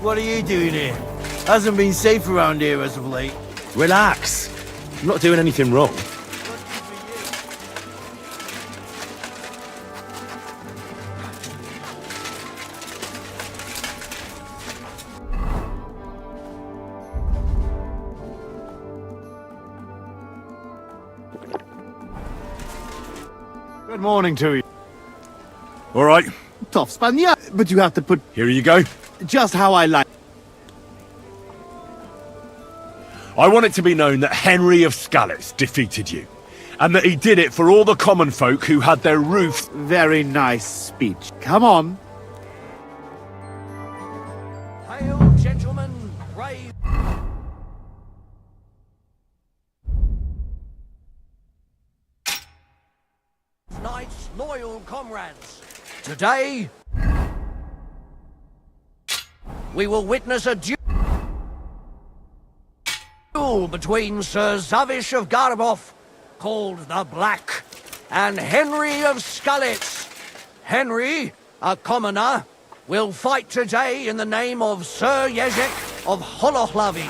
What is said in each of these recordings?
What are you doing here? Hasn't been safe around here as of late. Relax. I'm not doing anything wrong. Good morning to you. All right, Tough Spaniard, but you have to put here you go. just how I like. I want it to be known that Henry of Skalitz defeated you, and that he did it for all the common folk who had their roofs. Very nice speech. Come on. Hail, gentlemen, brave. Knights, loyal comrades. Today, we will witness a duel between Sir Zavish of Garabov, called the Black, and Henry of Skalitz. Henry, a commoner, will fight today in the name of Sir Jezek of Holohlavi.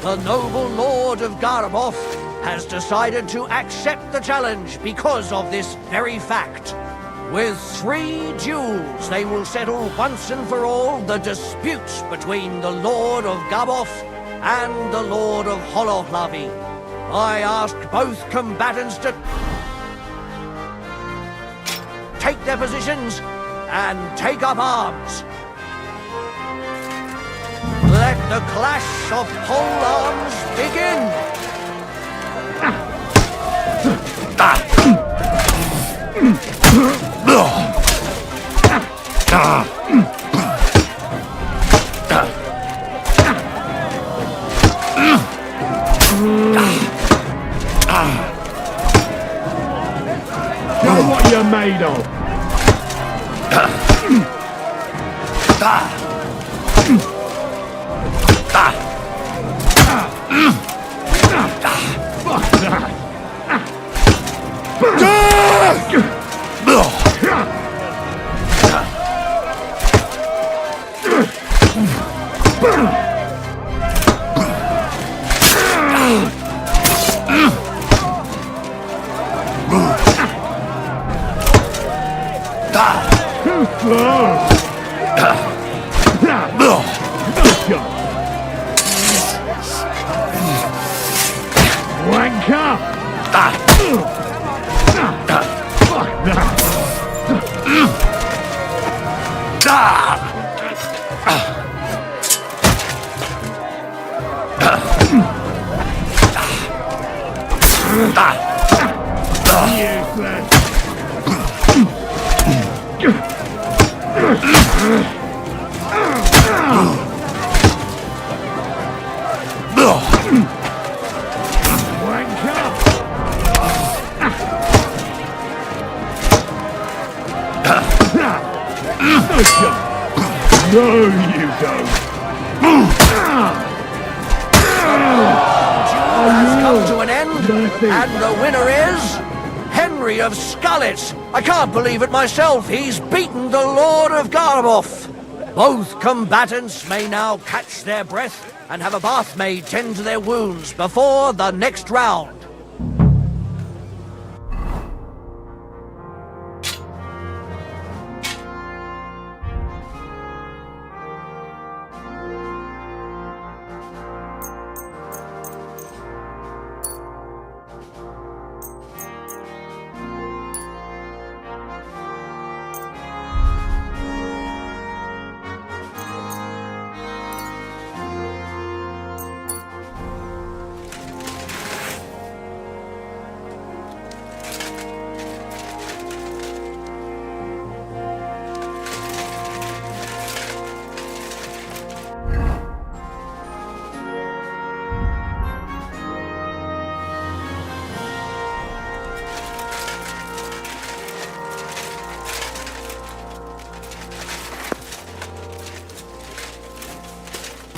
The noble lord of Garabov has decided to accept the challenge because of this very fact. With 3 duels, they will settle once and for all the disputes between the Lord of Gaboth and the Lord of Holohlavi. I ask both combatants to take their positions and take up arms. Let the clash of pole arms begin! Show what you're made of. Fuck that. Too slow. Wanker. Fuck that. Useless. No, you don't. Has come to an end, and the winner is Henry of Skalitz. I can't believe it myself. He's beaten the Lord of Garabov. Both combatants may now catch their breath and have a bath maid tend to their wounds before the next round.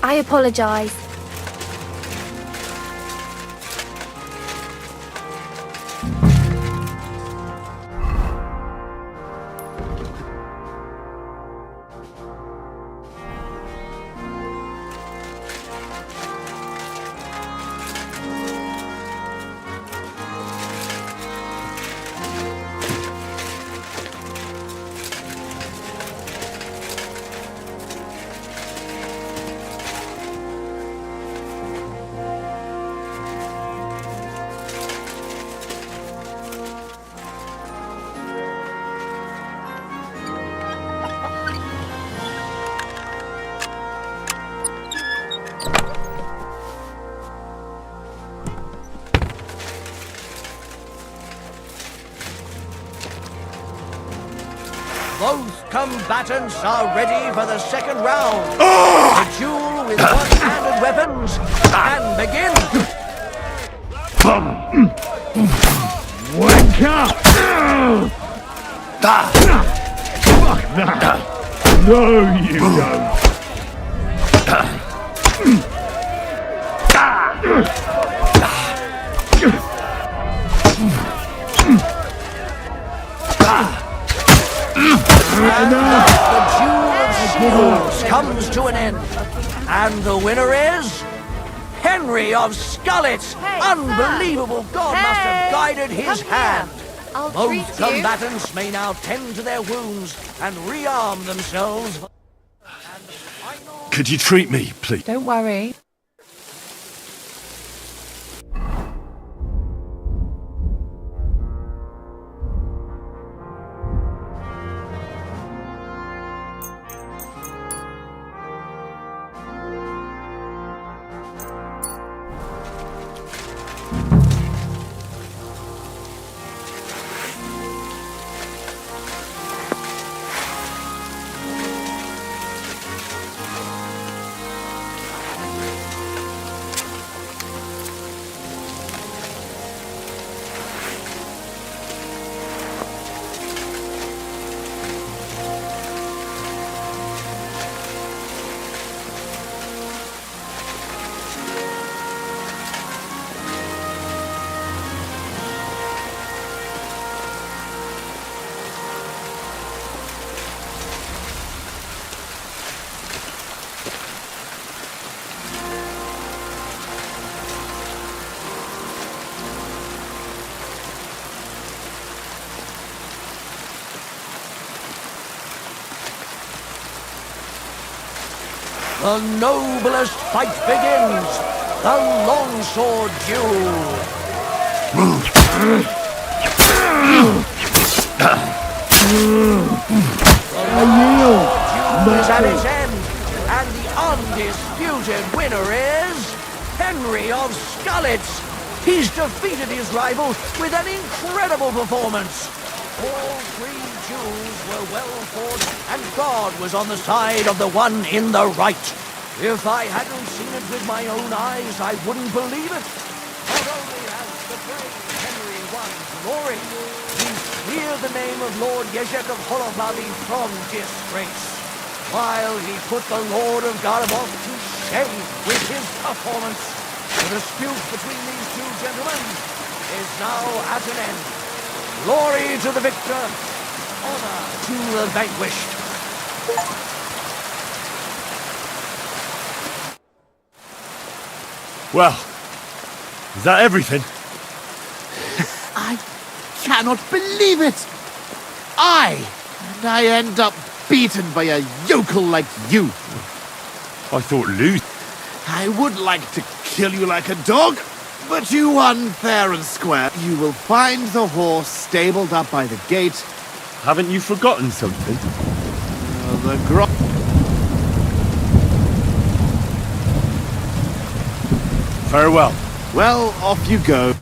I apologize. Both combatants are ready for the second round. The duel with one-handed weapons can begin. Wake up! Fuck that! No, you don't. And the duel of skills comes to an end. And the winner is Henry of Skullet. Unbelievable! God must have guided his hand. I'll Both treat you. combatants may now tend to their wounds and rearm themselves. Could you treat me, please? Don't worry. The noblest fight begins. The longsword duel. Duel is at its end, and the undisputed winner is Henry of Skullet. He's defeated his rival with an incredible performance. All three duels were well fought, and God was on the side of the one in the right. If I hadn't seen it with my own eyes, I wouldn't believe it. Not only has the brave Henry won glory, he's cleared the name of Lord Yezhek of Holobavi from disgrace, while he put the Lord of Garabov to shame with his performance. The dispute between these two gentlemen is now at an end. Glory to the victor, honor to the vanquished. Well, is that everything? I cannot believe it! And I end up beaten by a yokel like you. I thought Lou... I would like to kill you like a dog, but you won fair and square. You will find the horse stabled up by the gate. Haven't you forgotten something? The gro... Farewell. Well, off you go.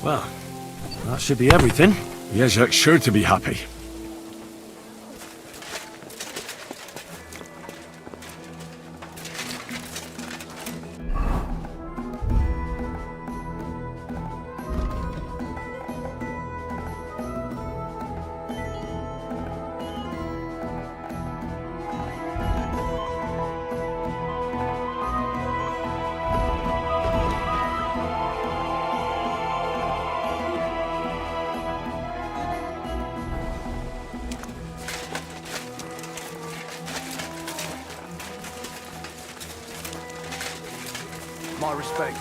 Well, that should be everything. Yezhek's sure to be happy. my respects.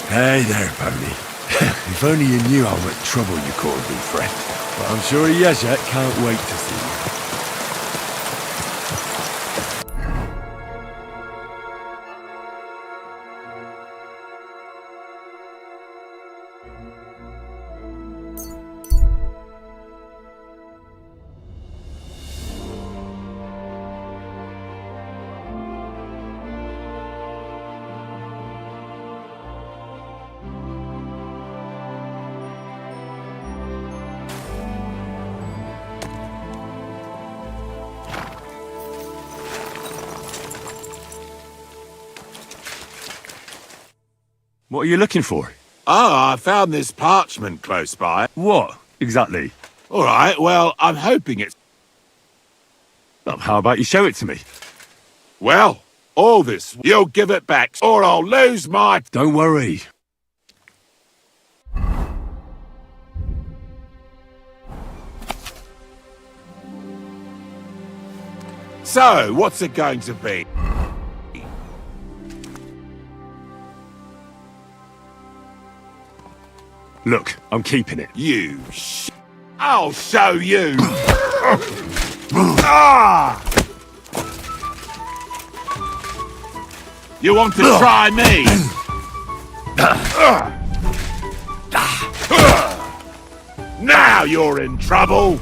Hey there, pony. If only you knew how much trouble you caused me, friend. But I'm sure Yezha can't wait to see you. What are you looking for? Ah, I found this parchment close by. What, exactly? All right, well, I'm hoping it's... Well, how about you show it to me? Well, all this, you'll give it back, or I'll lose my... Don't worry. So, what's it going to be? Look, I'm keeping it. You I'll show you! Ah! You want to try me? Now you're in trouble!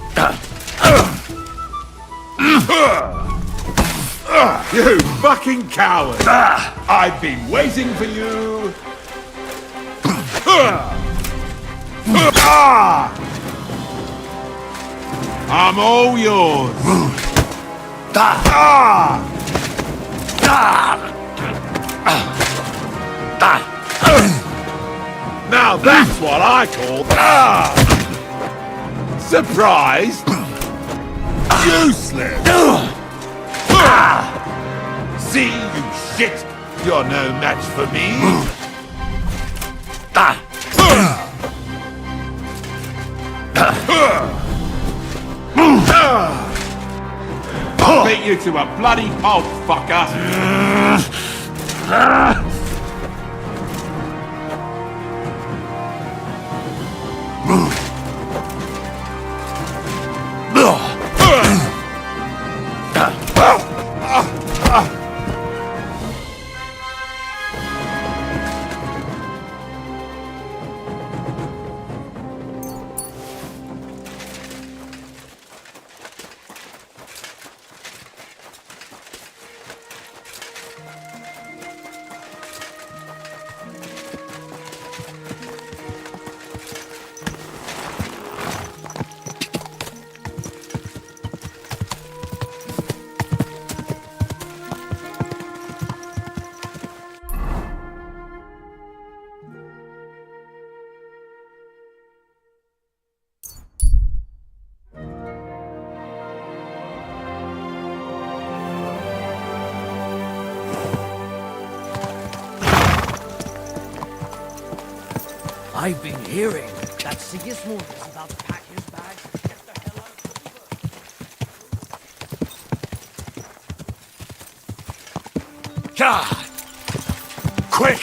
You fucking coward! I've been waiting for you! I'm all yours! Now that's what I call... Surprised? Useless! See, you shit! You're no match for me! I'll beat you to a bloody pulp, fucker! I've been hearing that Sigismund is about to pack his bags and get the hell out of Gah! Quick!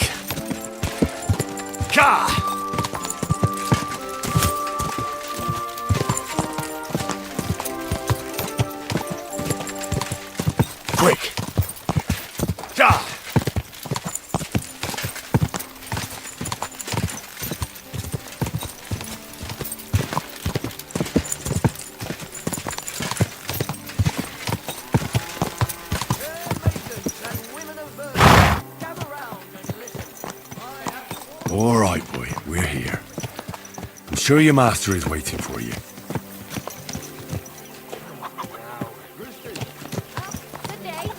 Gah! Quick! Gah! All right, boy, we're here. I'm sure your master is waiting for you. Good day.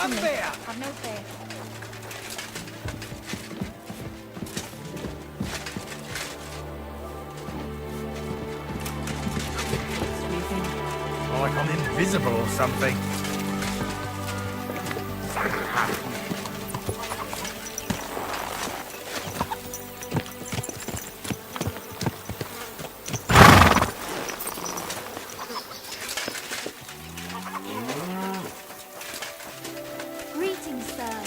Certainly. Have no fear. Like I'm invisible or something. Greetings, sir.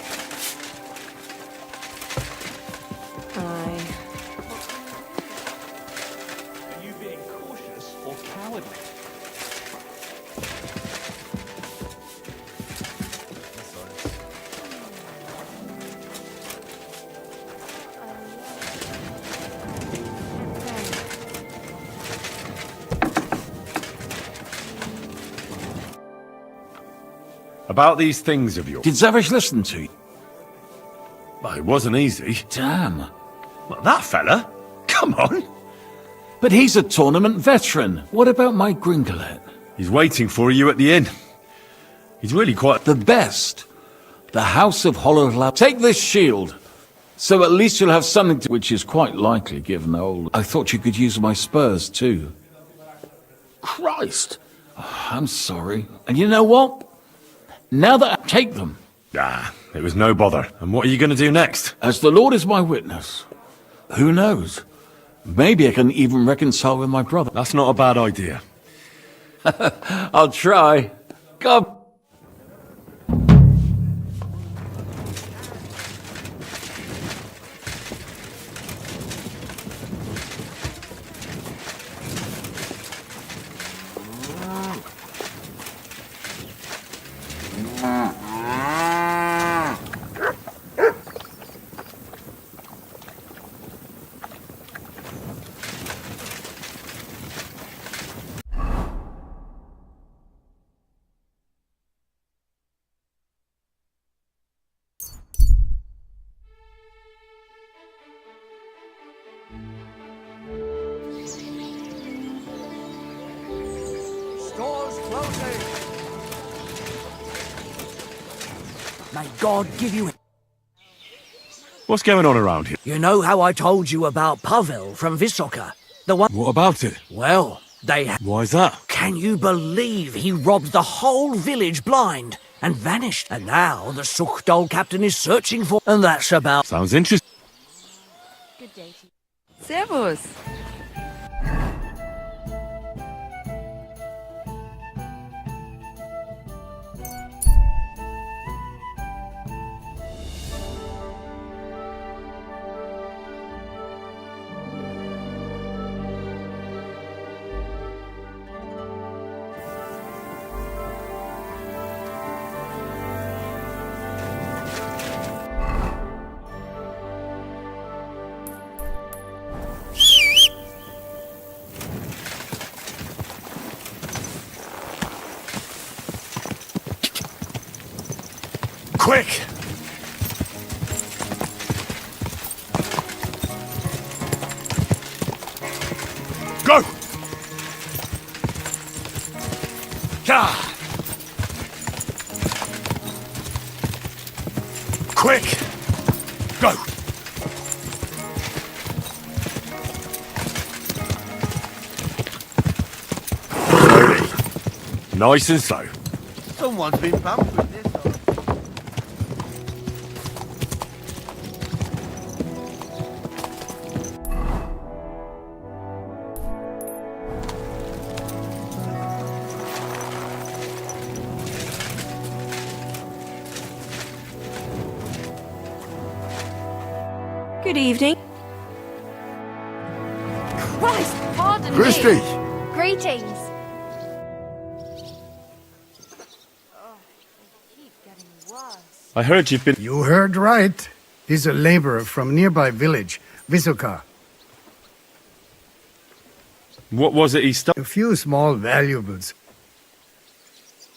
Aye. Are you being cautious or cowardly? About these things of yours. Did Zavish listen to you? Well, it wasn't easy. Damn. Well, that fella? Come on. But he's a tournament veteran. What about my Gringolet? He's waiting for you at the inn. He's really quite... The best. The House of Hololab. Take this shield. So at least you'll have something to... Which is quite likely, given how old... I thought you could use my spurs, too. Christ. I'm sorry. And you know what? Now that I take them, Ah, it was no bother. And what are you going to do next? as the Lord is my witness, who knows? Maybe I can even reconcile with my brother. That's not a bad idea. I'll try. God. Stores closing. May God give you... What's going on around here? You know how I told you about Pavel from Vysoka? The one... What about it? Well, they... Why's that? Can you believe he robbed the whole village blind and vanished? And now the Sukhdol captain is searching for... And that's about... Sounds interesting. Good day to you. Servus. Quick! Go! Ah! Quick! Go! Slowly. Nice and slow. Someone's been bumped with this. Good evening. Christ, pardon Christy! me. Greetings. I heard you've been... You heard right. He's a laborer from nearby village, Vysoka. What was it he stole? A few small valuables.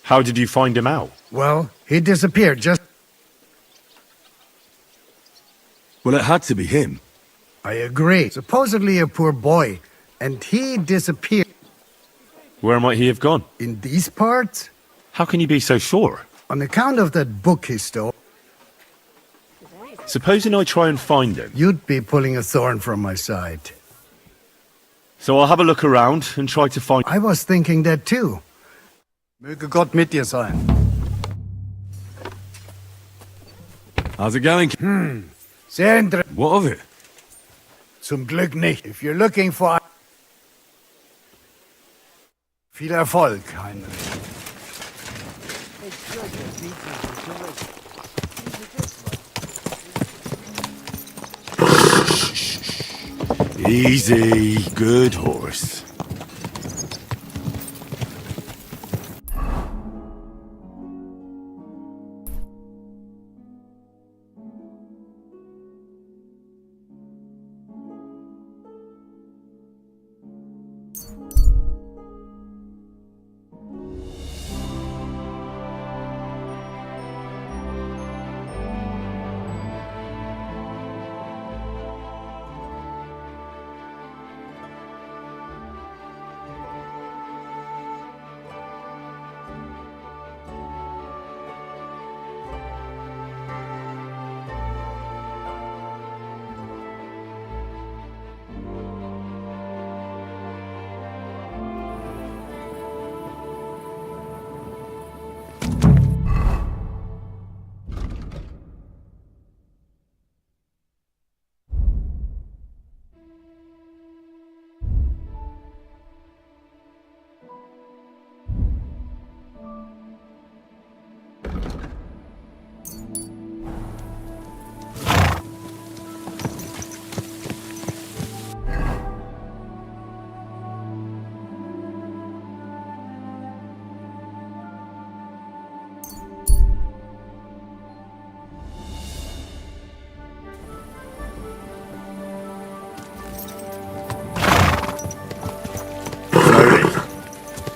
How did you find him out? Well, he disappeared just... Well, it had to be him. I agree. Supposedly a poor boy, and he disappeared. Where might he have gone? In these parts? How can you be so sure? On account of that book he stole, Supposing I try and find him. you'd be pulling a thorn from my side. So I'll have a look around and try to find... I was thinking that too. Möge Gott mit dir sein. How's it going? Sehr interessant. What of it? Zum Glück nicht. If you're looking for... Viel Erfolg, Heinrich. Easy, good horse.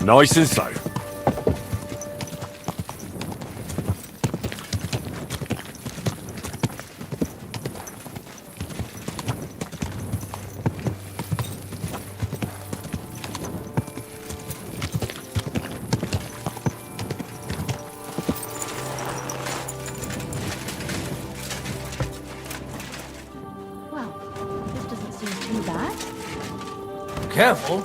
Nice and slow. Well, this doesn't seem too bad. Careful.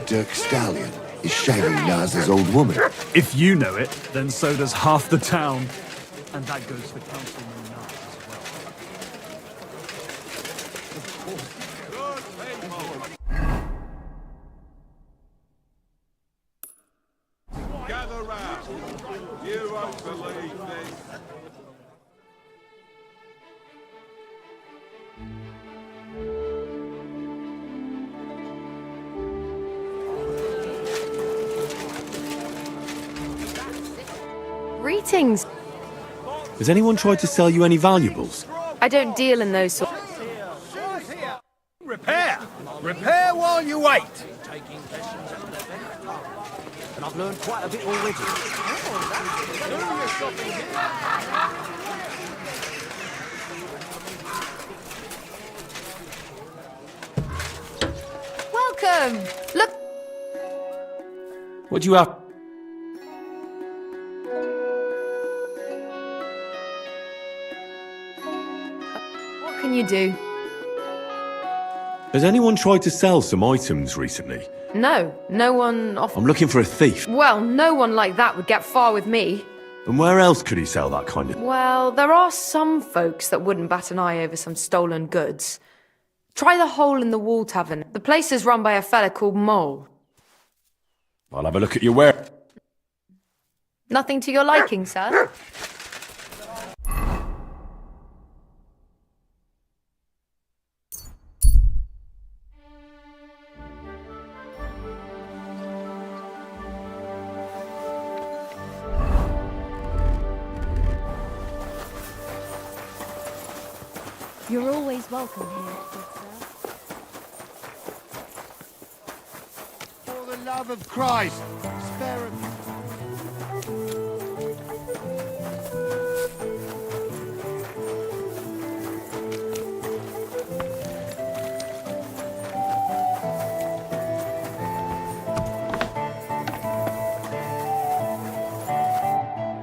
Dirk Stallion is shagging Naz's old woman. If you know it, then so does half the town. And that goes for Councilman Naz as well. Gather round. You won't believe this. Greetings. Has anyone tried to sell you any valuables? I don't deal in those sorts. Repair! Repair while you wait! Taking lessons at the fair. And I've learned quite a bit already. Welcome. Look. What do you have? What can you do? Has anyone tried to sell some items recently? No, no one off. I'm looking for a thief. Well, no one like that would get far with me. And where else could he sell that kind of... Well, there are some folks that wouldn't bat an eye over some stolen goods. Try the Hole in the Wall Tavern. The place is run by a fella called Mole. I'll have a look at your ware. Nothing to your liking, sir? You're always welcome here, good sir. For the love of Christ, spare him.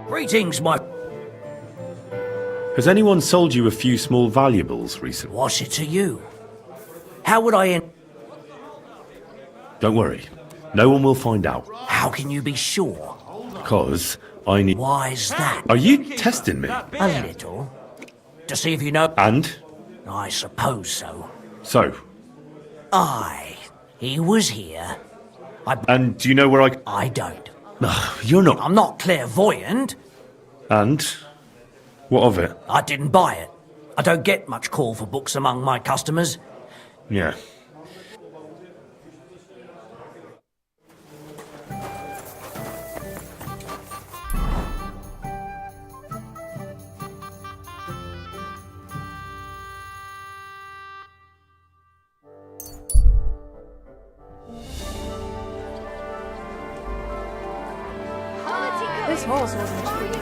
Greetings, my... Has anyone sold you a few small valuables recently? What's it to you? How would I... Don't worry. No one will find out. How can you be sure? Because I need... Why's that? Are you testing me? A little. To see if you know... And? I suppose so. So? Aye. He was here. And do you know where I... I don't. You're not... I'm not clairvoyant. And? What of it? I didn't buy it. I don't get much call for books among my customers. Yeah. This horse wasn't cheap.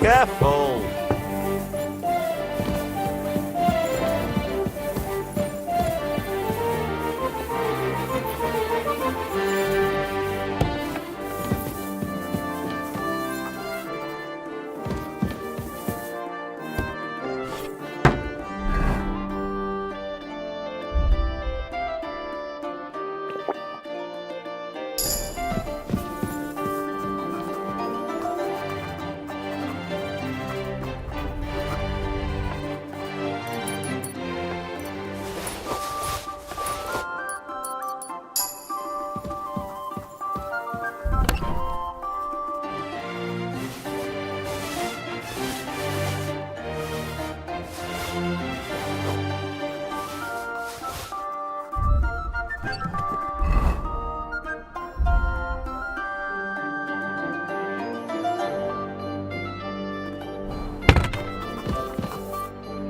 Careful!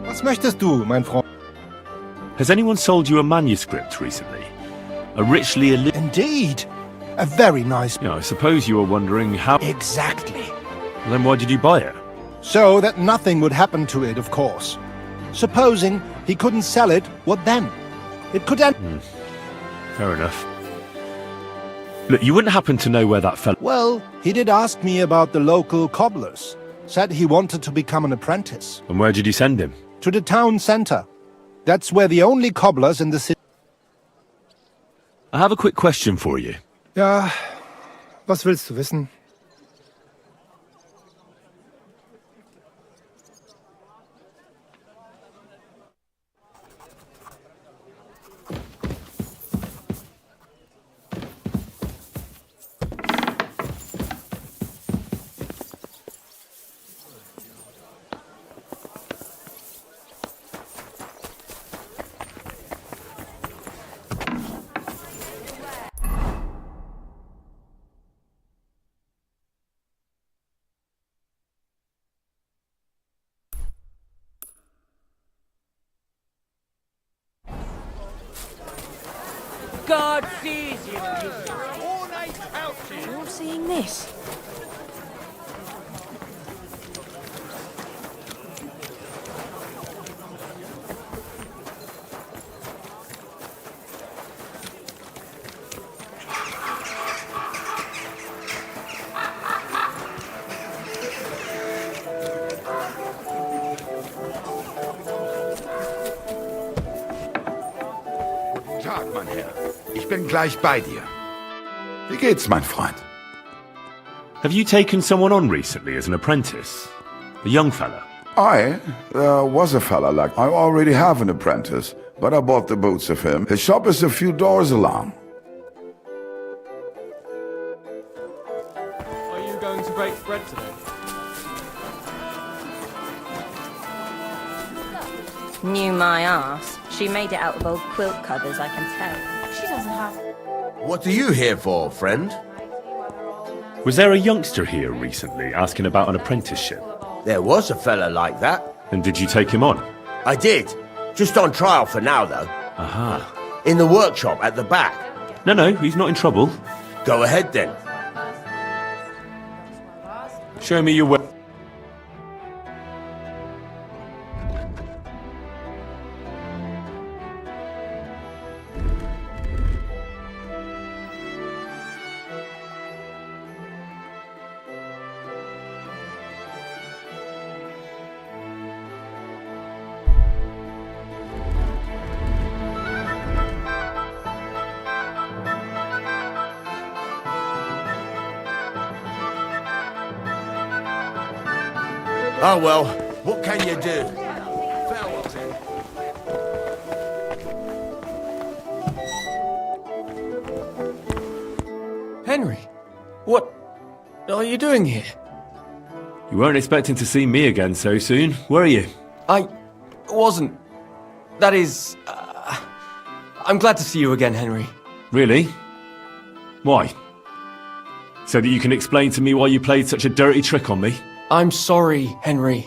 Was möchtest du, mein Freund? Has anyone sold you a manuscript recently? A richly Indeed. A very nice... I suppose you were wondering how... Exactly. Well, then why did you buy it? So that nothing would happen to it, of course. Supposing he couldn't sell it, what then? It could end... Fair enough. Look, you wouldn't happen to know where that fella... Well, he did ask me about the local cobblers. Said he wanted to become an apprentice. And where did you send him? To the town centre. That's where the only cobblers in the city... I have a quick question for you. Ja, was willst du wissen? God sees you. Ornate houses. You're seeing this? Tag, mein Herr. Ich bin gleich bei dir. Wie geht's, mein Freund? Have you taken someone on recently as an apprentice? A young fella? There was a fella like... I already have an apprentice, but I bought the boots of him. His shop is a few doors along. Are you going to bake bread today? Knew my ass. She made it out of old quilt covers, I can tell. She doesn't have... What are you here for, friend? Was there a youngster here recently asking about an apprenticeship? There was a fella like that. And did you take him on? I did. Just on trial for now, though. Aha. In the workshop at the back. No, he's not in trouble. Go ahead, then. Show me your way. Oh, well, what can you do? Henry, what are you doing here? You weren't expecting to see me again so soon, were you? I wasn't. That is... I'm glad to see you again, Henry. Really? Why? So that you can explain to me why you played such a dirty trick on me? I'm sorry, Henry.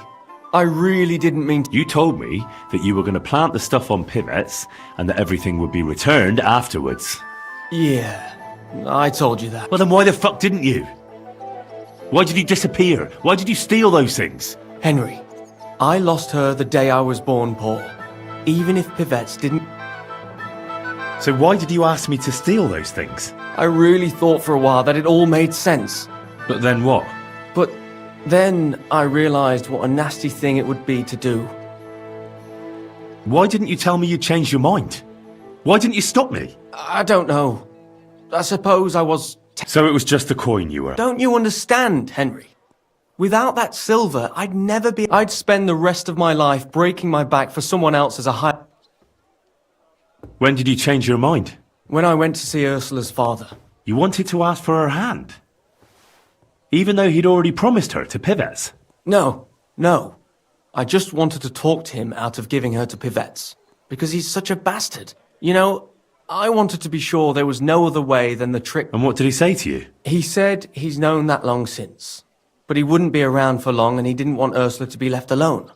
I really didn't mean to... You told me that you were going to plant the stuff on pivots and that everything would be returned afterwards. Yeah, I told you that. Well, then why the fuck didn't you? Why did you disappear? Why did you steal those things? Henry, I lost her the day I was born, Paul. Even if pivettes didn't... So why did you ask me to steal those things? I really thought for a while that it all made sense. But then what? But then I realized what a nasty thing it would be to do. Why didn't you tell me you'd changed your mind? Why didn't you stop me? I don't know. I suppose I was... So it was just the coin you were... Don't you understand, Henry? Without that silver, I'd never be... I'd spend the rest of my life breaking my back for someone else as a high... When did you change your mind? When I went to see Ursula's father. You wanted to ask for her hand? Even though he'd already promised her to Pivet's? No. I just wanted to talk to him out of giving her to Pivet's. Because he's such a bastard. You know, I wanted to be sure there was no other way than the trick... And what did he say to you? He said he's known that long since. But he wouldn't be around for long and he didn't want Ursula to be left alone.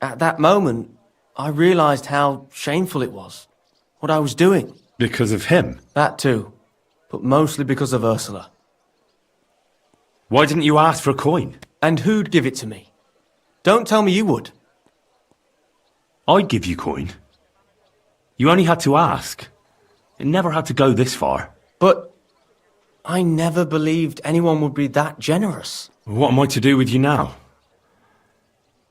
At that moment, I realized how shameful it was. What I was doing. Because of him? That too. But mostly because of Ursula. Why didn't you ask for a coin? And who'd give it to me? Don't tell me you would. I'd give you coin. You only had to ask. It never had to go this far. But I never believed anyone would be that generous. What am I to do with you now?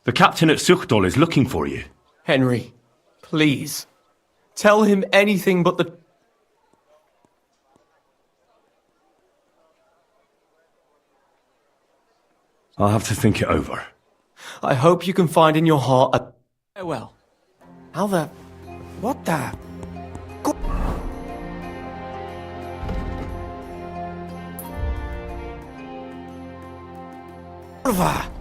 The captain at Suchdol is looking for you. Henry, please. Tell him anything but the... I'll have to think it over. I hope you can find in your heart a... Farewell. How the... What the... Kurwa!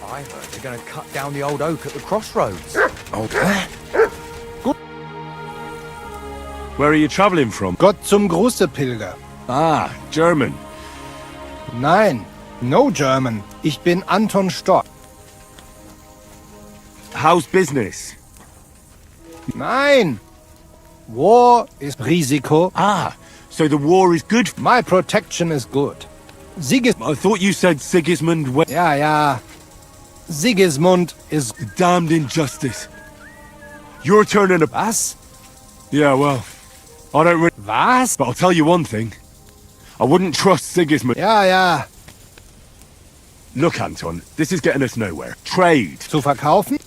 I heard they're going to cut down the old oak at the crossroads. Okay. Where are you travelling from? Gott zum Gruße, Pilger. Ah, German. Nein, no German. Ich bin Anton Stott. How's business? Nein. War is Risiko. Ah, so the war is good. My protection is good. I thought you said Sigismund. Ja, ja. Sigismund is... Damned injustice. You're turning a... Was? Yeah, well, I don't really... Was? But I'll tell you one thing. I wouldn't trust Sigismund. Ja, ja. Look, Anton, this is getting us nowhere. Trade. Zu verkaufen?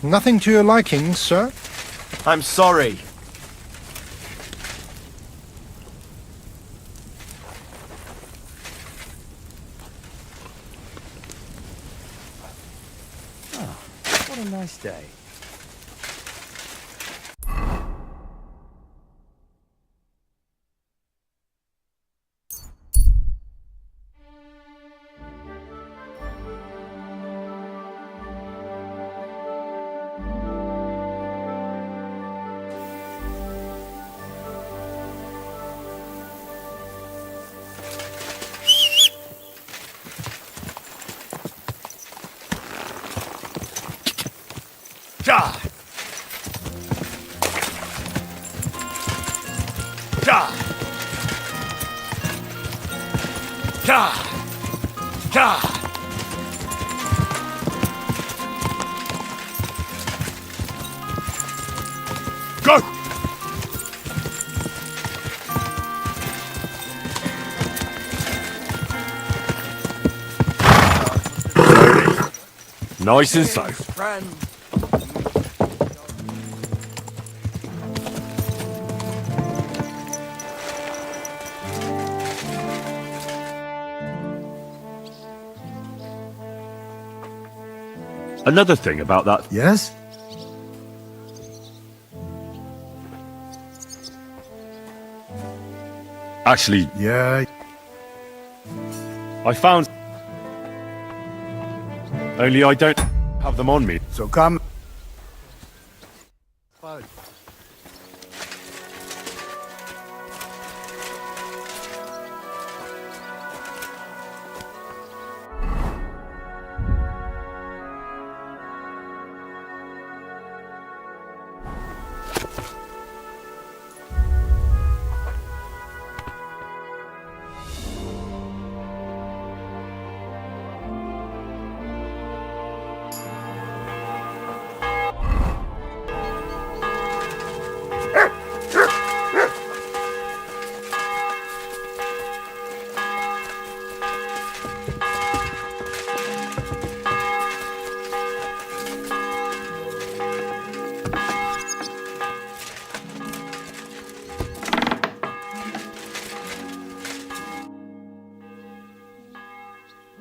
Nothing to your liking, sir? I'm sorry. What a nice day. Ja! Ja! Go! Nice and safe. Friend. Another thing about that. Yes? Actually, Yeah. I found. Only I don't have them on me. So come.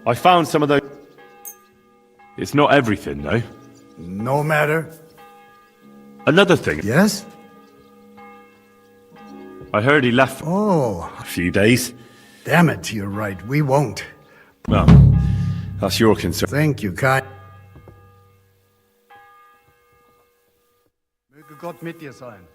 I found some of those. It's not everything, though. No matter. Another thing. Yes? I heard he left for Oh, a few days. damn it, you're right. We won't. Well, that's your concern. Thank you, Kai. Möge Gott mit dir sein.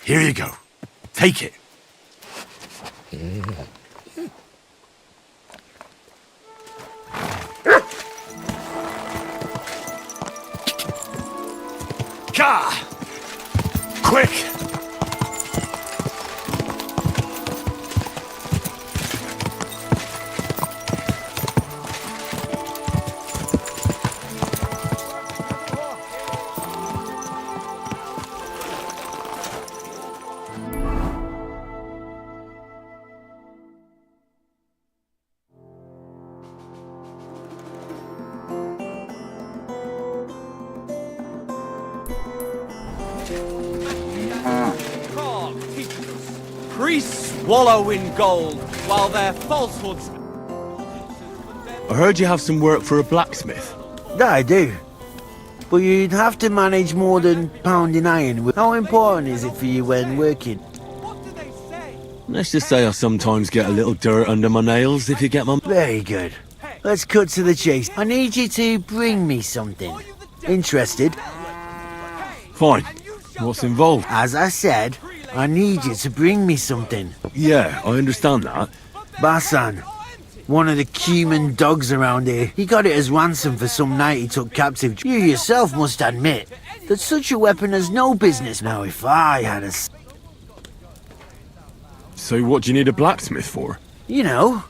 Here you go. Take it. Ka! Quick! Priests wallow in gold while their falsehoods. I heard you have some work for a blacksmith. Yeah, I do. But you'd have to manage more than pounding iron. How important is it for you when working? Let's just say I sometimes get a little dirt under my nails, if you get my... Very good. Let's cut to the chase. I need you to bring me something. Interested? Fine. What's involved? As I said, I need you to bring me something. Yeah, I understand that. Basan, one of the cumin dogs around here. He got it as ransom for some knight he took captive. You yourself must admit that such a weapon has no business. Now, if I had a... So what do you need a blacksmith for? You know,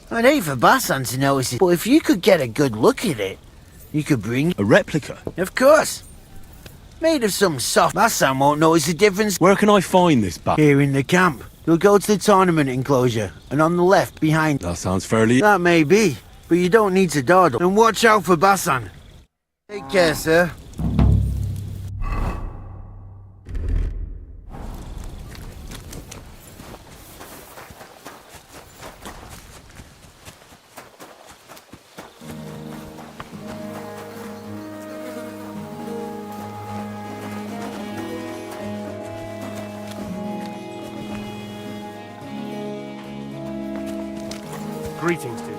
I'd hate for Basan to notice it, but if you could get a good look at it, you could bring... A replica? Of course. Made of some soft... Basan won't notice the difference. Where can I find this bat? Here in the camp. You'll go to the tournament enclosure, and on the left, behind... That sounds fairly... That may be, but you don't need to dawdle. And watch out for Basan. Take care, sir. Greetings to you.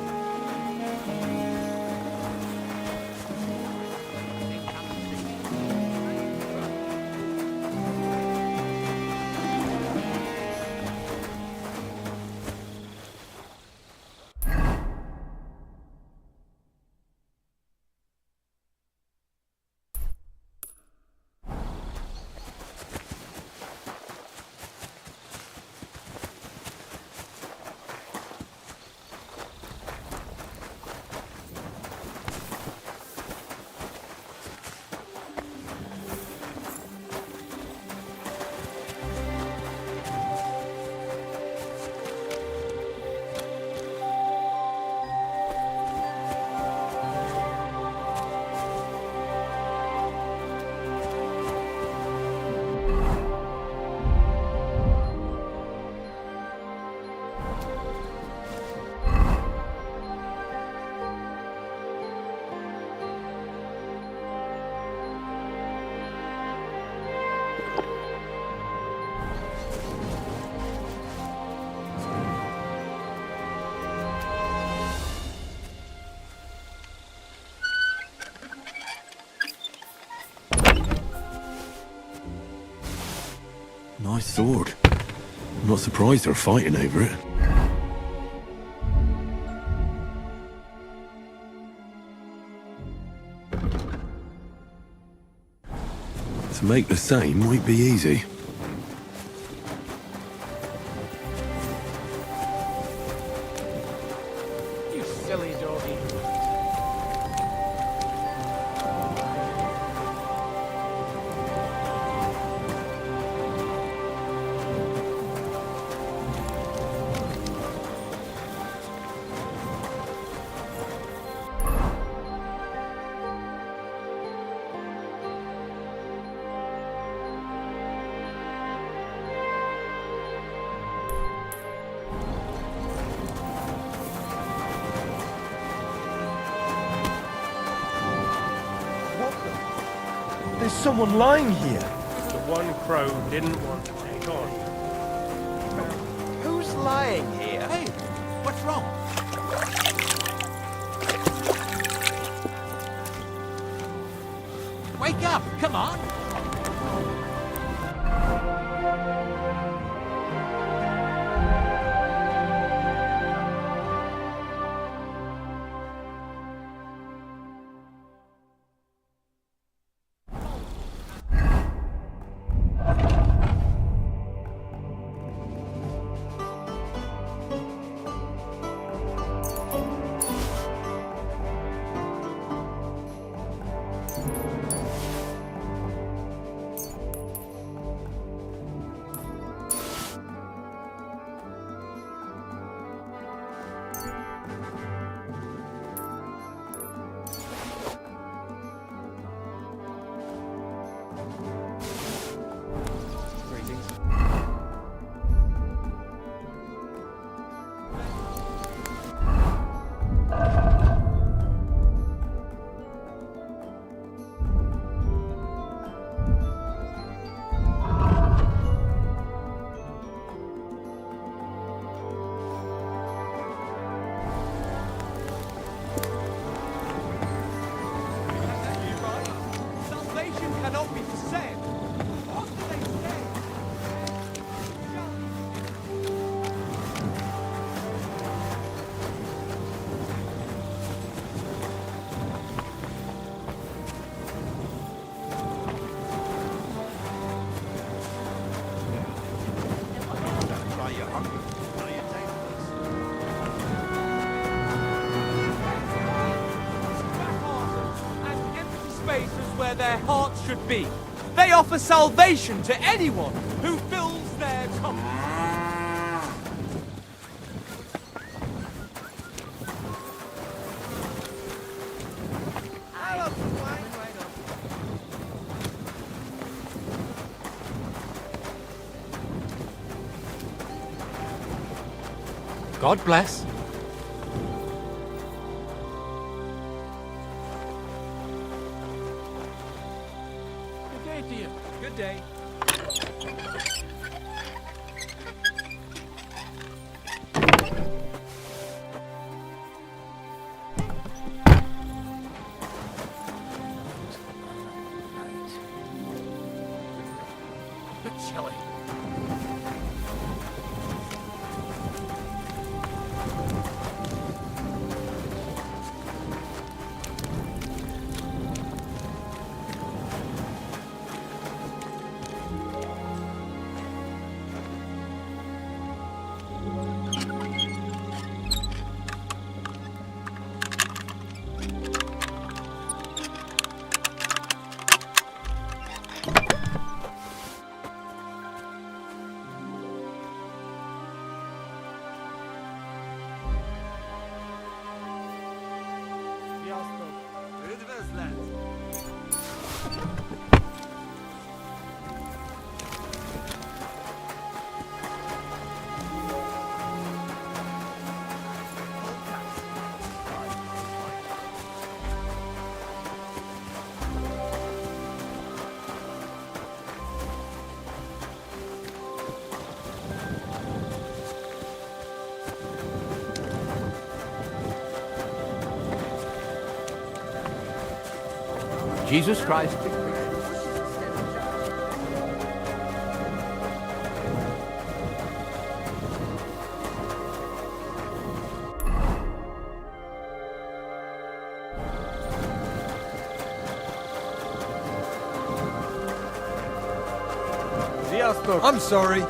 Nice sword. I'm not surprised they're fighting over it. To make the same might be easy. You silly doggy. There's someone lying here. The one Crow didn't want to take on. Who's lying here? Hey, what's wrong? Wake up! Come on! Where their hearts should be. They offer salvation to anyone who fills their cup. God bless. Good day. Jesus Christ. I'm sorry.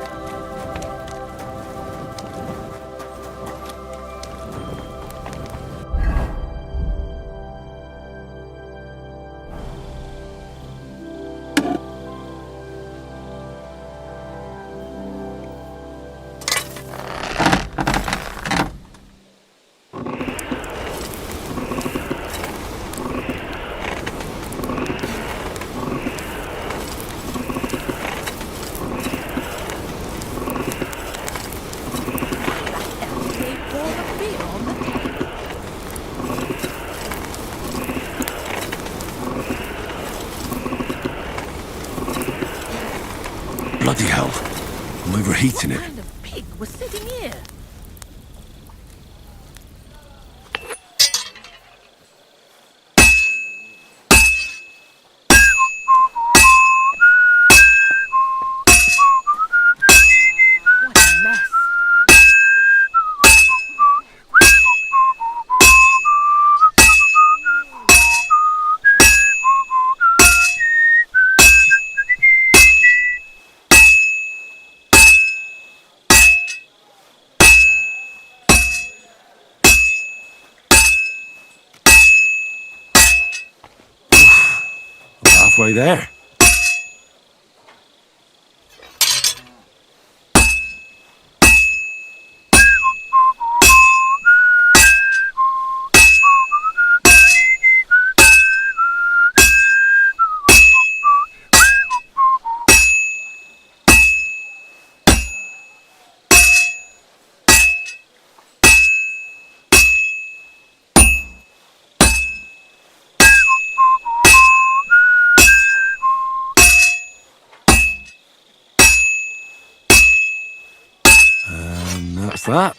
Bloody hell. I'm overheating it. What kind of pig was sitting here? What a mess. Halfway there. And that's that.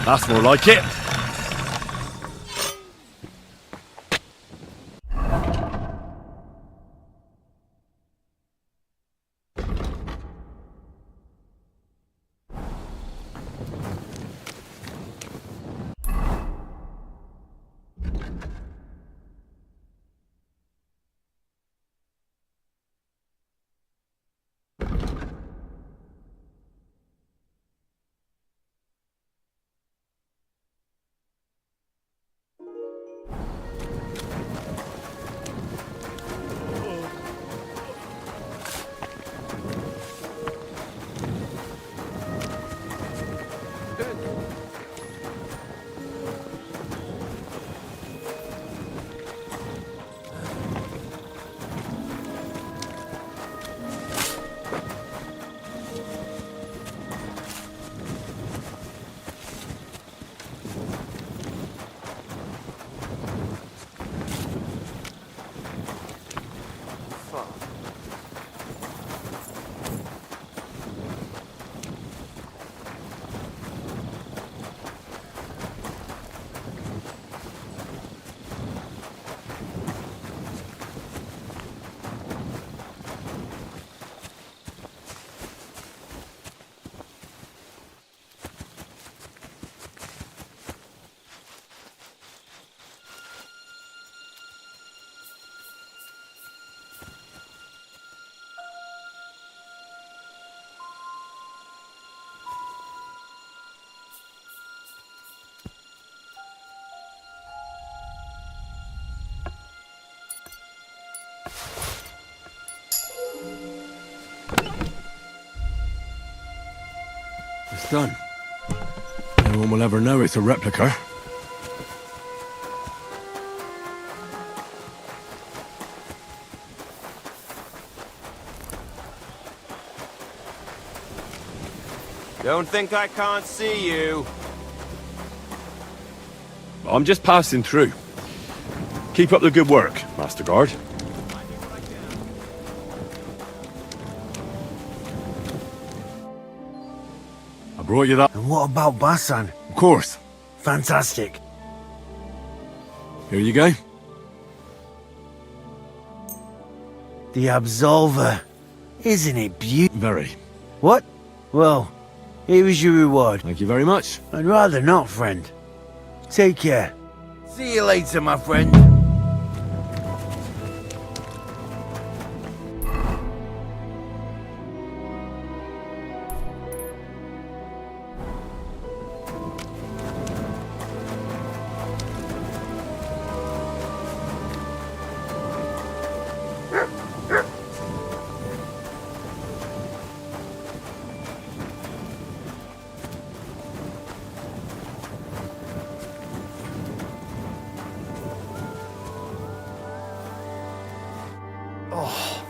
That's more like it. It's done. No one will ever know it's a replica. Don't think I can't see you. I'm just passing through. Keep up the good work, Master Guard. I brought you that. And what about Basan? Of course. Fantastic. Here you go. The Absolver. Isn't it beautiful? Very. What? Well, here is your reward. Thank you very much. I'd rather not, friend. Take care. See you later, my friend.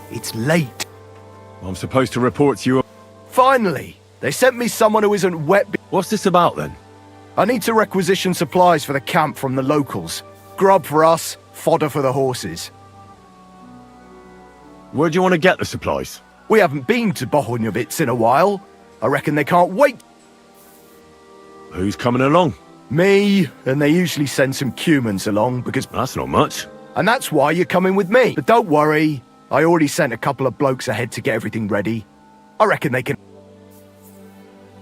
It's late. I'm supposed to report to you. Finally! They sent me someone who isn't wet. What's this about then? I need to requisition supplies for the camp from the locals. Grub for us, fodder for the horses. Where do you want to get the supplies? We haven't been to Bohunjovitz in a while. I reckon they can't wait. Who's coming along? Me, and they usually send some humans along because... That's not much. And that's why you're coming with me. But don't worry, I already sent a couple of blokes ahead to get everything ready. I reckon they can...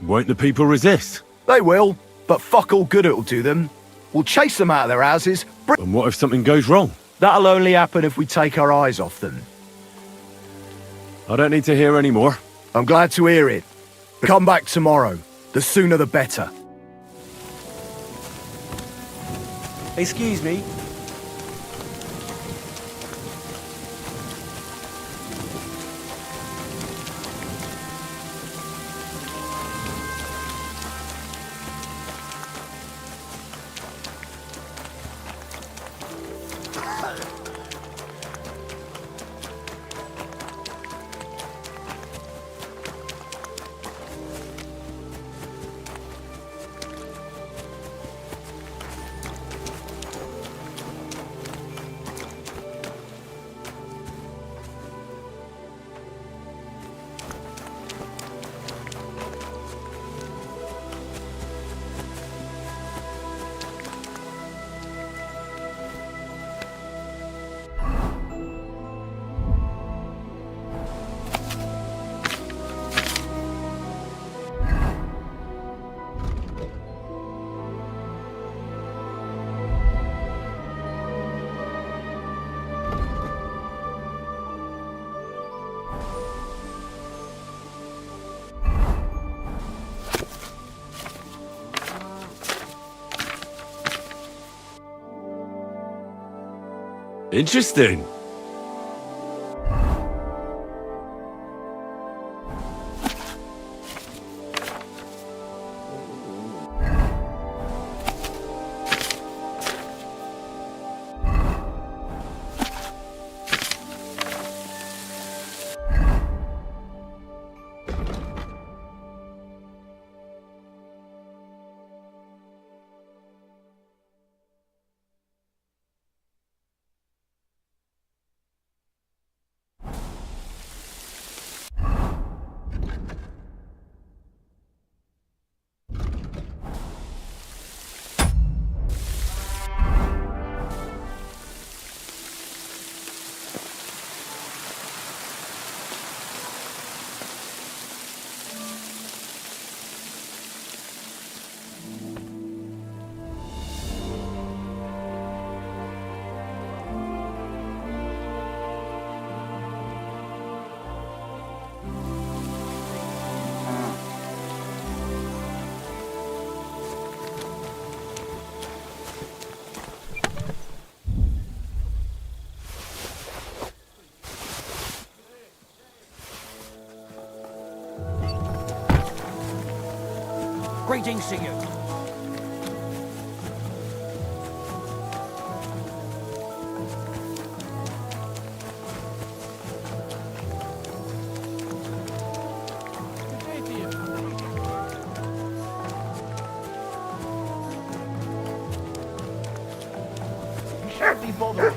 Won't the people resist? They will, but fuck all good it'll do them. We'll chase them out of their houses. And what if something goes wrong? That'll only happen if we take our eyes off them. I don't need to hear any more. I'm glad to hear it. Come back tomorrow. The sooner the better. Excuse me. Interesting. Greetings to you. Can't be bothered.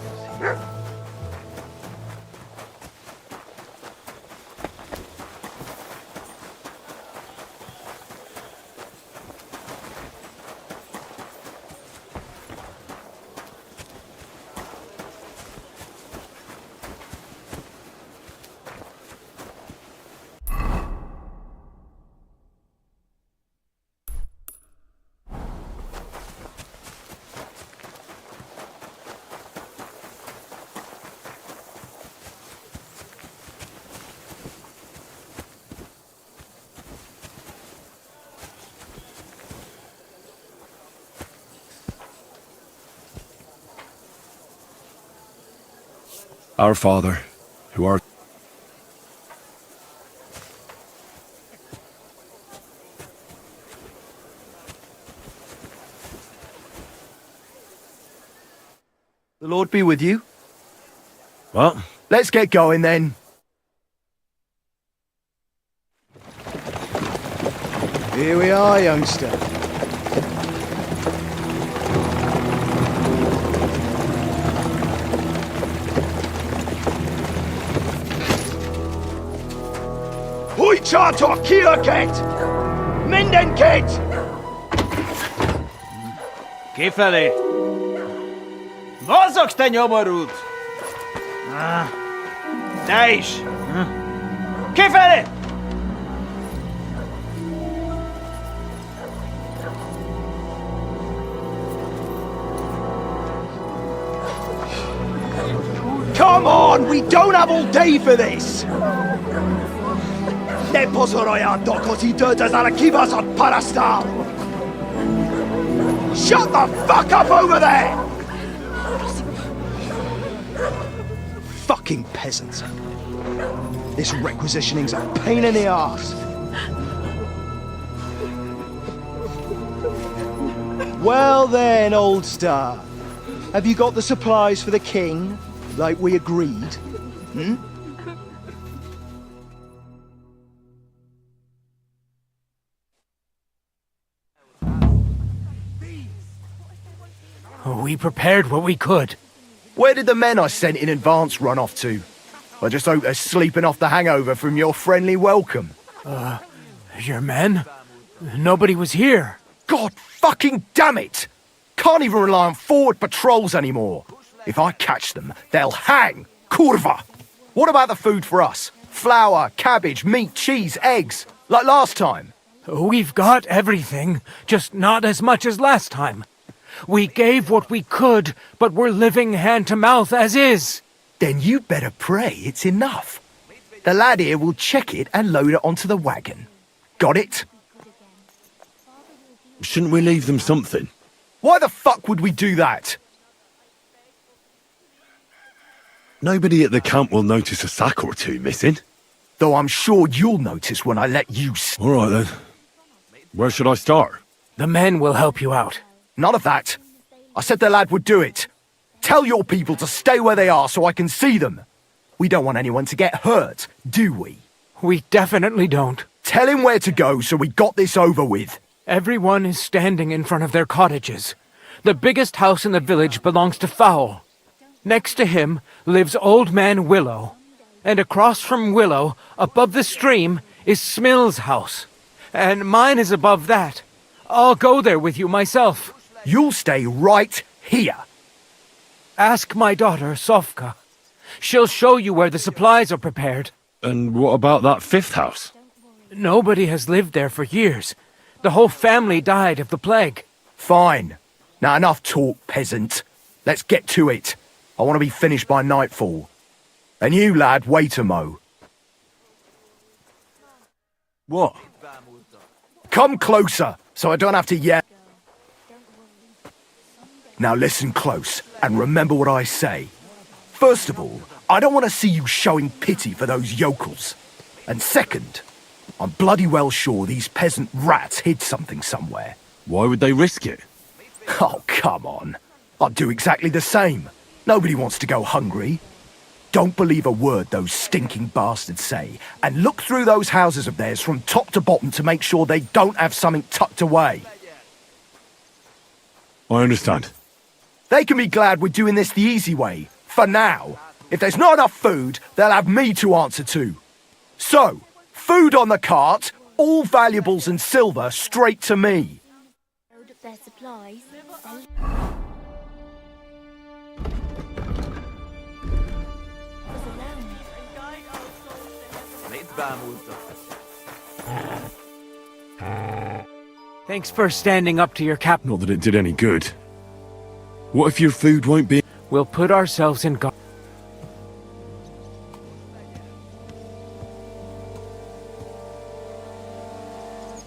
Our Father, who art... The Lord be with you. What? Let's get going then. Here we are, youngster. Hoi charter Kierket! Mindenket! Kifelé! Mozogsz, te nyomorult! Te is! Kifelé! Come on, we don't have all day for this! Ne pozorujāt to, ko si dödas ala kivas od parastal! Shut the fuck up over there! Fucking peasants. This requisitioning's a pain in the arse. Well then, old star. Have you got the supplies for the king, like we agreed? Hmm? We prepared what we could. Where did the men I sent in advance run off to? I just hope they're sleeping off the hangover from your friendly welcome. Your men? Nobody was here. God fucking damn it! Can't even rely on forward patrols anymore. If I catch them, they'll hang. Kurva! What about the food for us? Flour, cabbage, meat, cheese, eggs. Like last time. We've got everything, just not as much as last time. We gave what we could, but we're living hand to mouth as is. Then you better pray it's enough. The lad here will check it and load it onto the wagon. Got it? Shouldn't we leave them something? Why the fuck would we do that? Nobody at the camp will notice a sack or two missing. Though I'm sure you'll notice when I let you... All right then. Where should I start? The men will help you out. None of that. I said the lad would do it. Tell your people to stay where they are so I can see them. We don't want anyone to get hurt, do we? We definitely don't. Tell him where to go so we got this over with. Everyone is standing in front of their cottages. The biggest house in the village belongs to Fowl. Next to him lives Old Man Willow. And across from Willow, above the stream, is Smill's house. And mine is above that. I'll go there with you myself. You'll stay right here. Ask my daughter, Sofka. She'll show you where the supplies are prepared. And what about that fifth house? Nobody has lived there for years. The whole family died of the plague. Fine. Now enough talk, peasant. Let's get to it. I want to be finished by nightfall. And you, lad, wait a mo. What? Come closer, so I don't have to yell. Now listen close, and remember what I say. First of all, I don't want to see you showing pity for those yokels. And second, I'm bloody well sure these peasant rats hid something somewhere. Why would they risk it? Oh, come on. I'd do exactly the same. Nobody wants to go hungry. Don't believe a word those stinking bastards say, and look through those houses of theirs from top to bottom to make sure they don't have something tucked away. I understand. They can be glad we're doing this the easy way, for now. If there's not enough food, they'll have me to answer to. So, food on the cart, all valuables and silver straight to me. Load up their supplies. Thanks for standing up to your cap. Not that it did any good. What if your food won't be... We'll put ourselves in guard.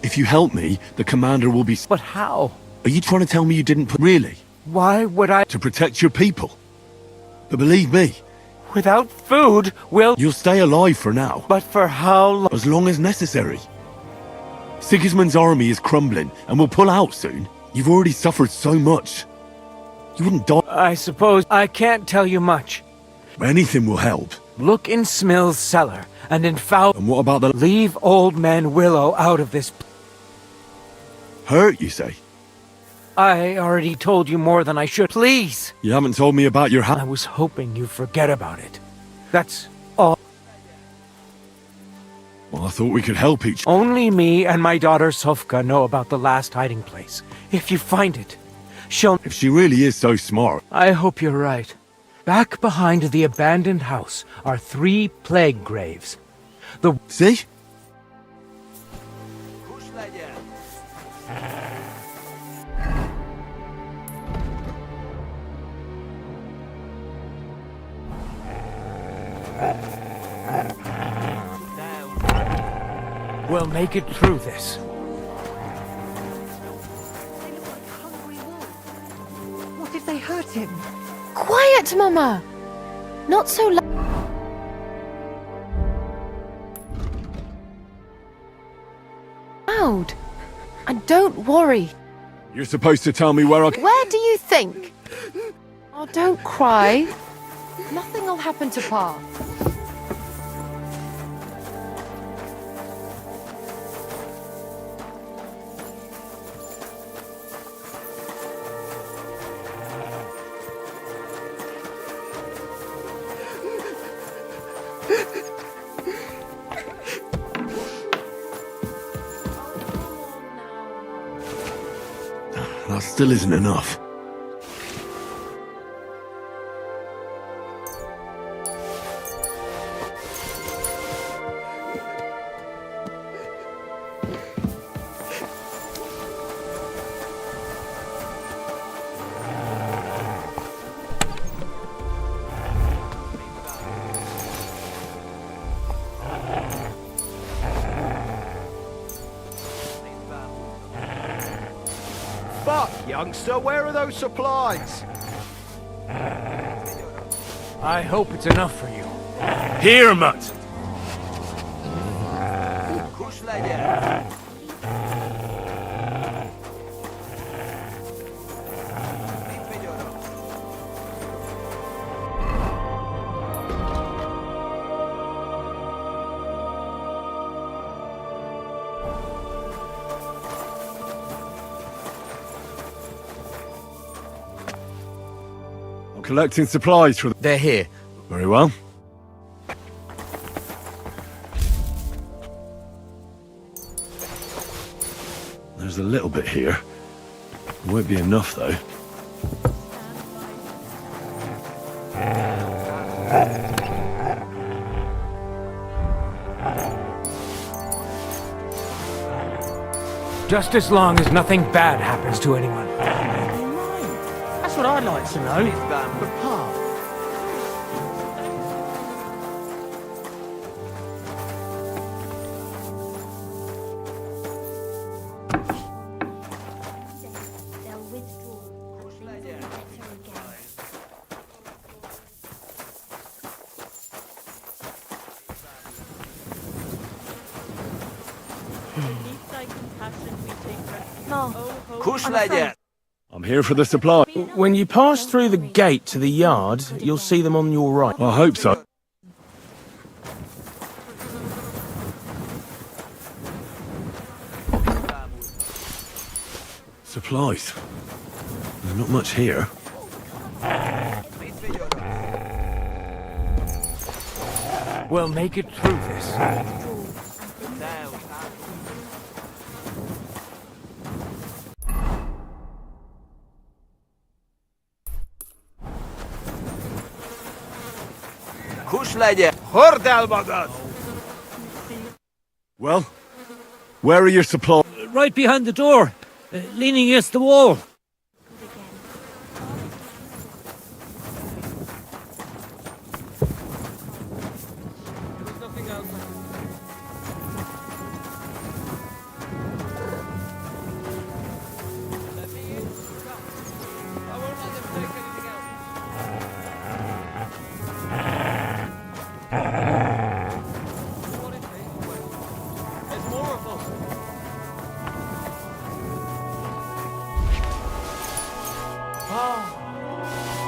If you help me, the commander will be... But how? Are you trying to tell me you didn't put... Really? Why would I... To protect your people. But believe me... Without food, You'll stay alive for now. But for how long? As long as necessary. Sigismund's army is crumbling, and will pull out soon. You've already suffered so much. You wouldn't die... I suppose I can't tell you much. Anything will help. Look in Smill's cellar, and in Foul... And what about the... Leave Old Man Willow out of this... Hurt, you say? I already told you more than I should. Please! You haven't told me about your I was hoping you'd forget about it. That's all. Well, I thought we could help each... Only me and my daughter Sofka know about the last hiding place. If you find it, she'll... If she really is so smart... I hope you're right. Back behind the abandoned house are 3 plague graves. See? We'll make it through this. What if they hurt him? Quiet, Mama! Not so loud. And don't worry. You're supposed to tell me where I... Where do you think? Oh, don't cry. Nothing will happen to Pa. That still isn't enough. Fuck, youngster, where are those supplies? I hope it's enough for you. Here, Mutt! Collecting supplies from... They're here. Very well. There's a little bit here. It won't be enough, though. Just as long as nothing bad happens to anyone. That's what I'd like to know. But Pa, They'll withdraw. And things will be better again. No. I'm here for the supply. When you pass through the gate to the yard, you'll see them on your right. I hope so. Supplies. There's not much here. We'll make it through this. Well, where are your supplies? Right behind the door, leaning against the wall.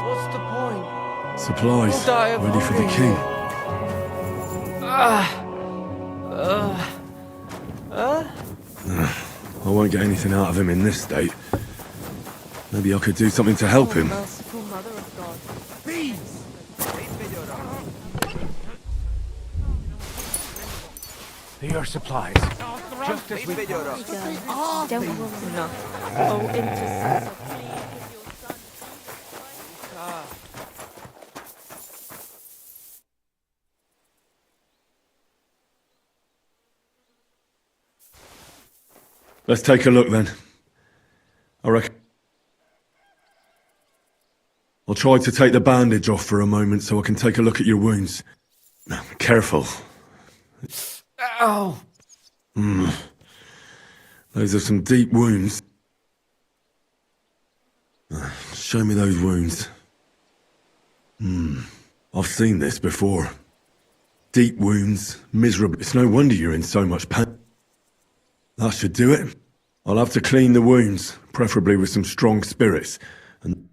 What's the point? Supplies. We'll die of Ready for the king. I won't get anything out of him in this state. Maybe I could do something to help him. Merciful Mother of God. Your supplies. Just as we Don't worry. No. Oh, intercessor. Let's take a look then. I reckon I'll try to take the bandage off for a moment so I can take a look at your wounds. Careful. Ow! Those are some deep wounds. Show me those wounds. I've seen this before. Deep wounds, miserable. It's no wonder you're in so much pain. That should do it. I'll have to clean the wounds, preferably with some strong spirits. And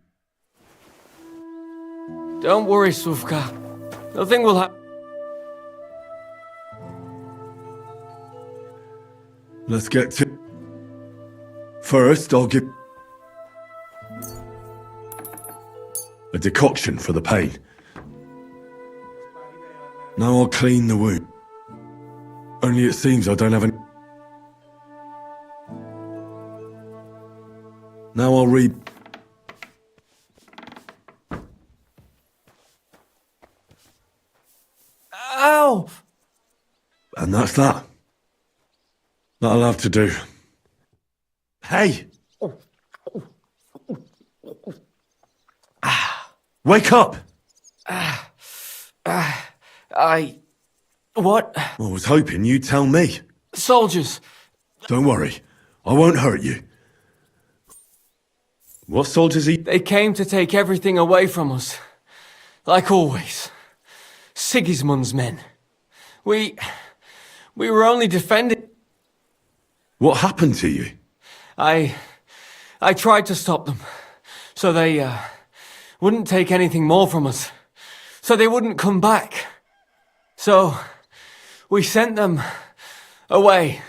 Don't worry, Suvka. Nothing will happen. let's get to... First, I'll give a decoction for the pain. Now I'll clean the wound. Only it seems I don't have any... Now I'll read... Ow! And that's that. That'll have to do. Hey! Wake up! What? I was hoping you'd tell me. Soldiers! Don't worry. I won't hurt you. What soldiers They came to take everything away from us. Like always. Sigismund's men. We were only defending... What happened to you? I tried to stop them. So they, wouldn't take anything more from us. So they wouldn't come back. So, we sent them away.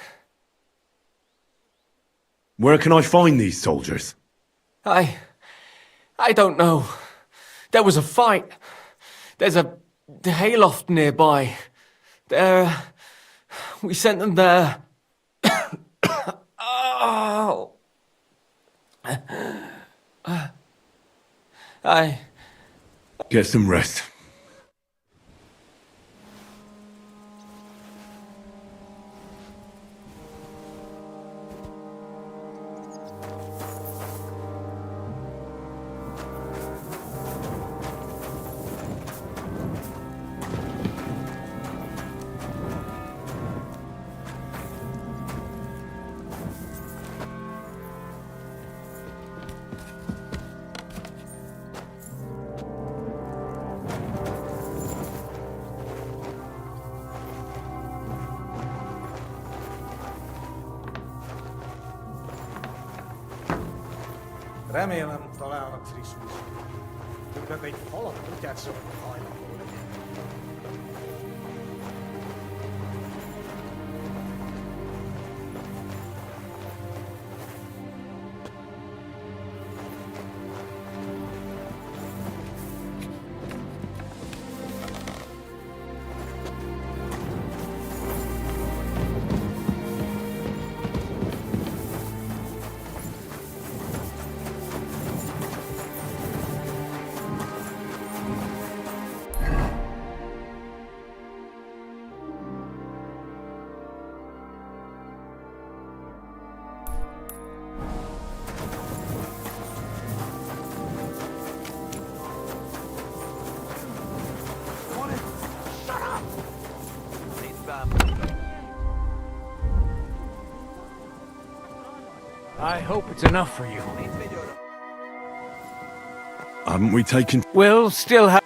Where can I find these soldiers? I don't know. There was a fight. There's a hayloft nearby. We sent them there. Oh. Get some rest. Remélem találnak Triszmus. Többet egy falat kutyát szokott hajlandó legyen. I hope it's enough for you. Haven't we taken... We'll still have...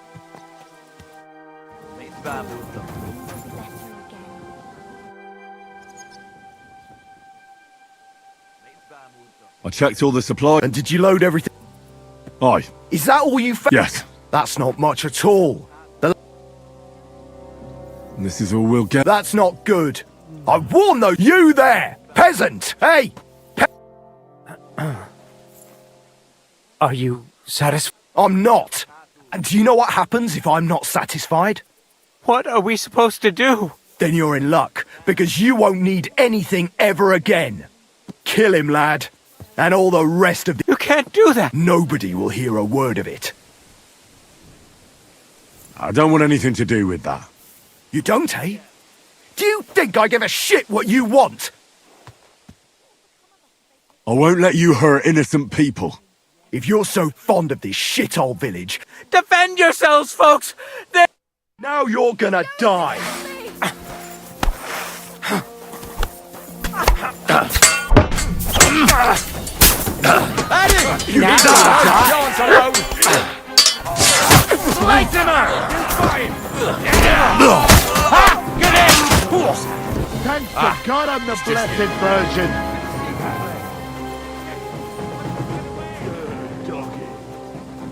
I checked all the supplies. And did you load everything? Aye. Is that all you found? Yes. That's not much at all. This is all we'll get. That's not good. I warn those... You there! Peasant! Hey! Are you satisfied? I'm not. And do you know what happens if I'm not satisfied? What are we supposed to do? Then you're in luck, because you won't need anything ever again. Kill him, lad. And all the rest of the... You can't do that! Nobody will hear a word of it. I don't want anything to do with that. You don't, eh? Do you think I give a shit what you want? I won't let you hurt innocent people. If you're so fond of this shithole village... Defend yourselves, folks! Now you're gonna die! You need to chance alone! Slice him out! Get in! Thank God I'm the blessed virgin. Good doggy.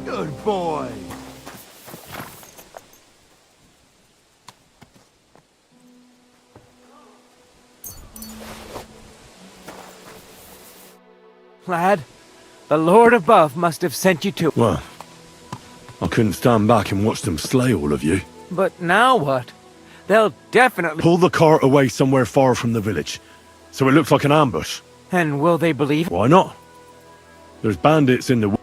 Good boy. Lad, the Lord above must have sent you to... Well, I couldn't stand back and watch them slay all of you. But now what? They'll definitely... Pull the cart away somewhere far from the village, so it looks like an ambush. And will they believe? Why not? There's bandits in the...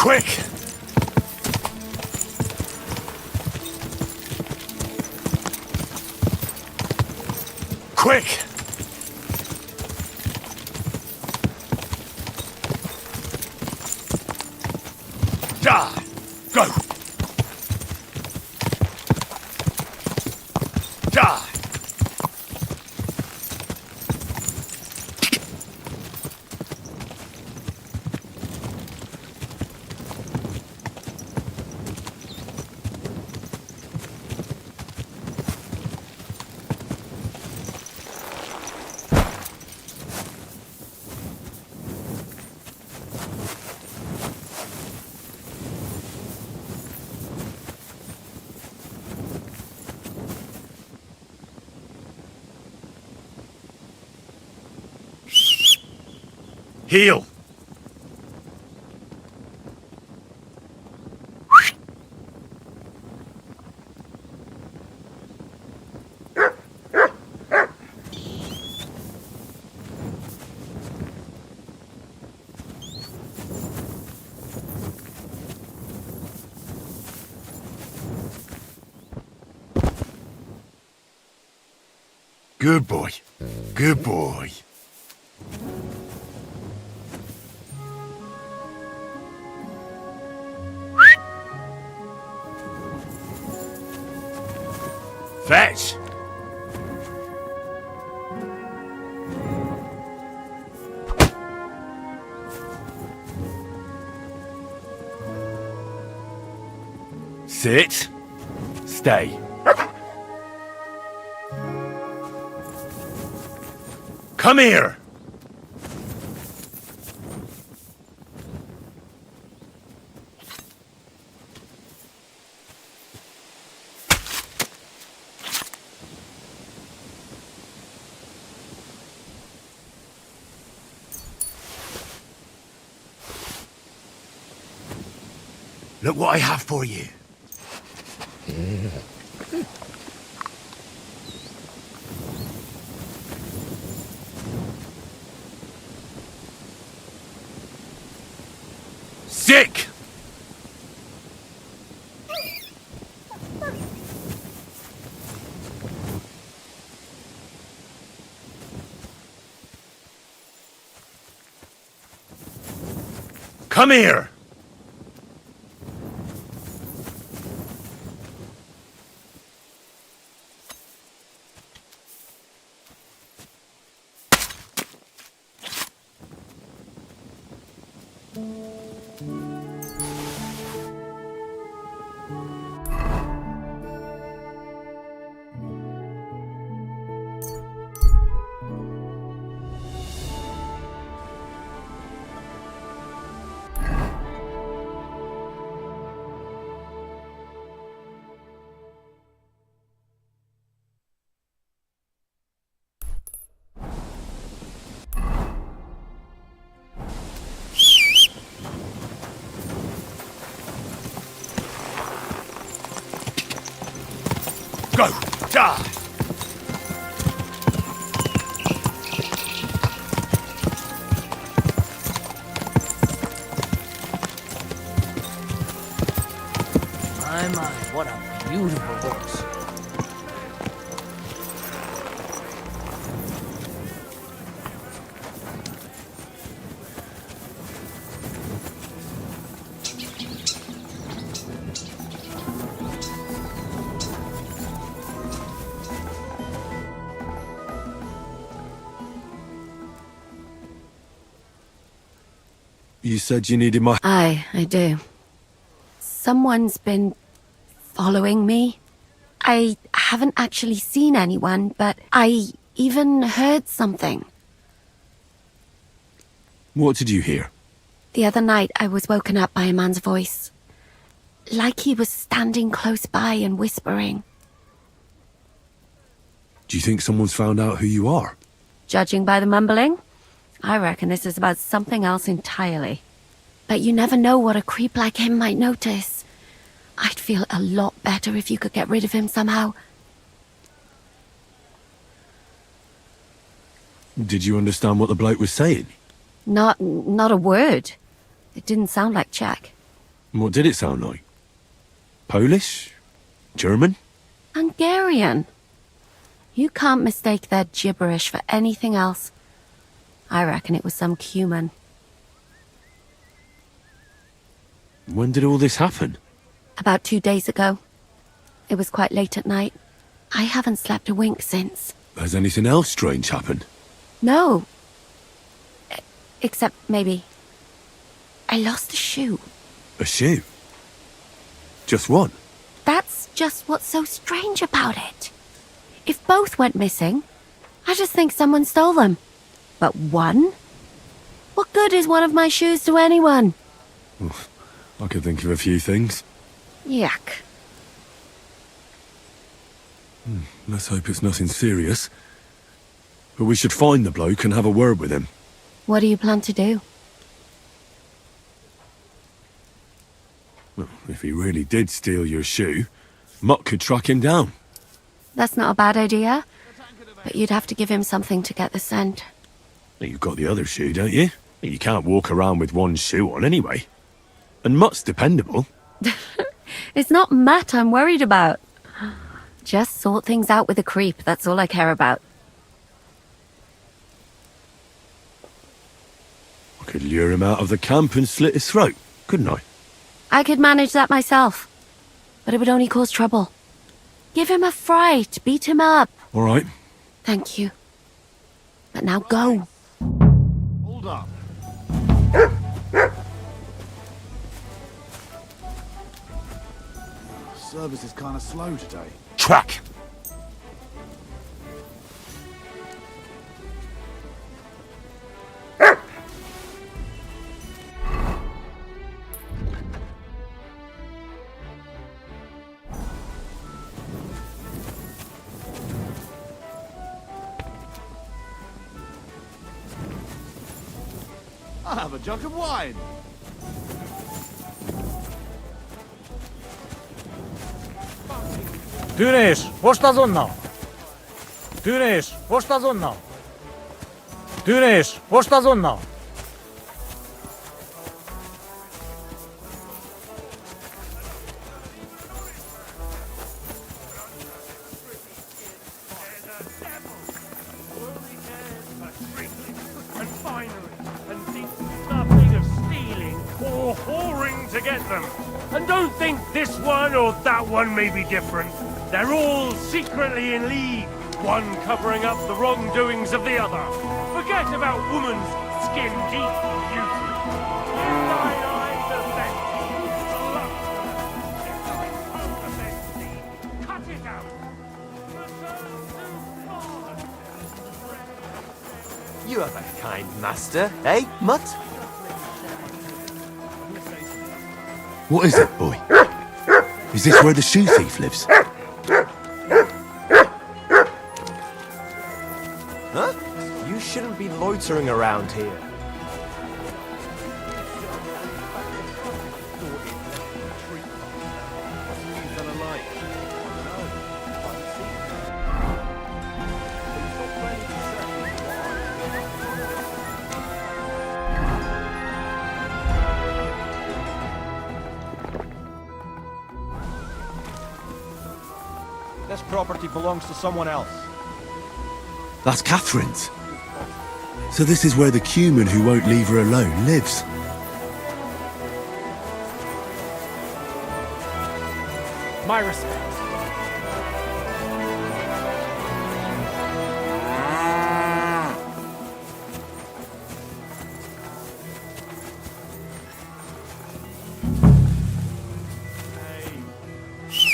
Quick! Quick! Die! Go! Die! Heal! Good boy. Good boy. Fetch! Sit. Stay. Come here! Look what I have for you. Sick! Come here! Go! Die! My, what a beautiful horse. You said you needed my... I do. Someone's been following me. I haven't actually seen anyone, but I even heard something. What did you hear? The other night I was woken up by a man's voice. Like he was standing close by and whispering. Do you think someone's found out who you are? Judging by the mumbling, I reckon this is about something else entirely. But you never know what a creep like him might notice. I'd feel a lot better if you could get rid of him somehow. Did you understand what the bloke was saying? Not a word. It didn't sound like Czech. What did it sound like? Polish? German? Hungarian. You can't mistake their gibberish for anything else. I reckon it was some Cuman. When did all this happen? About 2 days ago. It was quite late at night. I haven't slept a wink since. Has anything else strange happened? No. Except maybe... I lost a shoe. A shoe? Just one? That's just what's so strange about it. If both went missing, I just think someone stole them. But one? What good is one of my shoes to anyone? I could think of a few things. Yuck. Let's hope it's nothing serious. But we should find the bloke and have a word with him. What do you plan to do? Well, if he really did steal your shoe, Mutt could track him down. That's not a bad idea. But you'd have to give him something to get the scent. You've got the other shoe, don't you? You can't walk around with one shoe on anyway. And Mutt's dependable. It's not Matt I'm worried about. Just sort things out with a creep, that's all I care about. I could lure him out of the camp and slit his throat, couldn't I? I could manage that myself. But it would only cause trouble. Give him a fright, beat him up. All right. Thank you. But now go. Hold up. Service is kind of slow today. Track! I'll have a jug of wine. Tűnés! Most azonnal! Tűnés! Most azonnal! Tűnés! Most azonnal! And finery, and think nothing of stealing or whoring to get them. And don't think this one or that one may be different. They're all secretly in league, one covering up the wrongdoings of the other. Forget about woman's skin-deep beauty. In thine eyes a vanity, cut it out. You have a kind master, eh, Mutt? What is it, boy? Is this where the shoe thief lives? Huh? You shouldn't be loitering around here. This property belongs to someone else. That's Catherine's. So this is where the Cuman who won't leave her alone lives. My respect.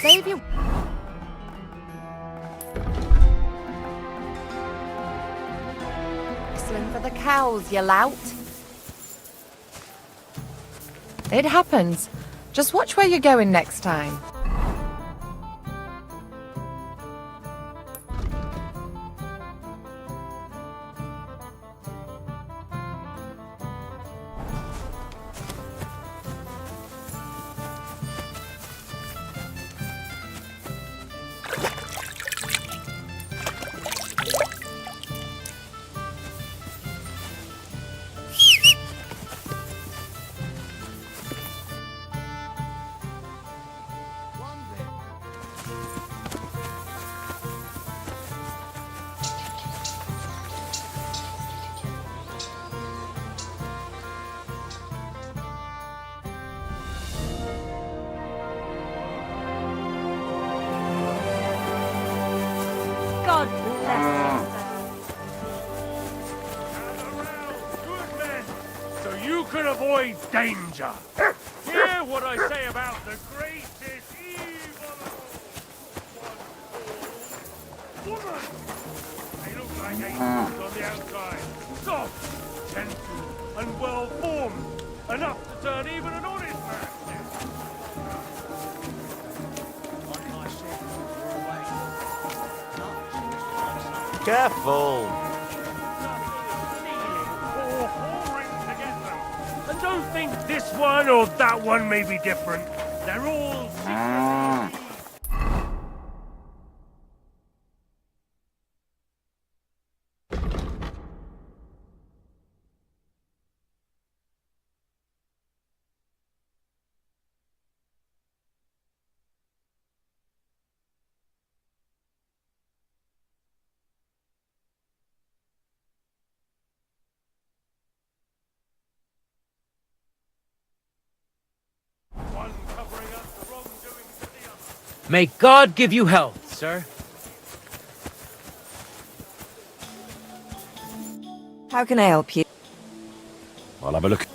Save you. Whistling for the cows, you lout. It happens. Just watch where you're going next time. So you can avoid danger. Hear what I say about the greatest evil of all. Woman! They look like angels on the outside. Soft, gentle, and well-formed. Enough to turn even an honest man. Careful! And don't think this one or that one may be different. They're all secret. May God give you health, sir. How can I help you? I'll have a look.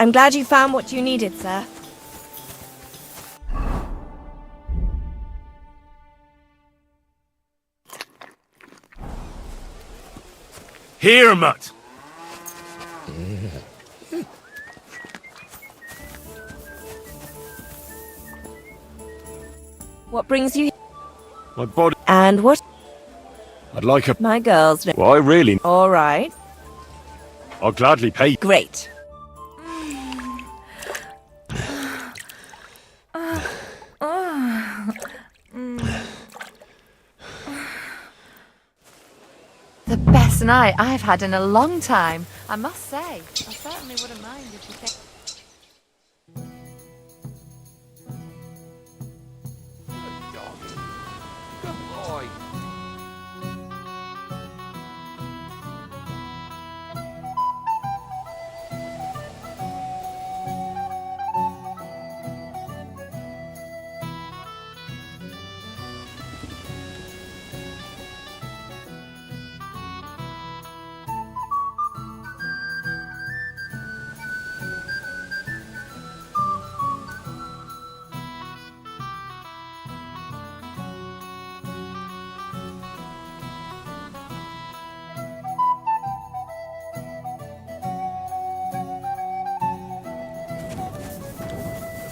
I'm glad you found what you needed, sir. Here, mutt! What brings you? My body. And what? I'd like a. My girls. Well, I really. All right. I'll gladly pay. Great. The best night I've had in a long time, I must say. I certainly wouldn't mind if you came.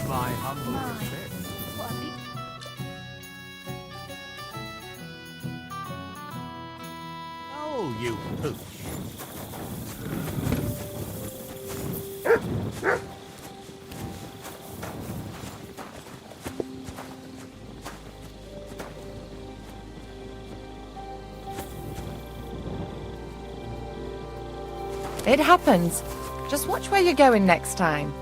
My humble respect. Oh, you pooch. It happens. Just watch where you're going next time.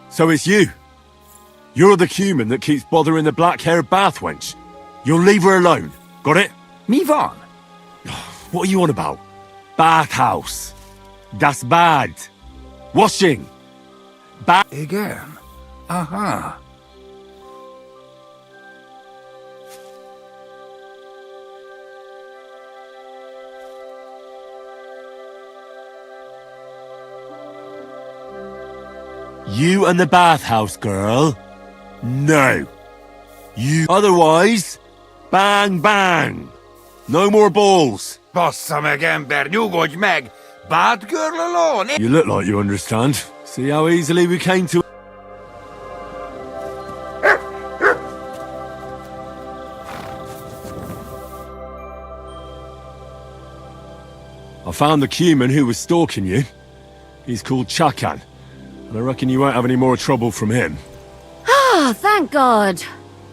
So it's you. You're the human that keeps bothering the black-haired bath wench. You'll leave her alone. Got it? Me on. What are you on about? Bathhouse. Das bad. Washing. Again. Aha. You and the bathhouse girl? No. You. Otherwise, bang bang. No more balls. Bassza meg, ember, nyugodj meg! Bad girl alone! You look like you understand. See how easily we came to. I found the Cuman who was stalking you. He's called Chakan. And I reckon you won't have any more trouble from him. Oh, thank God.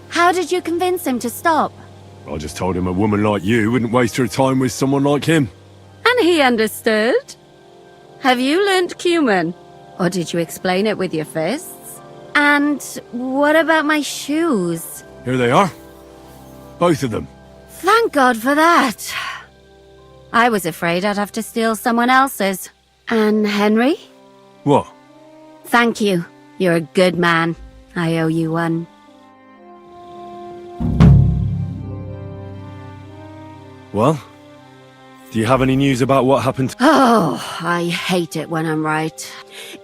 How did you convince him to stop? I just told him a woman like you wouldn't waste her time with someone like him. And he understood? Have you learnt Cuman? Or did you explain it with your fists? And what about my shoes? Here they are. Both of them. Thank God for that. I was afraid I'd have to steal someone else's. And Henry? What? Thank you. You're a good man. I owe you one. Well, do you have any news about what happened? Oh, I hate it when I'm right.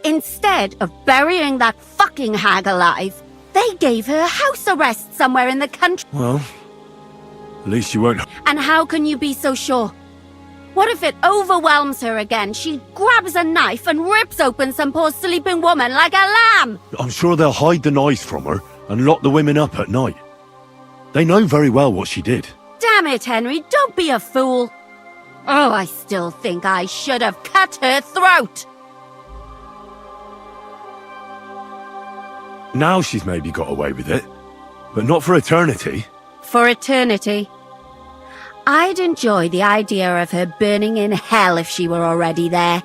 Instead of burying that fucking hag alive, they gave her house arrest somewhere in the country. Well, at least you won't. And how can you be so sure? What if it overwhelms her again? She grabs a knife and rips open some poor sleeping woman like a lamb! I'm sure they'll hide the knives from her and lock the women up at night. They know very well what she did. Damn it, Henry, don't be a fool. Oh, I still think I should have cut her throat. Now she's maybe got away with it, but not for eternity. For eternity. I'd enjoy the idea of her burning in hell if she were already there.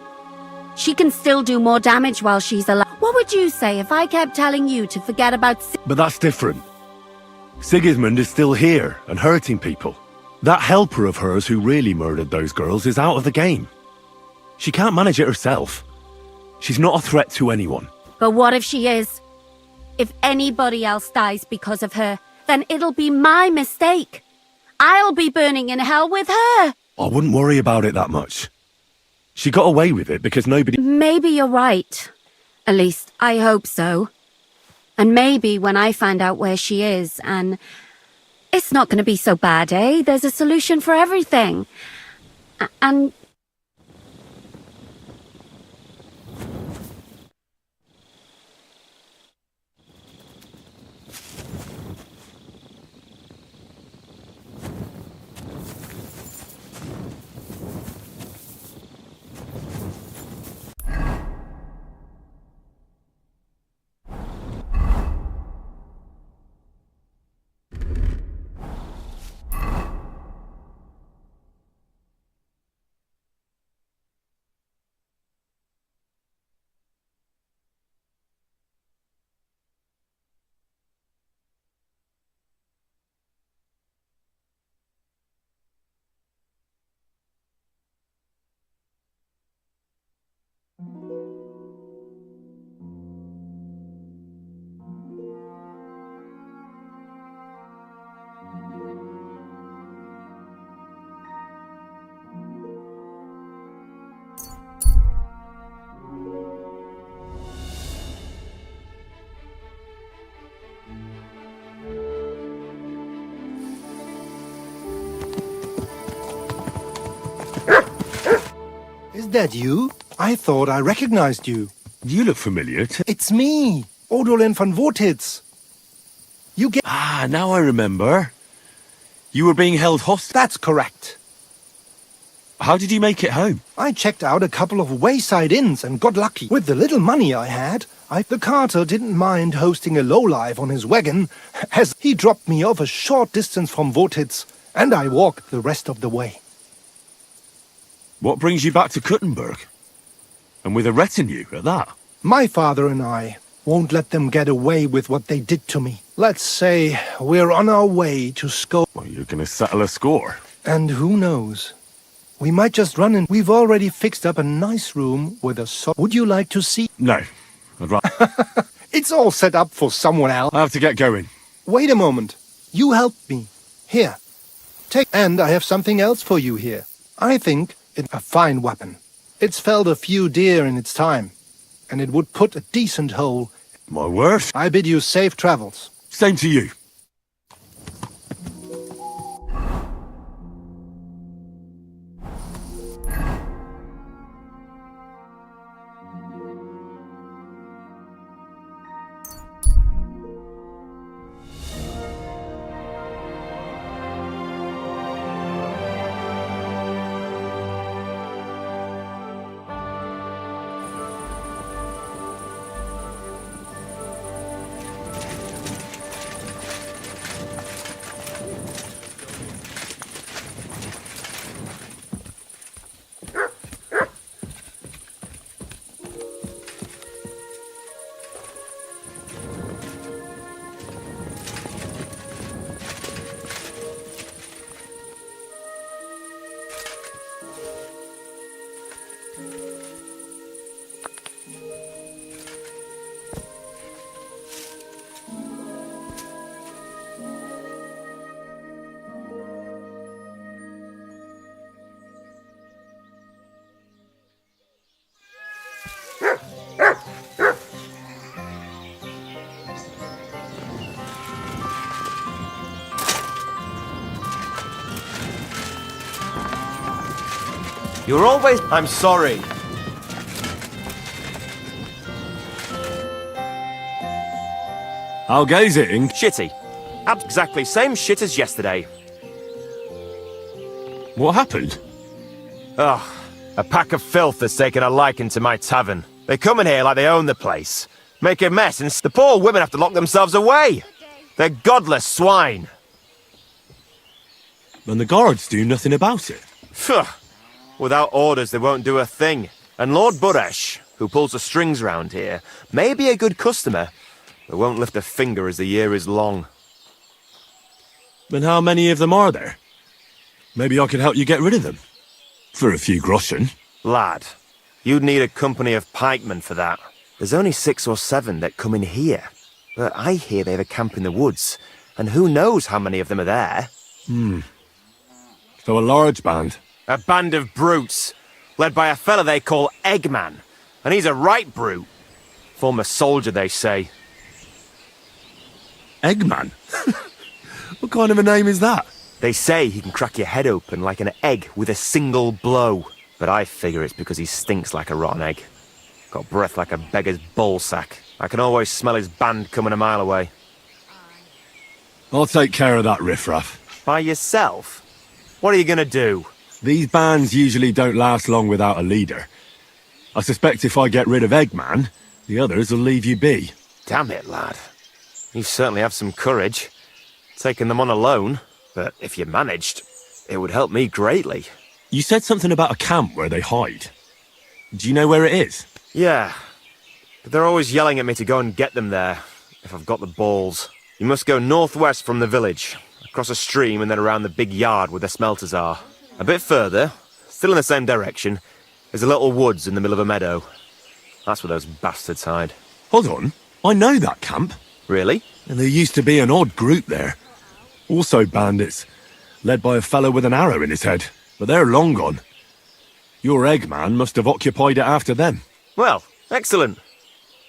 She can still do more damage while she's alive. What would you say if I kept telling you to forget about But that's different. Sigismund is still here and hurting people. That helper of hers who really murdered those girls is out of the game. She can't manage it herself. She's not a threat to anyone. But what if she is? If anybody else dies because of her, then it'll be my mistake. I'll be burning in hell with her. I wouldn't worry about it that much. She got away with it because nobody... Maybe you're right. At least, I hope so. And maybe when I find out where she is, and... It's not going to be so bad, eh? There's a solution for everything. And... Is that you? I thought I recognized you. You look familiar. It's me, Odolin van Vortitz. You get... Ah, now I remember. You were being held hostage. That's correct. How did you make it home? I checked out a couple of wayside inns and got lucky. With the little money I had, the carter didn't mind hosting a lowlife on his wagon, as he dropped me off a short distance from Vortitz, and I walked the rest of the way. What brings you back to Kuttenberg? And with a retinue at that? My father and I won't let them get away with what they did to me. Let's say we're on our way to Sko... Well, you're going to settle a score. And who knows? We might just run in. We've already fixed up a nice room with a Would you like to see? No. I'd rather... It's all set up for someone else. I have to get going. Wait a moment. You helped me. Here. Take. And I have something else for you here. I think it's a fine weapon. It's felled a few deer in its time, and it would put a decent hole. My word. I bid you safe travels. Same to you. You're always... I'm sorry. How goes it, Ink? Shitty. Exactly same shit as yesterday. What happened? Ugh. A pack of filth has taken a liking to my tavern. They come in here like they own the place. Make a mess and the poor women have to lock themselves away. They're godless swine. And the guards do nothing about it? Phew. Without orders, they won't do a thing. And Lord Buresh, who pulls the strings round here, may be a good customer, but won't lift a finger as the year is long. Then how many of them are there? Maybe I could help you get rid of them. For a few groschen. Lad, you'd need a company of pikemen for that. There's only 6 or 7 that come in here. But I hear they have a camp in the woods, and who knows how many of them are there. So a large band? A band of brutes, led by a fella they call Eggman. And he's a right brute. Former soldier, they say. Eggman? What kind of a name is that? They say he can crack your head open like an egg with a single blow. But I figure it's because he stinks like a rotten egg. Got breath like a beggar's ballsack. I can always smell his band coming a mile away. I'll take care of that riffraff. By yourself? What are you gonna do? These bands usually don't last long without a leader. I suspect if I get rid of Eggman, the others will leave you be. Damn it, lad. You certainly have some courage. Taking them on alone, but if you managed, it would help me greatly. You said something about a camp where they hide. Do you know where it is? Yeah, but they're always yelling at me to go and get them there, if I've got the balls. You must go northwest from the village, across a stream and then around the big yard where the smelters are. A bit further, still in the same direction, is a little woods in the middle of a meadow. That's where those bastards hide. Hold on, I know that camp. Really? And there used to be an odd group there. Also bandits, led by a fellow with an arrow in his head. But they're long gone. Your Eggman must have occupied it after them. Well, excellent.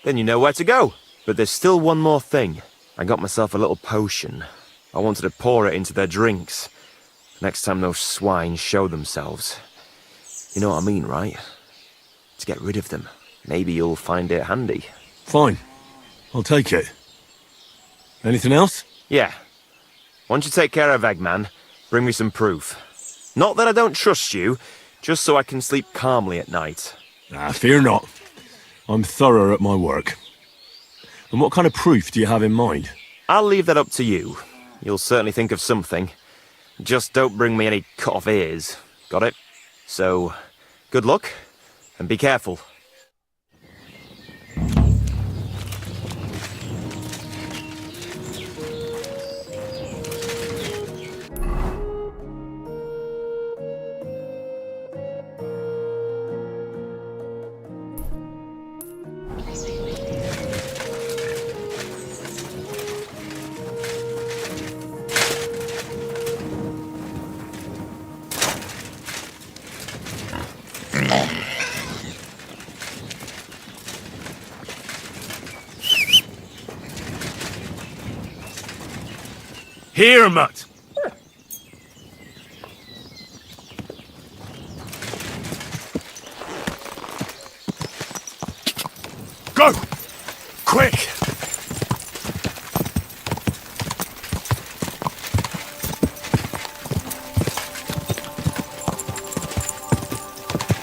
Then you know where to go. But there's still one more thing. I got myself a little potion. I wanted to pour it into their drinks. Next time those swine show themselves. You know what I mean, right? To get rid of them. Maybe you'll find it handy. Fine. I'll take it. Anything else? Yeah. Once you take care of Eggman, bring me some proof. Not that I don't trust you, just so I can sleep calmly at night. Fear not. I'm thorough at my work. And what kind of proof do you have in mind? I'll leave that up to you. You'll certainly think of something. Just don't bring me any cut-off ears. Got it? So, good luck, and be careful. Here, mutt. Go! Quick!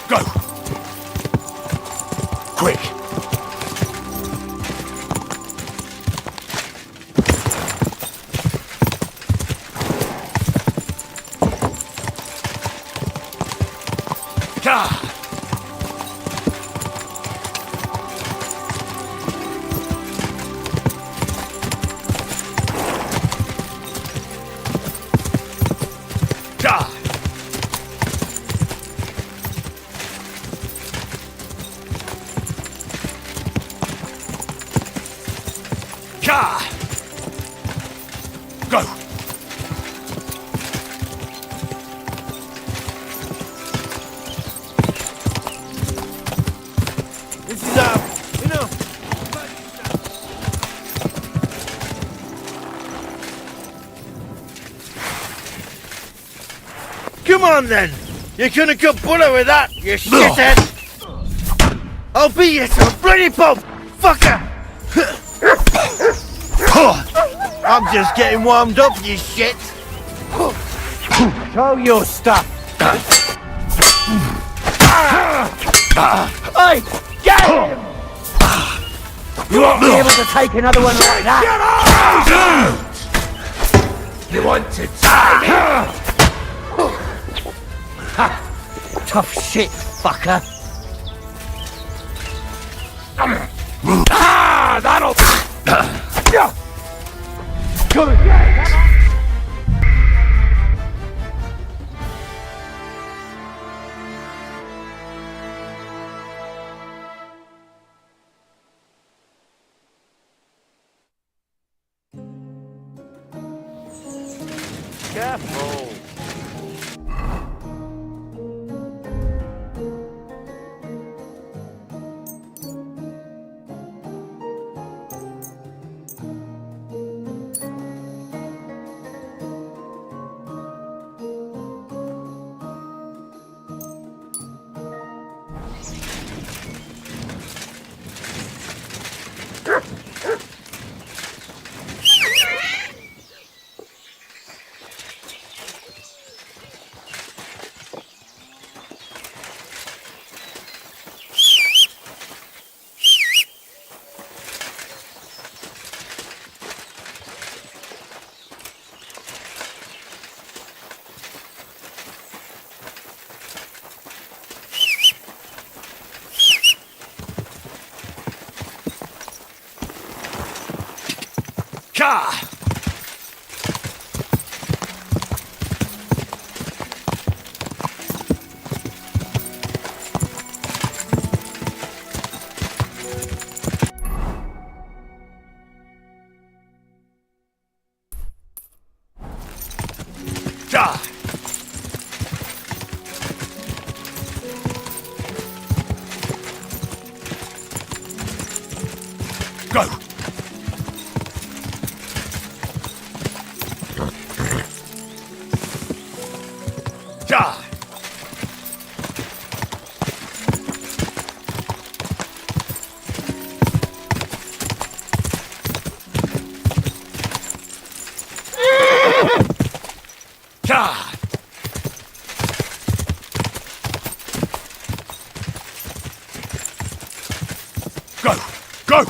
Go! Quick! Gah! Gah! Gah! Go! This is enough. Come on then! You couldn't cut butter with that, you shithead! I'll beat you to a bloody pulp, fucker! I'm just getting warmed up, you shit! Show your stuff. Hey, get him! You won't be able to take another one like that. You want to die? Ha! Tough shit, fucker. Ah, that'll... Good. Careful. Gah! Gah! Go! Gah! Gah! Go! Go!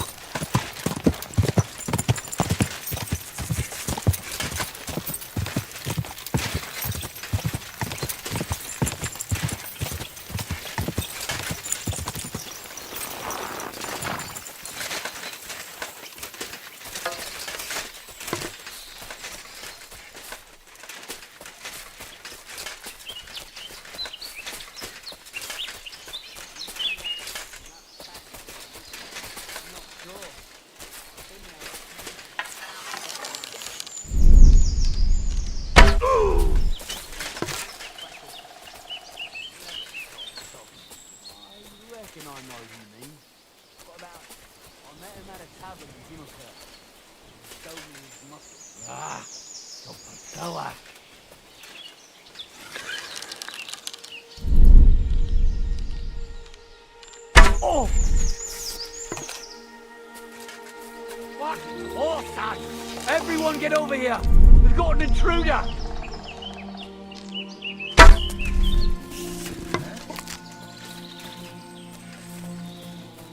Fella. Oh! What? Oh, son! Everyone get over here! We've got an intruder!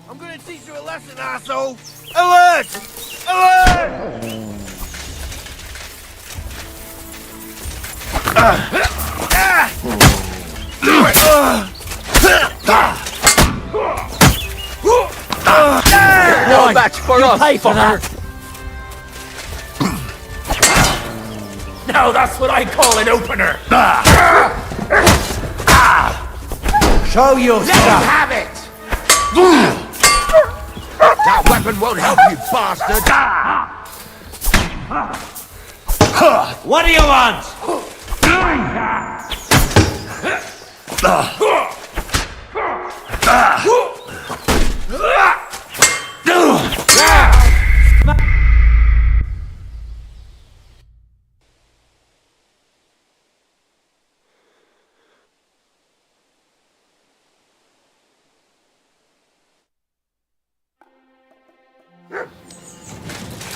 I'm gonna teach you a lesson, asshole! Alert! Alert! No match for us! Pay for that! Now that's what I call an opener! Show yourself! Let him have it! That weapon won't help you, bastard! What do you want?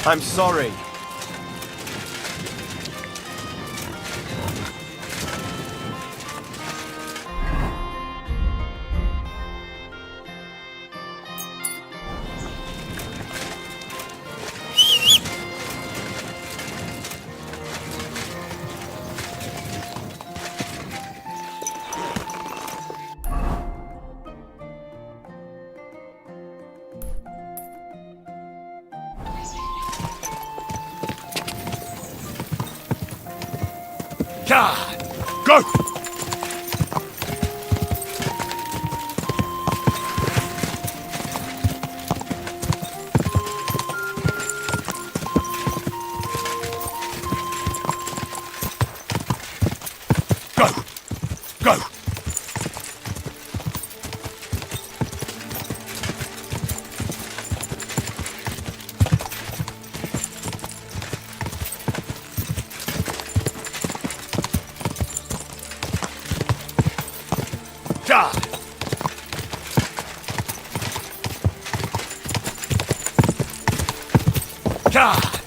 I'm sorry. Go! Go!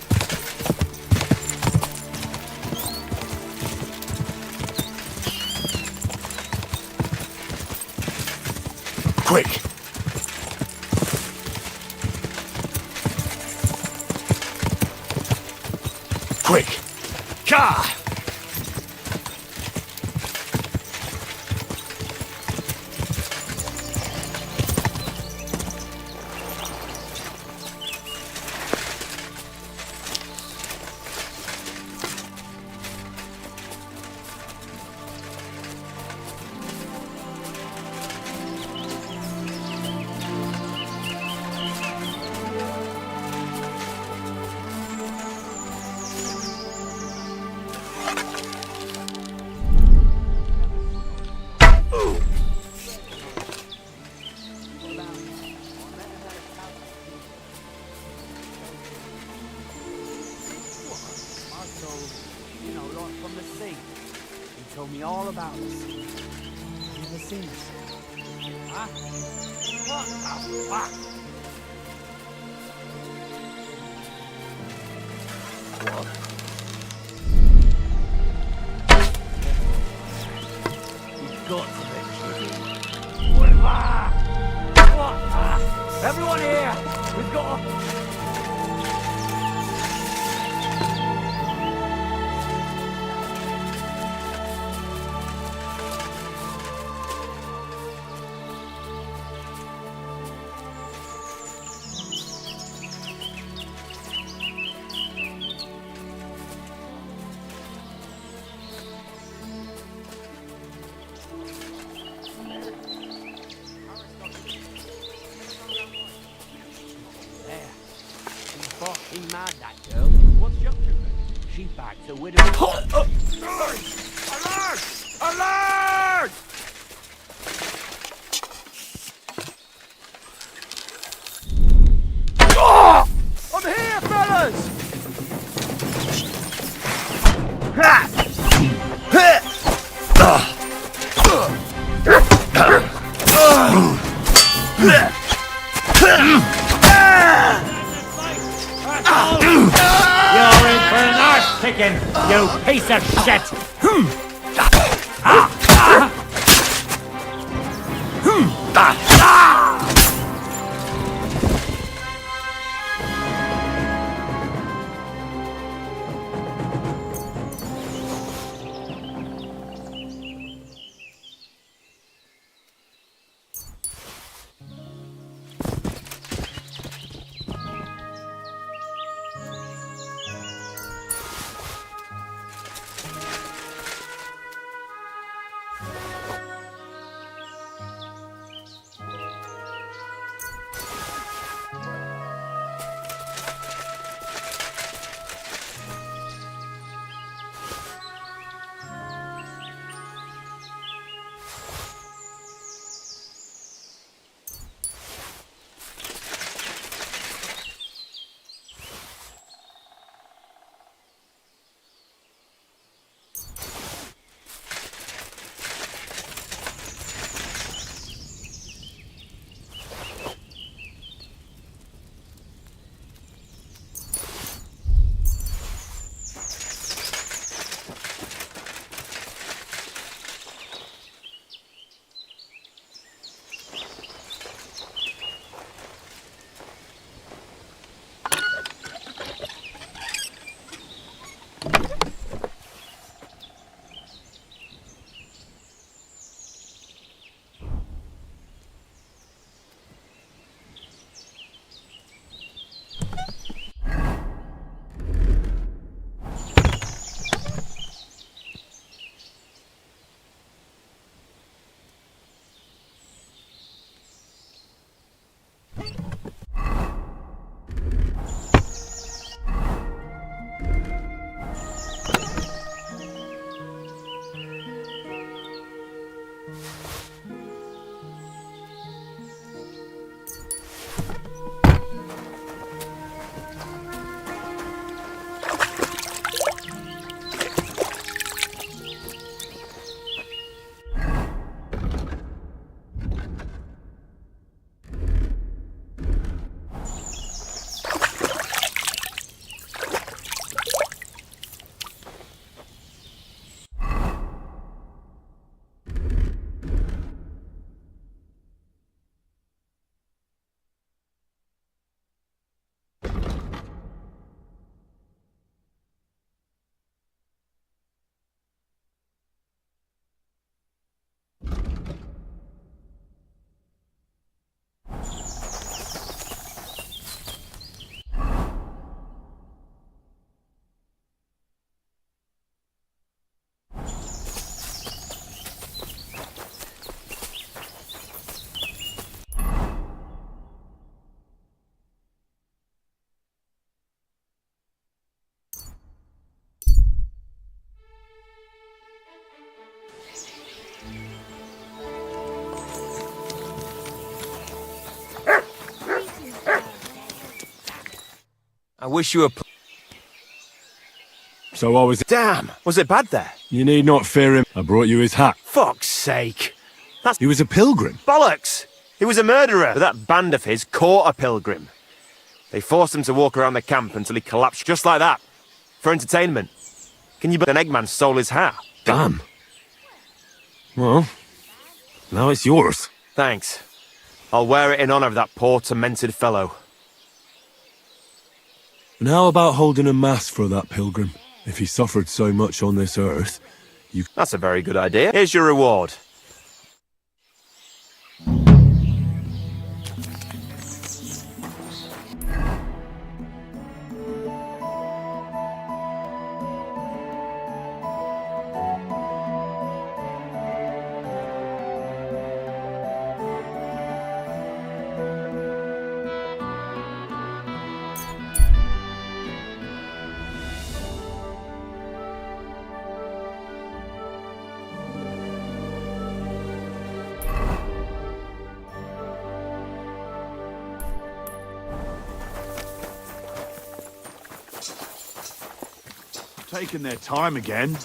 Quick! Quick! Ka! You know, like from the sea. He told me all about the sea. Never seen the sea. Huh? What the fuck? What? You've got to mention it. What? Everyone here! We've got to... Fucking mad, that girl. What's she up to then? She bagged a widow. Alert! Alert! Oh! I'm here, fellas! You're in for an arse picking, you piece of shit! I wish you were... So I was... Damn! Was it bad there? You need not fear him. I brought you his hat. Fuck's sake! That's... He was a pilgrim. Bollocks! He was a murderer, but that band of his caught a pilgrim. They forced him to walk around the camp until he collapsed just like that. For entertainment. Can you believe an Eggman stole his hat? Damn. Well, now it's yours. Thanks. I'll wear it in honor of that poor, tormented fellow. And how about holding a mass for that pilgrim? If he suffered so much on this earth, you... That's a very good idea. Here's your reward. Taking their time again.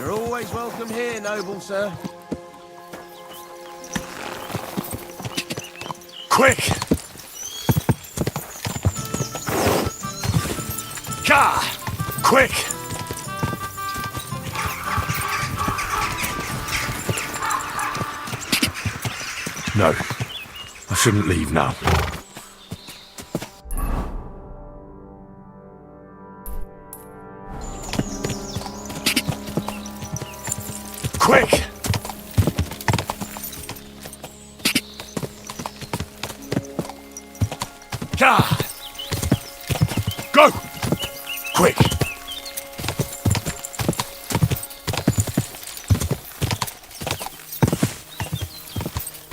You're always welcome here, noble sir. Quick! Ka! Quick! No, I shouldn't leave now. Quick! Ka! Go! Quick!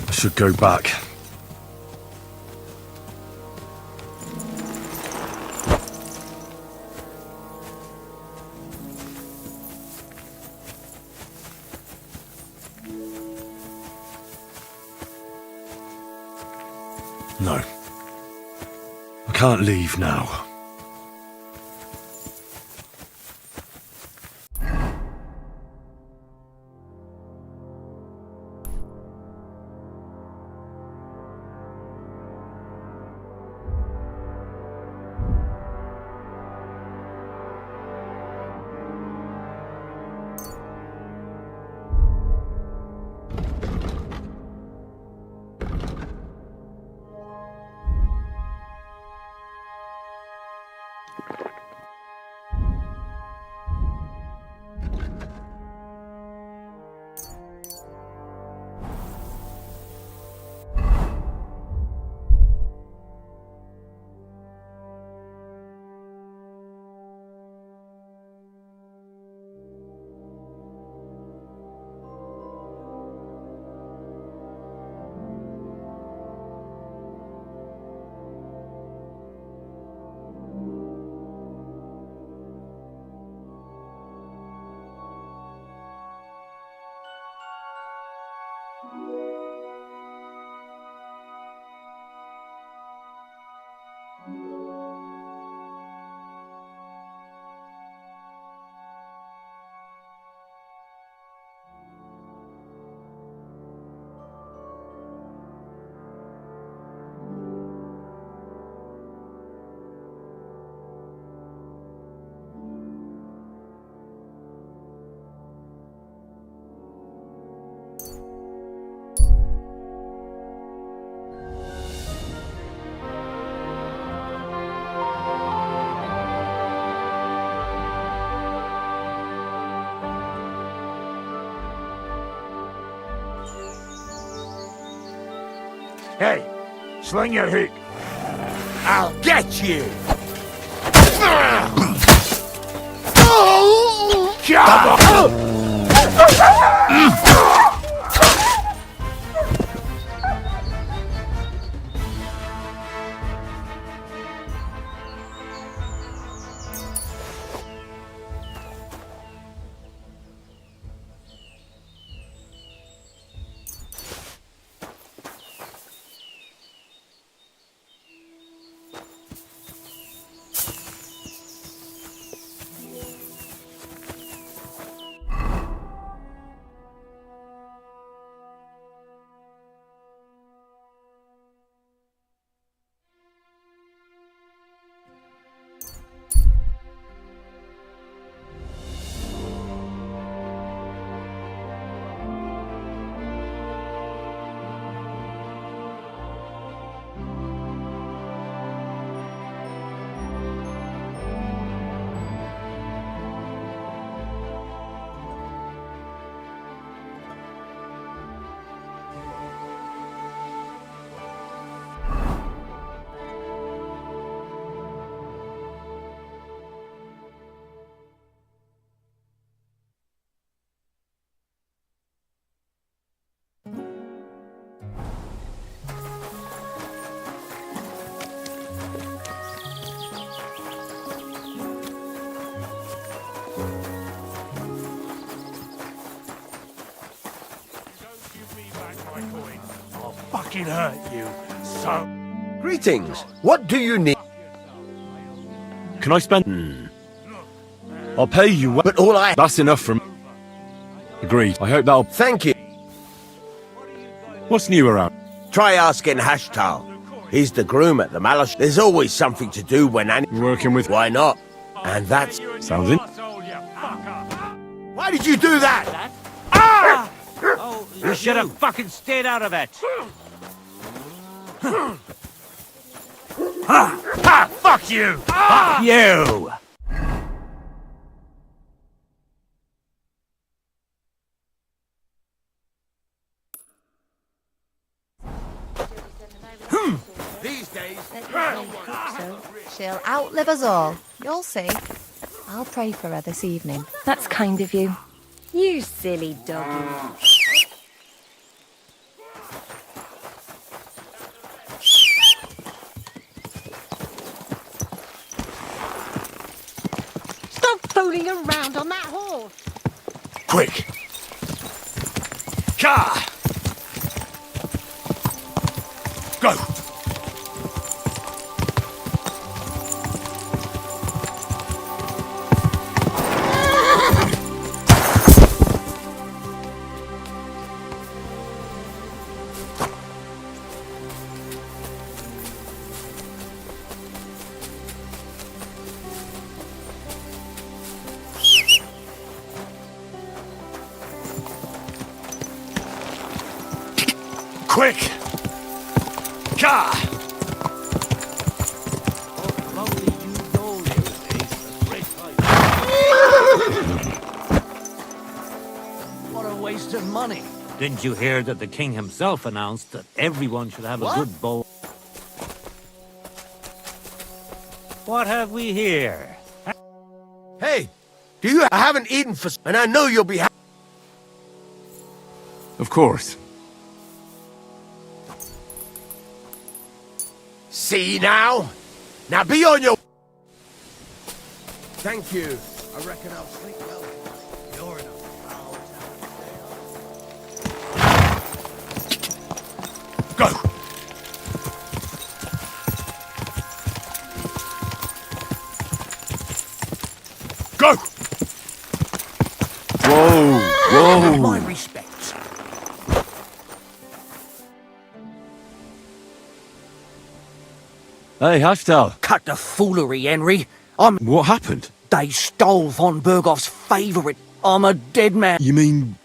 I should go back. No. I can't leave now. Hey, sling your hook. I'll get you! Fucking hurt you, so... Greetings. What do you need? Can I spend... I'll pay you... But all I... That's enough from... Agreed. I hope that'll... Thank you. What's new around? Try asking Hashtal. He's the groom at the Malish. There's always something to do when any... Working with... Why not? And that's... Sounds in... Why did you do that? Ah! Oh, you should have fucking stayed out of it. Ha! Fuck you! Fuck you! These days... She'll outlive us all. You'll see. I'll pray for her this evening. That's kind of you. You silly doggy. Stop fooling around on that horse! Quick! Car! Go! Quick! Car! What a waste of money. Didn't you hear that the king himself announced that everyone should have a good bowl? What have we here? Hey! Do you... I haven't eaten for... And I know you'll be... Of course. See now? Now be on your... Thank you. I reckon I'll sleep well. You're in a foul town. Go! Go! Whoa! Whoa! My respects. Hey, Hashtal. Cut the foolery, Henry. What happened? They stole von Bergoff's favourite. I'm a dead man. You mean...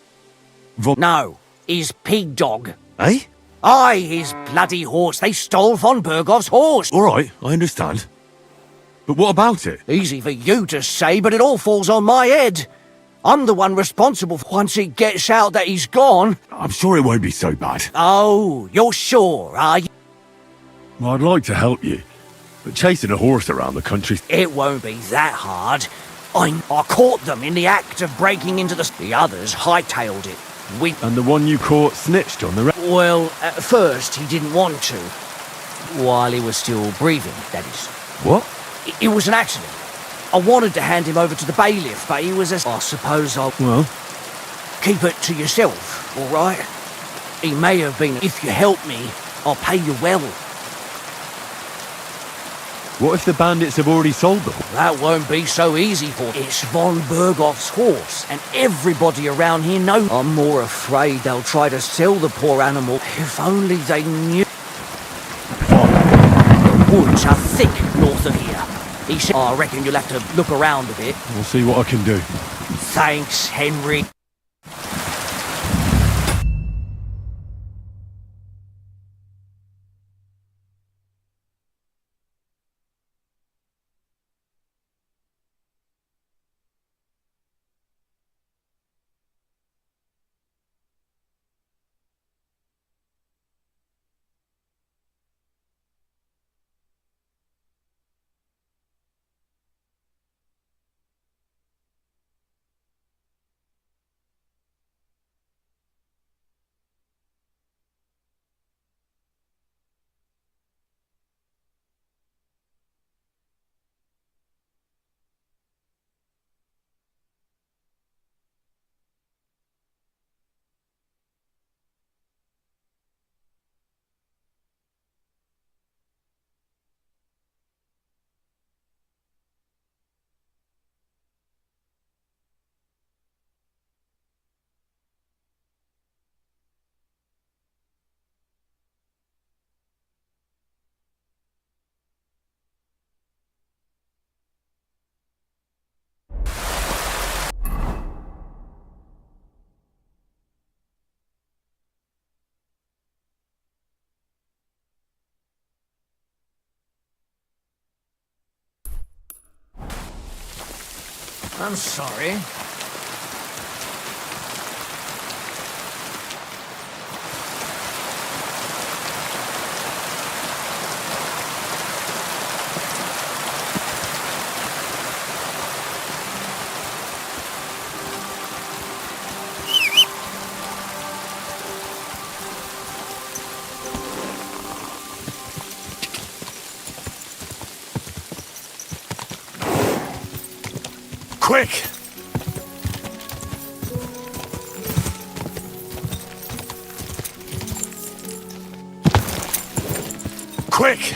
No, his pig dog. Eh? Aye, his bloody horse. They stole von Bergoff's horse. All right, I understand. But what about it? Easy for you to say, but it all falls on my head. I'm the one responsible once he gets out that he's gone. I'm sure it won't be so bad. Oh, you're sure, are you? Well, I'd like to help you, but chasing a horse around the country... It won't be that hard. I caught them in the act of breaking into the others hightailed it. And the one you caught snitched on the... Well, at first he didn't want to. While he was still breathing, that is. What? It was an accident. I wanted to hand him over to the bailiff, but he was a... I suppose I'll... Well? Keep it to yourself, all right? He may have been... If you help me, I'll pay you well. What if the bandits have already sold them? That won't be so easy for... It's von Bergoff's horse, and everybody around here knows... I'm more afraid they'll try to sell the poor animal. If only they knew... The woods are thick north of here. He said, I reckon you'll have to look around a bit. We'll see what I can do. Thanks, Henry. I'm sorry. Quick! Quick!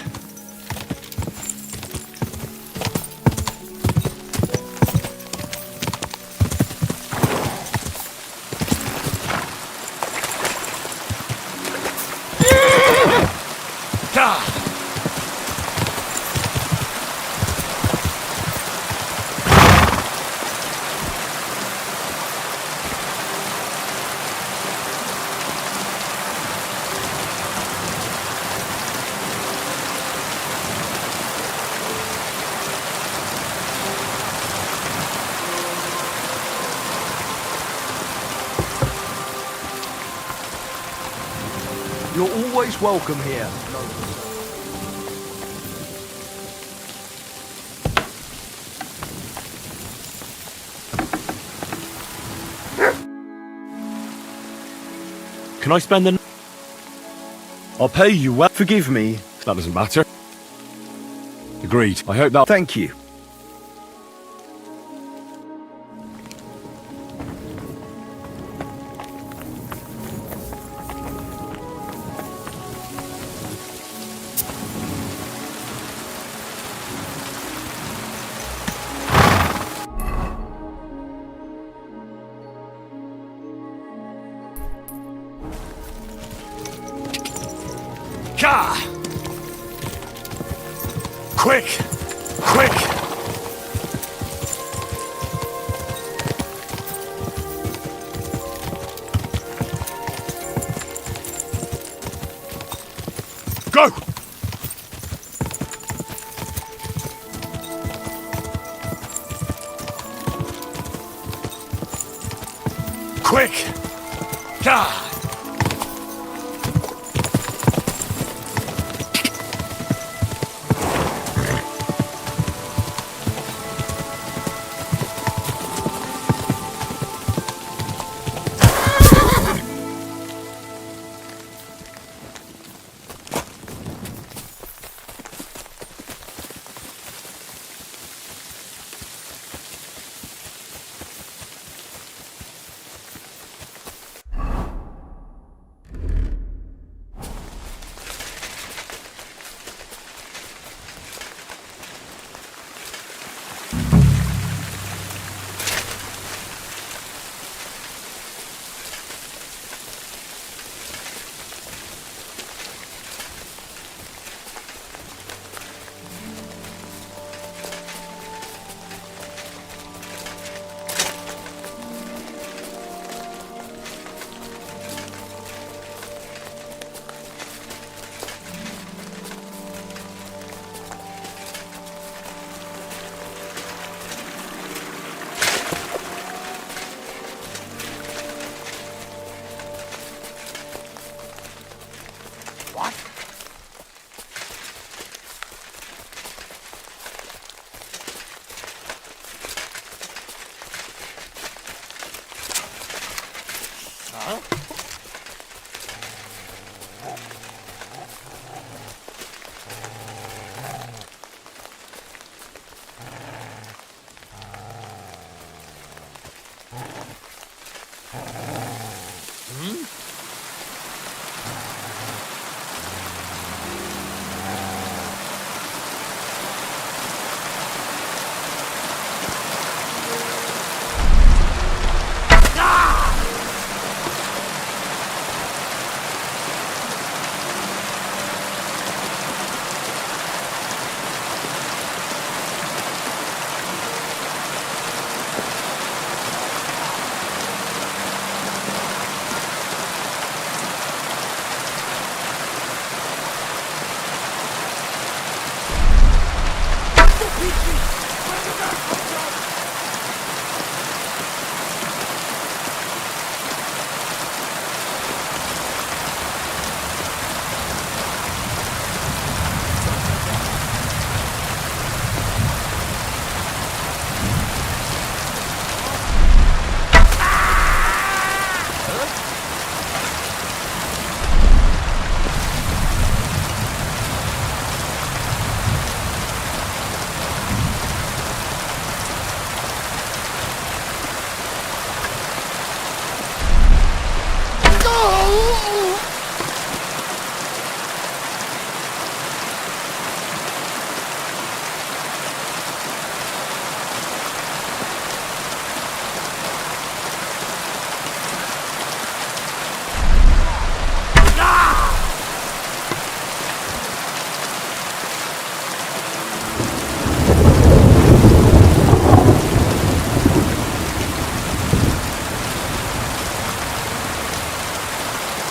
You're always welcome here. Can I spend the... I'll pay you well. Forgive me. That doesn't matter. Agreed. I hope that... Thank you. Gah! Quick! Quick! Go! Quick! Gah!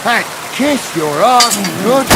and kiss your ass good.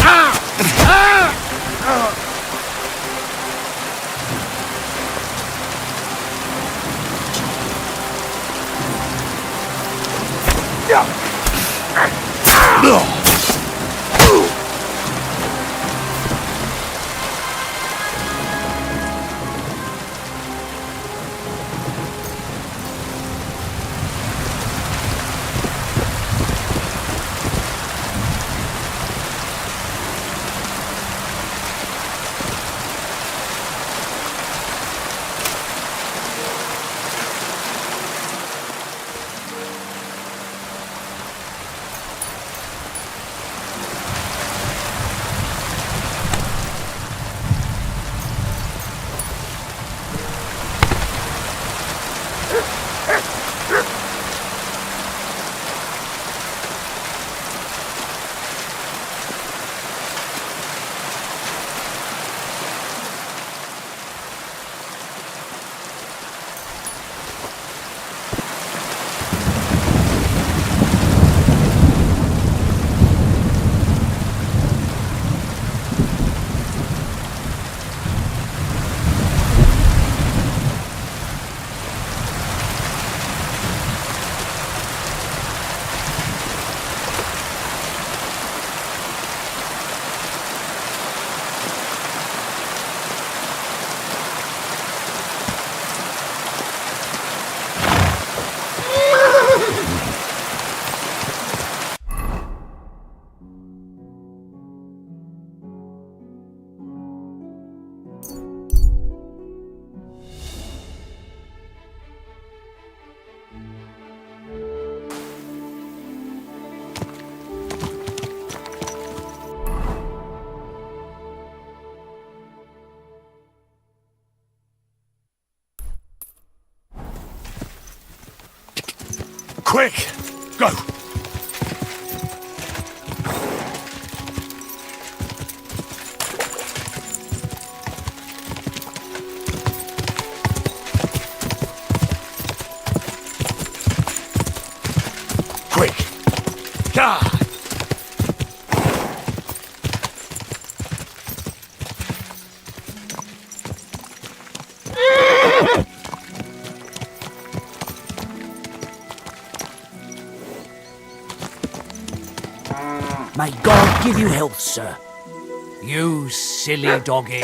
Quick! Go! Quick! God! May God give you health, sir. You silly doggy.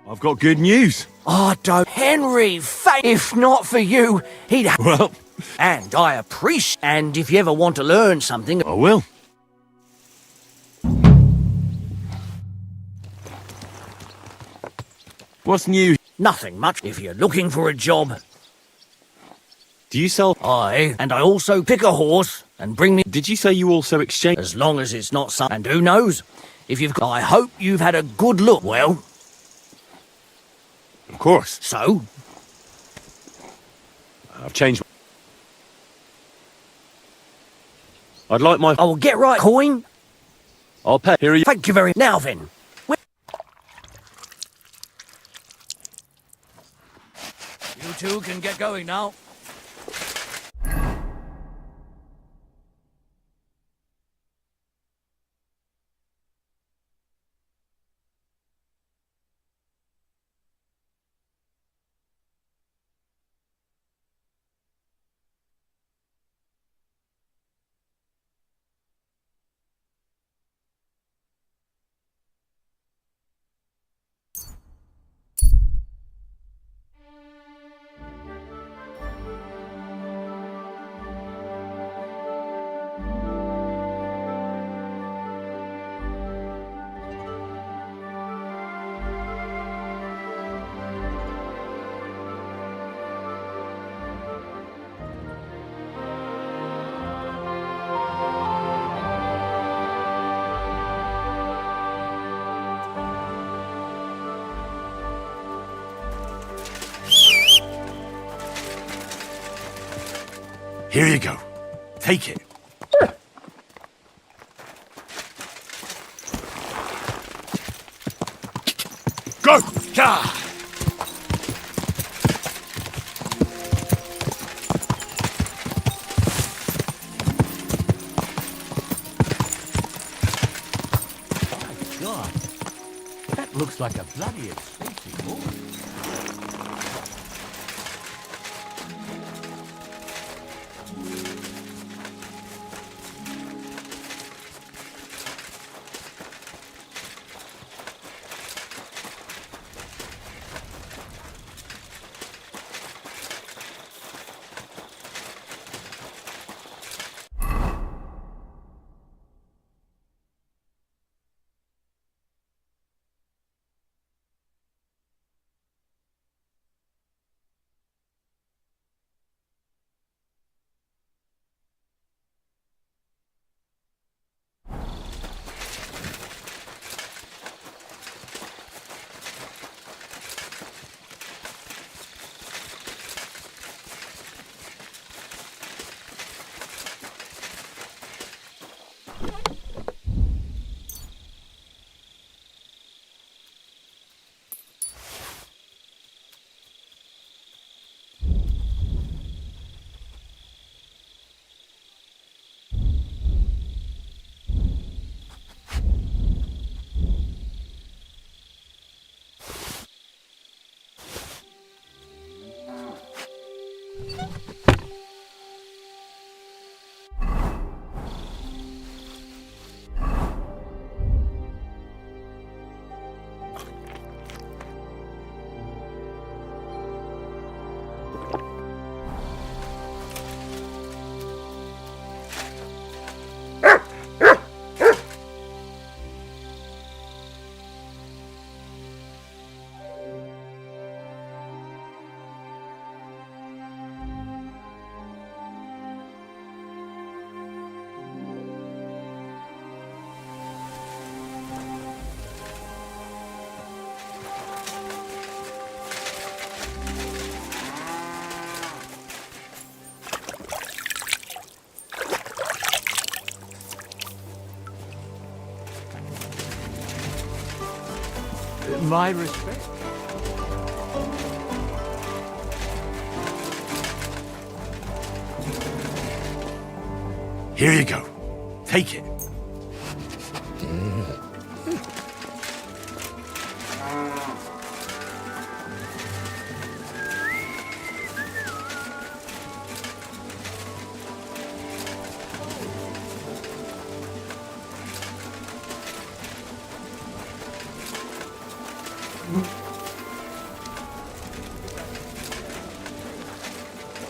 I've got good news. Oh, don't. Henry, if not for you, he'd... Well... And I appreciate... And if you ever want to learn something... I will. What's new? Nothing much if you're looking for a job. Do you sell... And I also pick a horse and bring me... Did you say you also exchange... As long as it's not some... And who knows? If you've... I hope you've had a good look. Well... Of course. So? I've changed... I'd like my... I will get right. Coin? I'll pay. Here are you... Thank you very... Now then. You two can get going now. Here you go. Take it. Go! Gah! Looks like a bloody expensive horse. My respect. Here you go. Take it.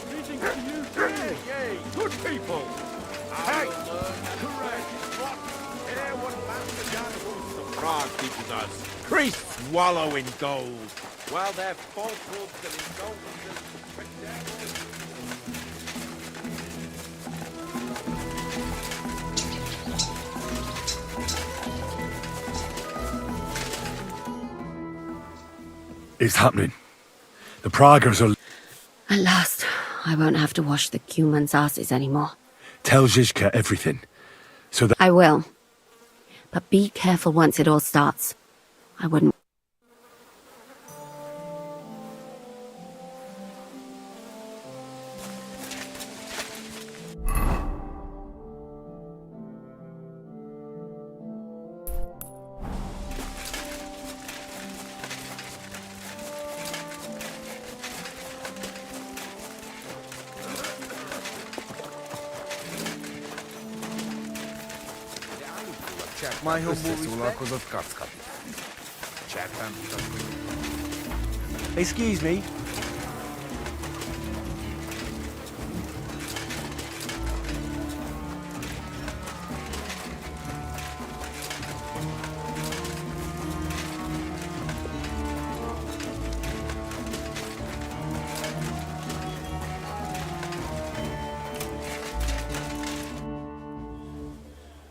Greetings to you too. Yay, good people. Hey, correct. What? Here, what bastard animals the frog people does. Priests wallow in gold, while their falsehoods and indulgences trick their It's happening. The Praggers are... At last, I won't have to wash the humans' asses anymore. Tell Zizka everything. So that... I will. But be careful once it all starts. I wouldn't... My humble respect. Excuse me.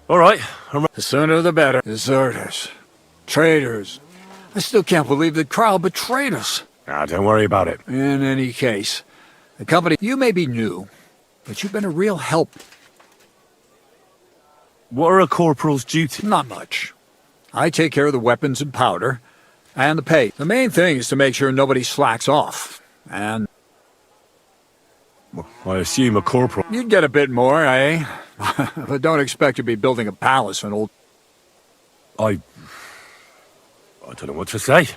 All right. The sooner the better. Deserters. Traitors. I still can't believe the crowd betrayed us. Ah, don't worry about it. In any case, the company, you may be new, but you've been a real help. What are a corporal's duties? Not much. I take care of the weapons and powder, and the pay. The main thing is to make sure nobody slacks off, and... Well, I assume a corporal... You'd get a bit more, eh? But don't expect to be building a palace and old... I don't know what to say.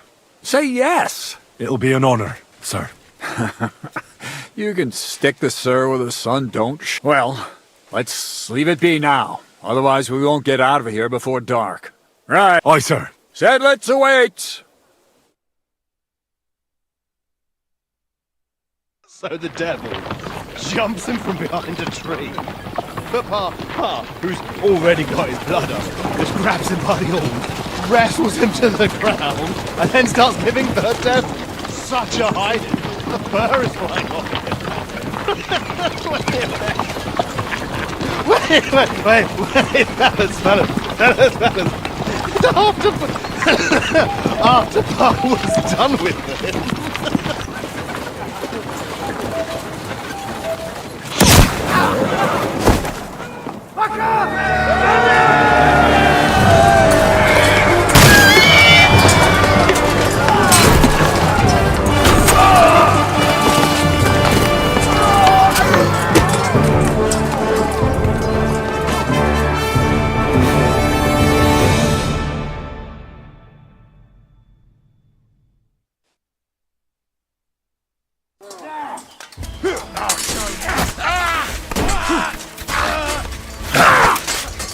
Say yes. It'll be an honor, sir. You can stick the sir with the son, don't sh... Well, let's leave it be now. Otherwise we won't get out of here before dark. Right. Aye, sir. Said let's await. So the devil jumps him from behind a tree. But Pa, who's already got his blood up, just grabs him by the arm, wrestles him to the ground, and then starts giving the devil such a hiding. The fur is flying off him. Wait, fellas. After Pa was done with it.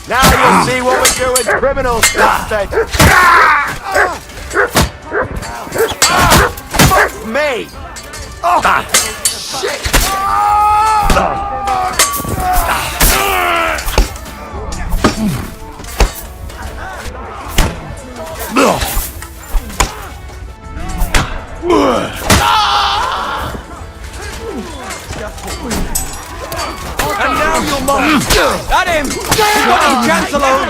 Now you'll see what we do with criminals instead. Fuck me! Oh, shit! And now you'll mock. At him! You got any chance alone?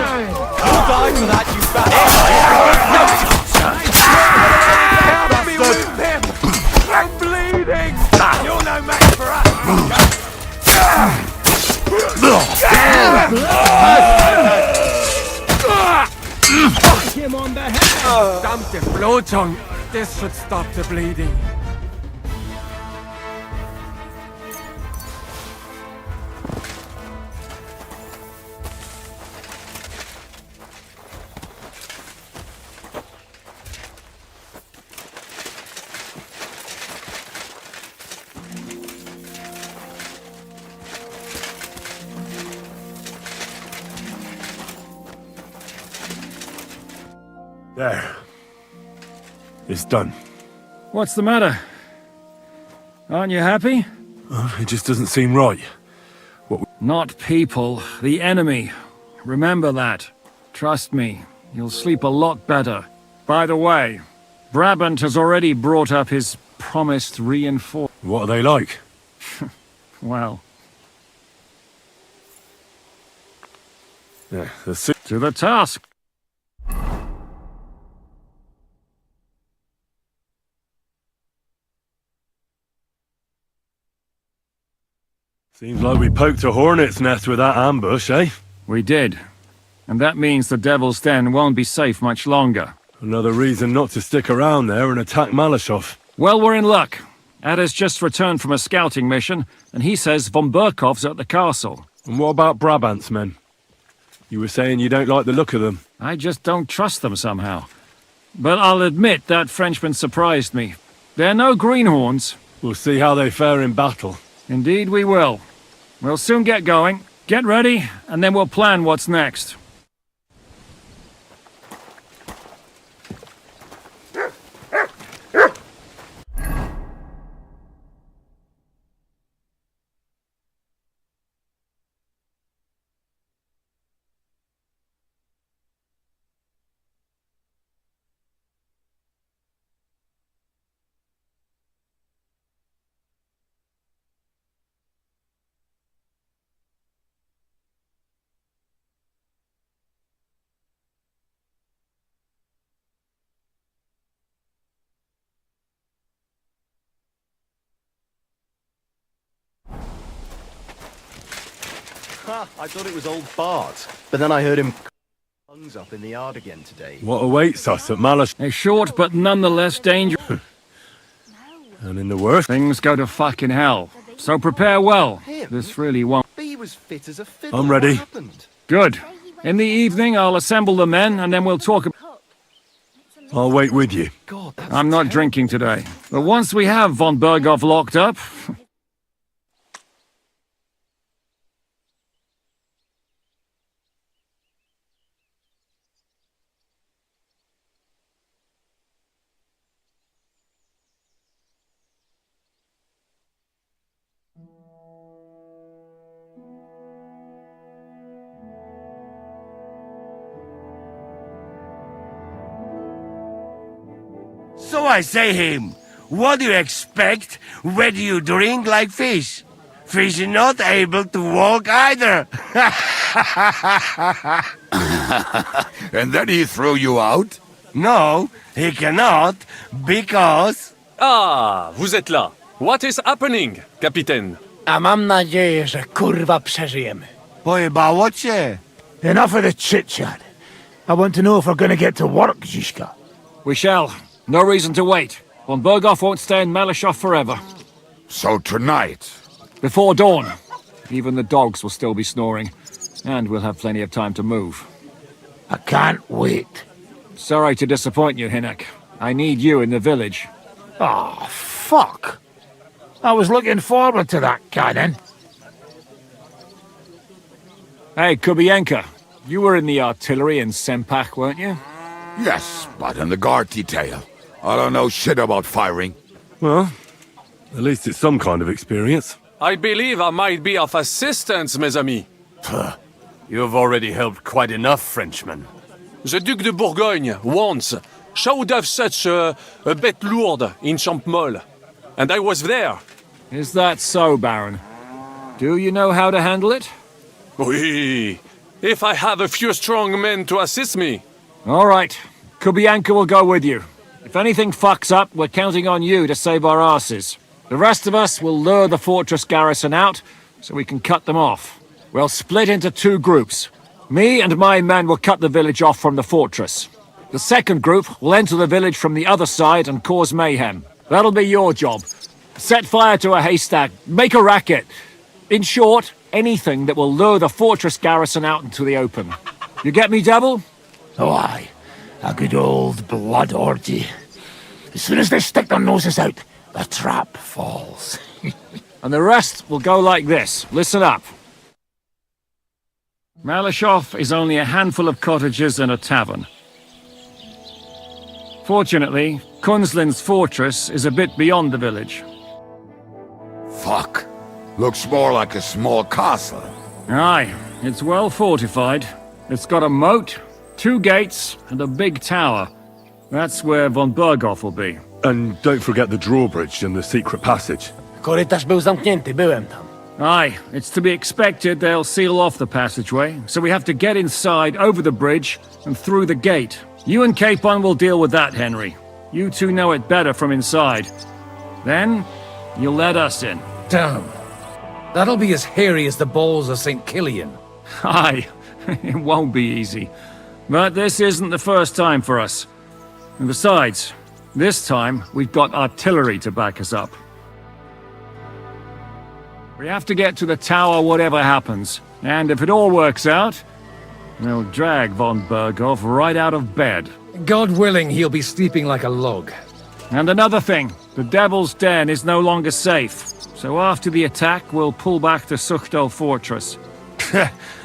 You'll die for that, you bastard! Help me with him! I'm bleeding! You're no match for us! Fuck him on the head! Damn the blowtongue! This should stop the bleeding. There. It's done. What's the matter? Aren't you happy? It just doesn't seem right. Not people, the enemy. Remember that. Trust me, you'll sleep a lot better. By the way, Brabant has already brought up his promised reinforcements. What are they like? Well... Yeah, to the task. Seems like we poked a hornet's nest with that ambush, eh? We did. And that means the Devil's Den won't be safe much longer. Another reason not to stick around there and attack Malashov. Well, we're in luck. Ada's just returned from a scouting mission, and he says von Burkov's at the castle. And what about Brabant's men? You were saying you don't like the look of them. I just don't trust them somehow. But I'll admit that Frenchman surprised me. They're no greenhorns. We'll see how they fare in battle. Indeed we will. We'll soon get going. Get ready, and then we'll plan what's next. I thought it was old Bart, but then I heard him lungs up in the yard again today. What awaits us at Malash? A short but nonetheless dangerous. And in the worst? Things go to fucking hell. So prepare well. This really won't. He was fit as a fiddle. I'm ready. What happened? Good. In the evening, I'll assemble the men, and then we'll talk about... I'll wait with you. I'm not drinking today. But once we have von Berghoff locked up... So I say him, what do you expect when you drink like fish? Fish is not able to walk either. And then he threw you out? No, he cannot, because... Ah, vous êtes là. What is happening, Capitaine? A mam nadzieję, że kurwa przeżyjemy. Pojebało cię. Enough of the chit-chat. I want to know if we're gonna get to work, Zizka. We shall. No reason to wait. Von Berghoff won't stay in Malashov forever. So tonight? Before dawn. Even the dogs will still be snoring. And we'll have plenty of time to move. I can't wait. Sorry to disappoint you, Hinnock. I need you in the village. Oh, fuck. I was looking forward to that, Cannon. Hey, Kubienka. You were in the artillery in Sempak, weren't you? Yes, but in the guard detail. I don't know shit about firing. Well, at least it's some kind of experience. I believe I might be of assistance, mes amis. You've already helped quite enough, Frenchmen. The Duc de Bourgogne, once, showed off such a bête lourde in Champmol. And I was there. Is that so, Baron? Do you know how to handle it? Oui. If I have a few strong men to assist me. All right. Kubianka will go with you. If anything fucks up, we're counting on you to save our asses. The rest of us will lure the fortress garrison out, so we can cut them off. We'll split into two groups. Me and my men will cut the village off from the fortress. The second group will enter the village from the other side and cause mayhem. That'll be your job. Set fire to a haystack, make a racket. In short, anything that will lure the fortress garrison out into the open. You get me, Devil? Oh, aye. A good old blood orgy. As soon as they stick their noses out, the trap falls. And the rest will go like this. Listen up. Malashov is only a handful of cottages and a tavern. Fortunately, Kunzlin's fortress is a bit beyond the village. Fuck. Looks more like a small castle. Aye, it's well fortified. It's got a moat, 2 gates, and a big tower. That's where von Berghoff will be. And don't forget the drawbridge and the secret passage. Korytarz był zamknięty, byłem tam. Aye, it's to be expected they'll seal off the passageway, so we have to get inside, over the bridge, and through the gate. You and Capon will deal with that, Henry. You two know it better from inside. Then, you'll let us in. Damn. That'll be as hairy as the balls of St. Killian. Aye, it won't be easy. But this isn't the first time for us. And besides, this time we've got artillery to back us up. We have to get to the tower whatever happens. And if it all works out, they'll drag von Berghoff right out of bed. God willing, he'll be sleeping like a log. And another thing, the Devil's Den is no longer safe. So after the attack, we'll pull back to Sukhto Fortress.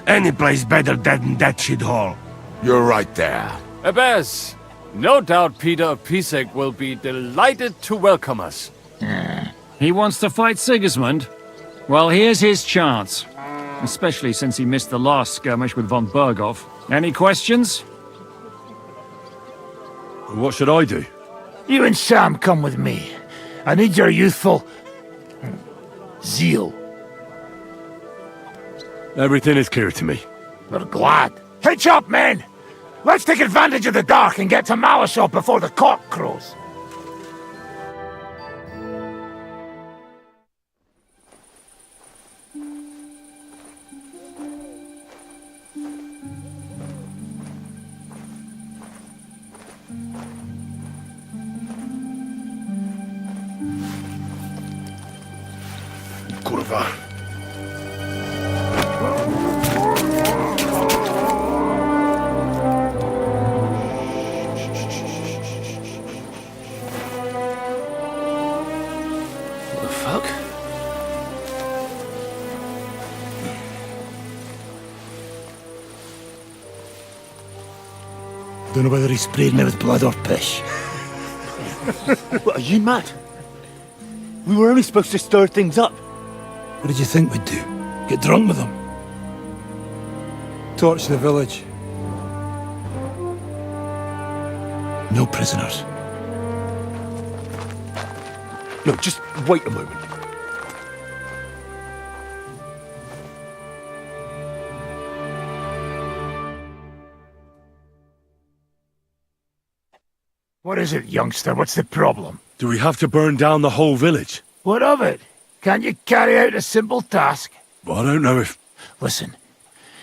Any place better than that shithole. You're right there. Abbas, no doubt Peter Pisek will be delighted to welcome us. He wants to fight Sigismund? Well, here's his chance. Especially since he missed the last skirmish with von Berghoff. Any questions? What should I do? You and Sam come with me. I need your youthful... zeal. Everything is clear to me. We're glad. Hitch up, men! Let's take advantage of the dark and get to Malashov before the cock crows. Kurwa. Don't know whether he sprayed me with blood or piss. What, are you mad? We were only supposed to stir things up. What did you think we'd do? Get drunk with them? Torch the village. No prisoners. No, just wait a moment. What is it, youngster? What's the problem? Do we have to burn down the whole village? What of it? Can't you carry out a simple task? Well, I don't know if... Listen,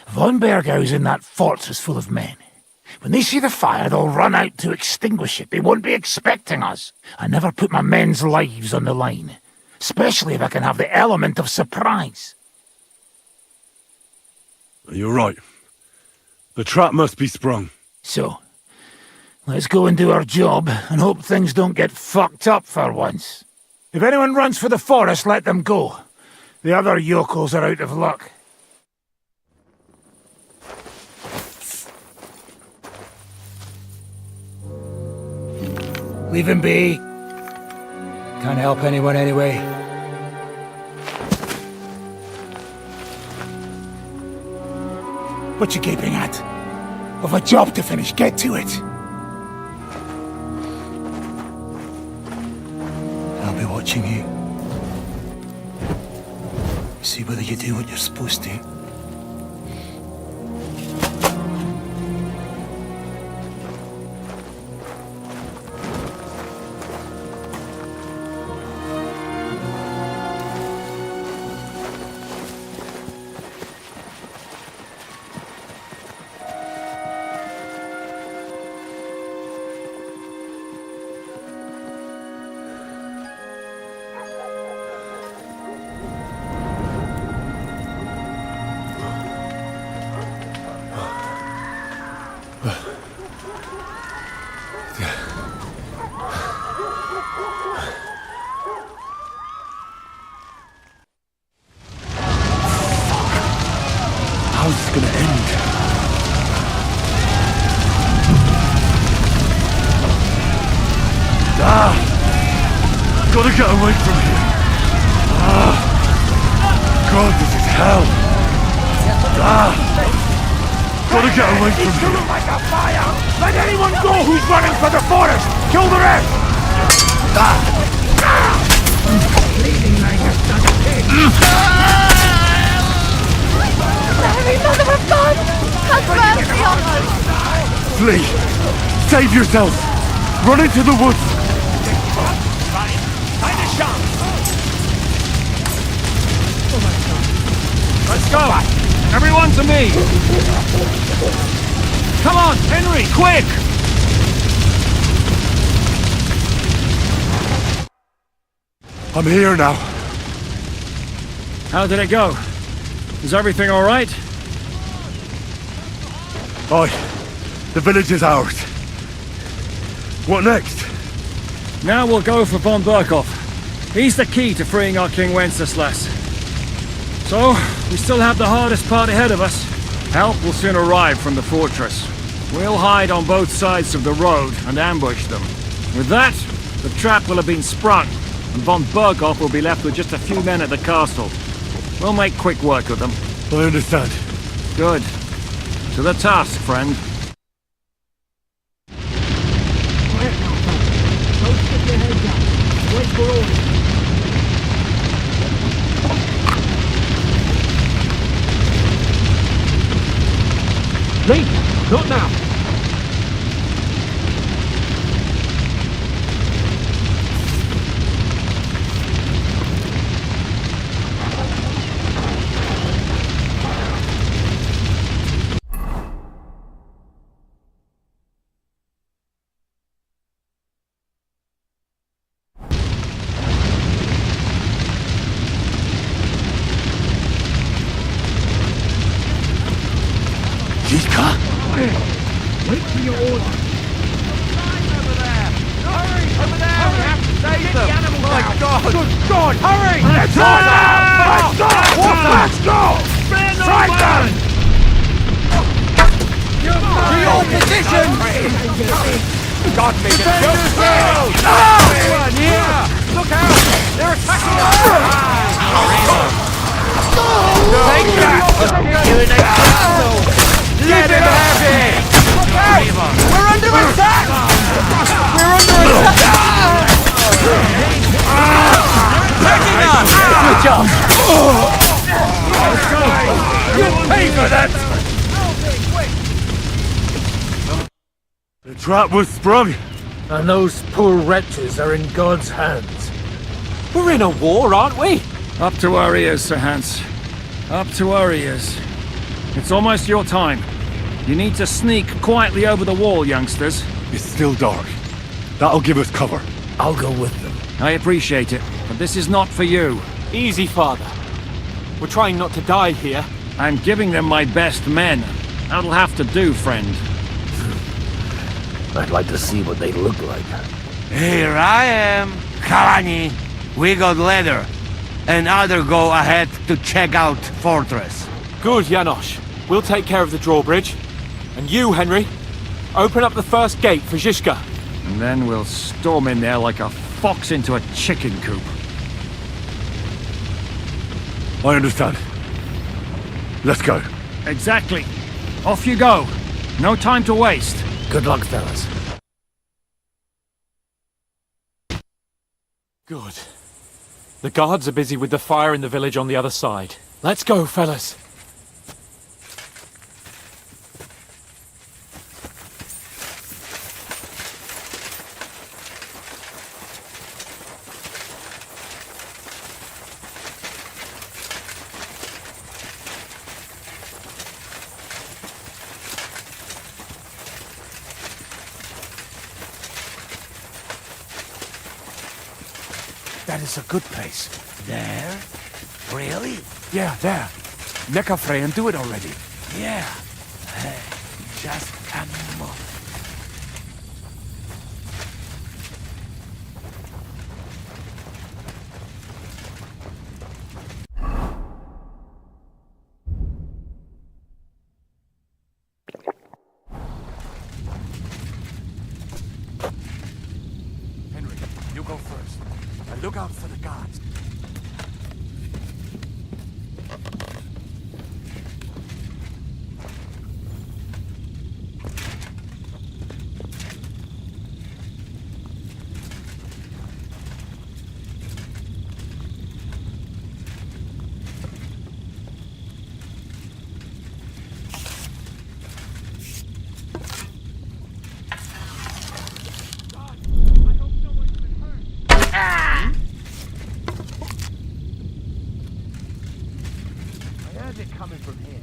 Von Bergau's in that fortress full of men. When they see the fire, they'll run out to extinguish it. They won't be expecting us. I never put my men's lives on the line, especially if I can have the element of surprise. You're right. The trap must be sprung. So, let's go and do our job and hope things don't get fucked up for once. If anyone runs for the forest, let them go. The other yokels are out of luck. Leave him be. Can't help anyone anyway. What you gaping at? We've a job to finish. Get to it. I'll be watching you. See whether you do what you're supposed to. How's this gonna end? Gotta get away from here. God, this is hell. Gotta get away from It's here. gonna like a fire! Let anyone go who's running for the forest! Kill the rest! Bleeding like a son of a pig! Mary, Mother of God! Have mercy on us! Flee! Save yourself! Run into the woods! Let's go! Everyone to me! Come on, Henry, quick! I'm here now. How did it go? Is everything all right? Aye. The village is ours. What next? Now we'll go for von Berkhoff. He's the key to freeing our King Wenceslas. So, we still have the hardest part ahead of us. Help will soon arrive from the fortress. We'll hide on both sides of the road and ambush them. With that, the trap will have been sprung, and von Berkhoff will be left with just a few men at the castle. We'll make quick work of them. I understand. Good. To the task, friend. Wait for orders. Leave! Not now! Wait for your order. My God! Good God! Hurry! Let's go! Let's go! Let's go! Strike them! position! God made it just One here! Look out! They're attacking us! Take that! Let him have it! Look out! We're under attack! We're under attack! Attacking us! Good job! You pay for that! The trap was sprung. And those poor wretches are in God's hands. We're in a war, aren't we? Up to our ears, Sir Hans. Up to our ears. It's almost your time. You need to sneak quietly over the wall, youngsters. It's still dark. That'll give us cover. I'll go with them. I appreciate it, but this is not for you. Easy, Father. We're trying not to die here. I'm giving them my best men. That'll have to do, friend. I'd like to see what they look like. Here I am. Kalani, we got leather. And other go ahead to check out fortress. Good, Janosch. We'll take care of the drawbridge. And you, Henry, open up the first gate for Zizka. And then we'll storm in there like a fox into a chicken coop. I understand. Let's go. Exactly. Off you go. No time to waste. Good luck, fellas. Good. The guards are busy with the fire in the village on the other side. Let's go, fellas. That is a good place. There? Really? Yeah, there. Neckarfrey and do it already. Yeah. Hey, just a moment. Henry, you go first. And look out for the guards. Coming from here.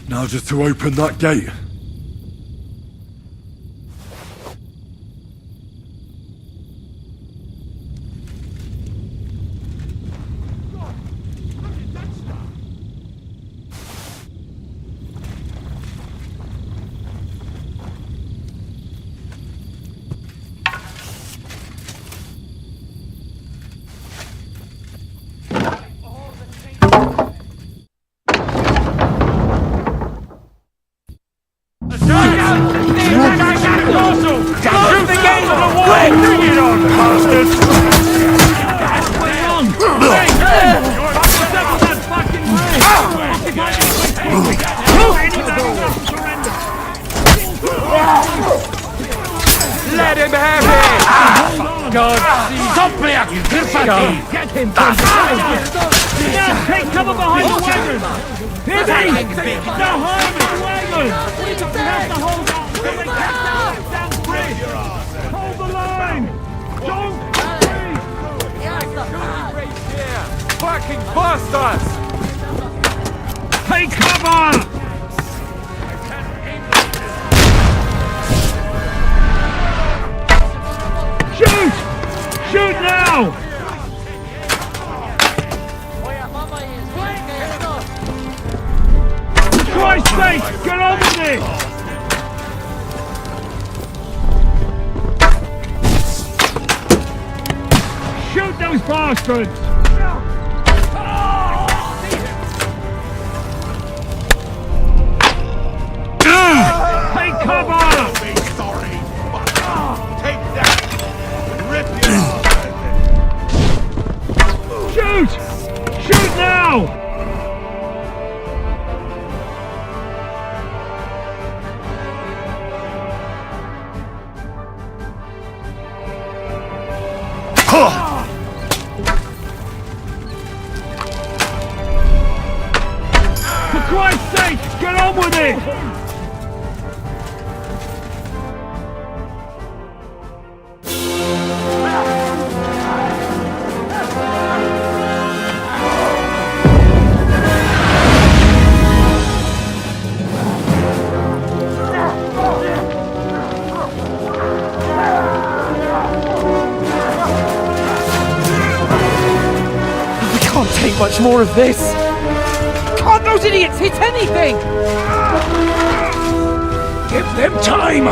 Now just to open that gate. Let him have it! God, Get him! Now, take cover behind the wagon! Hiddy! Behind the wagon! We have to hold out until they get down bridge! Hold the line! Don't Fucking bastards! take cover! Shoot! Shoot now! For Christ's sake, get over ready! Shoot those bastards! Take cover! Be sorry, but take that! Rip your Shoot! Shoot now! For Christ's sake, get on with it! We can't take much more of this. Can't those idiots hit anything? Give them time!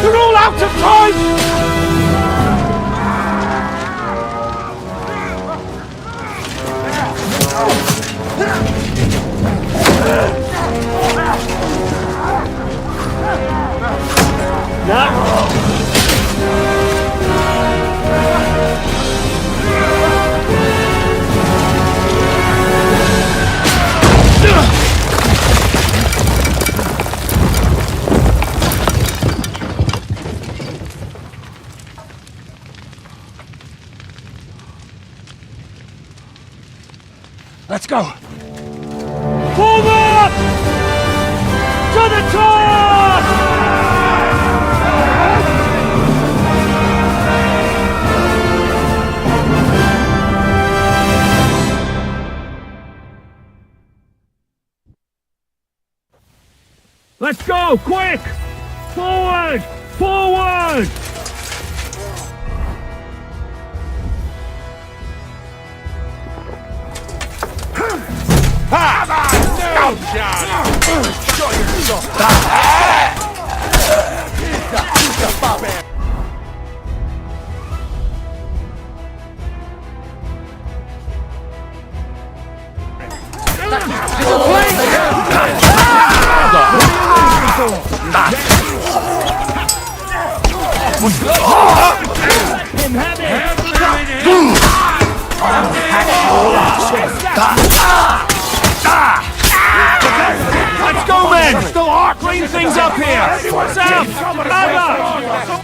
They're all out of time! Let's go! Forward! To the top! Let's go, quick! Forward! Forward! Let's go, men! Clean things up here! Sam! Anna!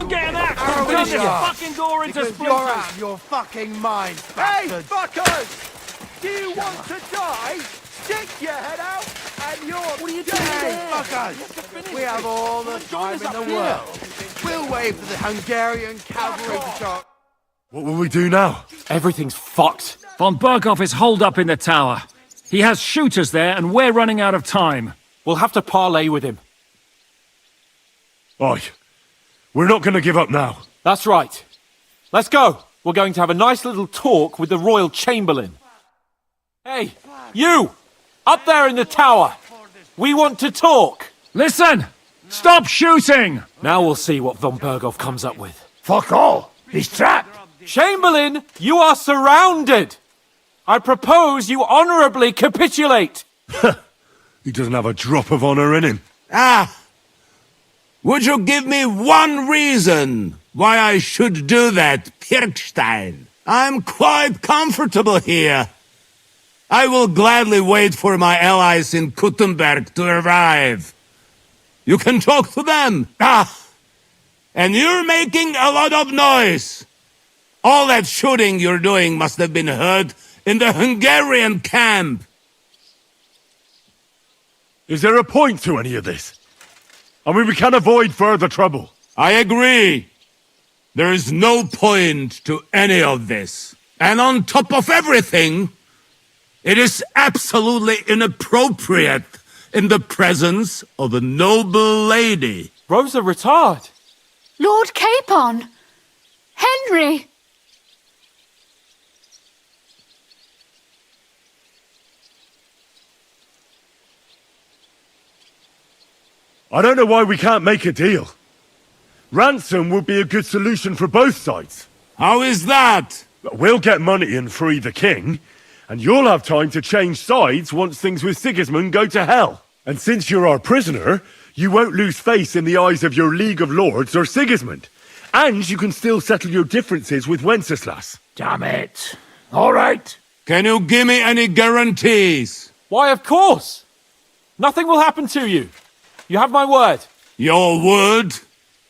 Get an axe and turn this fucking door into Because splinters! you're out of your fucking mind, Hey, bastard! fuckers! Do you want to die? Stick your head out and you're... What are you doing Hey, fuckers! We have all the time in the world. We'll wait for the Hungarian cavalry to charge. What will we do now? Everything's fucked. Von Berghoff is holed up in the tower. He has shooters there, and we're running out of time. We'll have to parley with him. Oi, we're not going to give up now. That's right. Let's go. We're going to have a nice little talk with the Royal Chamberlain. Hey, you! Up there in the tower! We want to talk! Listen! Stop shooting! Now we'll see what von Berghoff comes up with. Fuck all! He's trapped! Chamberlain, you are surrounded! I propose you honourably capitulate! He doesn't have a drop of honor in him. Ah! Would you give me one reason why I should do that, Pirkstein? I'm quite comfortable here. I will gladly wait for my allies in Kuttenberg to arrive. You can talk to them. Ah! And you're making a lot of noise. All that shooting you're doing must have been heard in the Hungarian camp. Is there a point to any of this? I mean, we can avoid further trouble. I agree. There is no point to any of this. And on top of everything, it is absolutely inappropriate in the presence of a noble lady. Rosa Retard! Lord Capon! Henry! I don't know why we can't make a deal. Ransom would be a good solution for both sides. How is that? We'll get money and free the king, and you'll have time to change sides once things with Sigismund go to hell. And since you're our prisoner, you won't lose face in the eyes of your League of Lords or Sigismund. And you can still settle your differences with Wenceslas. Damn it. All right. Can you give me any guarantees? Why, of course! Nothing will happen to you. You have my word. Your word,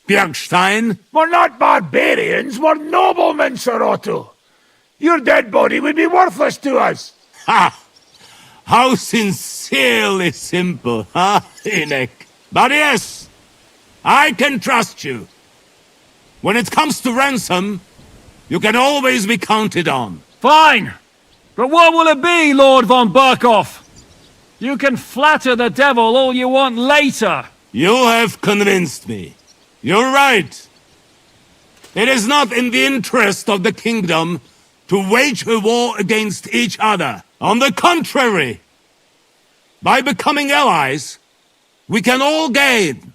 Bjergstein? We're not barbarians, we're noblemen, Sir Otto. Your dead body would be worthless to us. Ha! How sincerely simple, huh, Enoch? But yes, I can trust you. When it comes to ransom, you can always be counted on. Fine! But what will it be, Lord von Burkhoff? You can flatter the devil all you want later. You have convinced me. You're right. It is not in the interest of the kingdom to wage a war against each other. On the contrary, by becoming allies, we can all gain,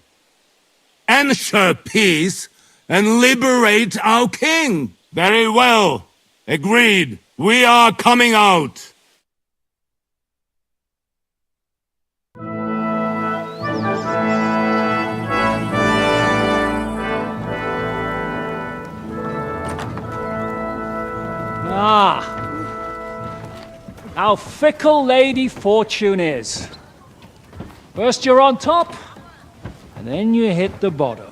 ensure peace, and liberate our king. Very well. Agreed. We are coming out. Ah, how fickle Lady Fortune is. First you're on top, and then you hit the bottom.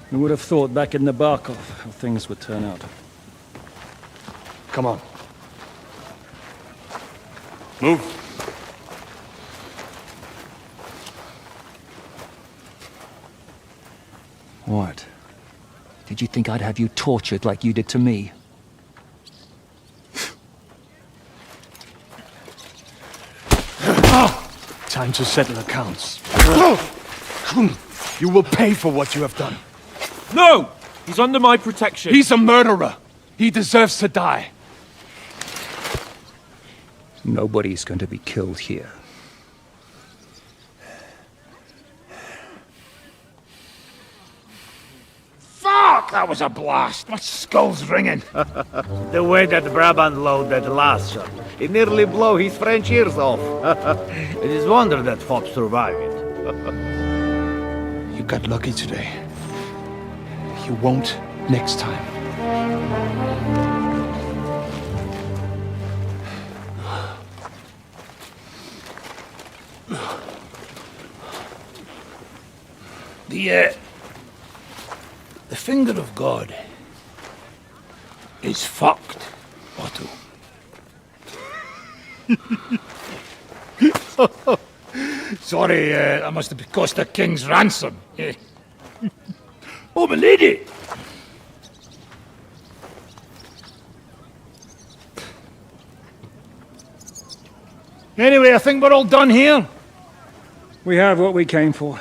Who would have thought back in the Barkov how things would turn out? Come on. Move. What? Did you think I'd have you tortured like you did to me? Time to settle accounts. You will pay for what you have done. No! He's under my protection. He's a murderer. He deserves to die. Nobody's going to be killed here. Fuck! That was a blast. My skull's ringing. The way that Brabant loaded that last shot, it nearly blew his French ears off. It is wonder that Fox survived it. You got lucky today. You won't next time. The finger of God is fucked, Otto. Sorry, that must have cost the king's ransom. Oh, my lady! Anyway, I think we're all done here. We have what we came for.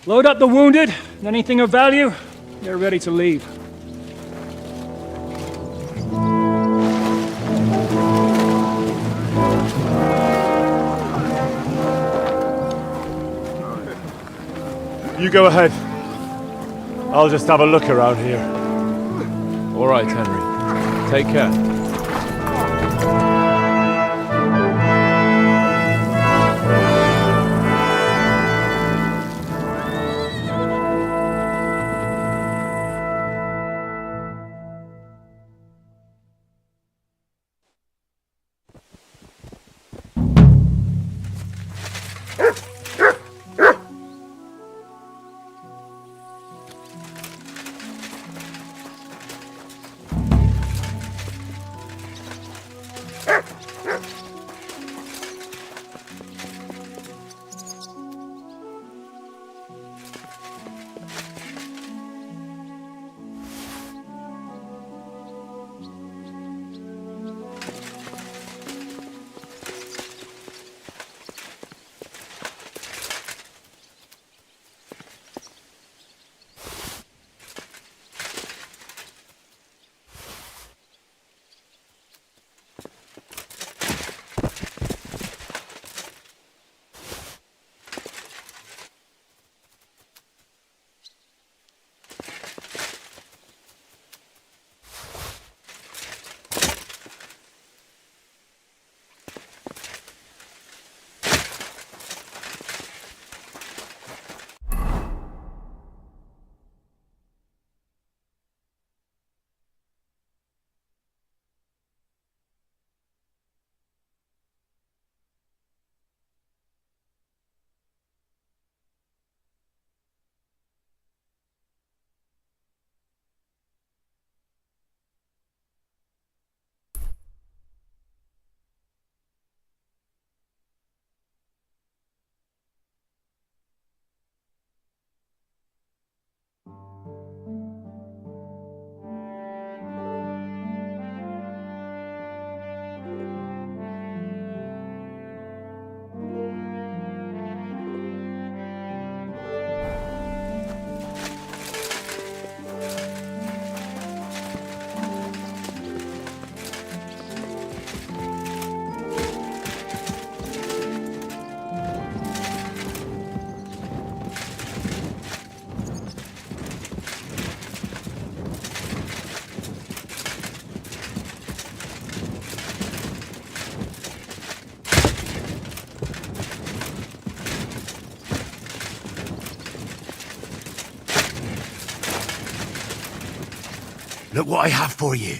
Load up the wounded, and anything of value, they're ready to leave. You go ahead. I'll just have a look around here. All right, Henry. Take care. Look what I have for you.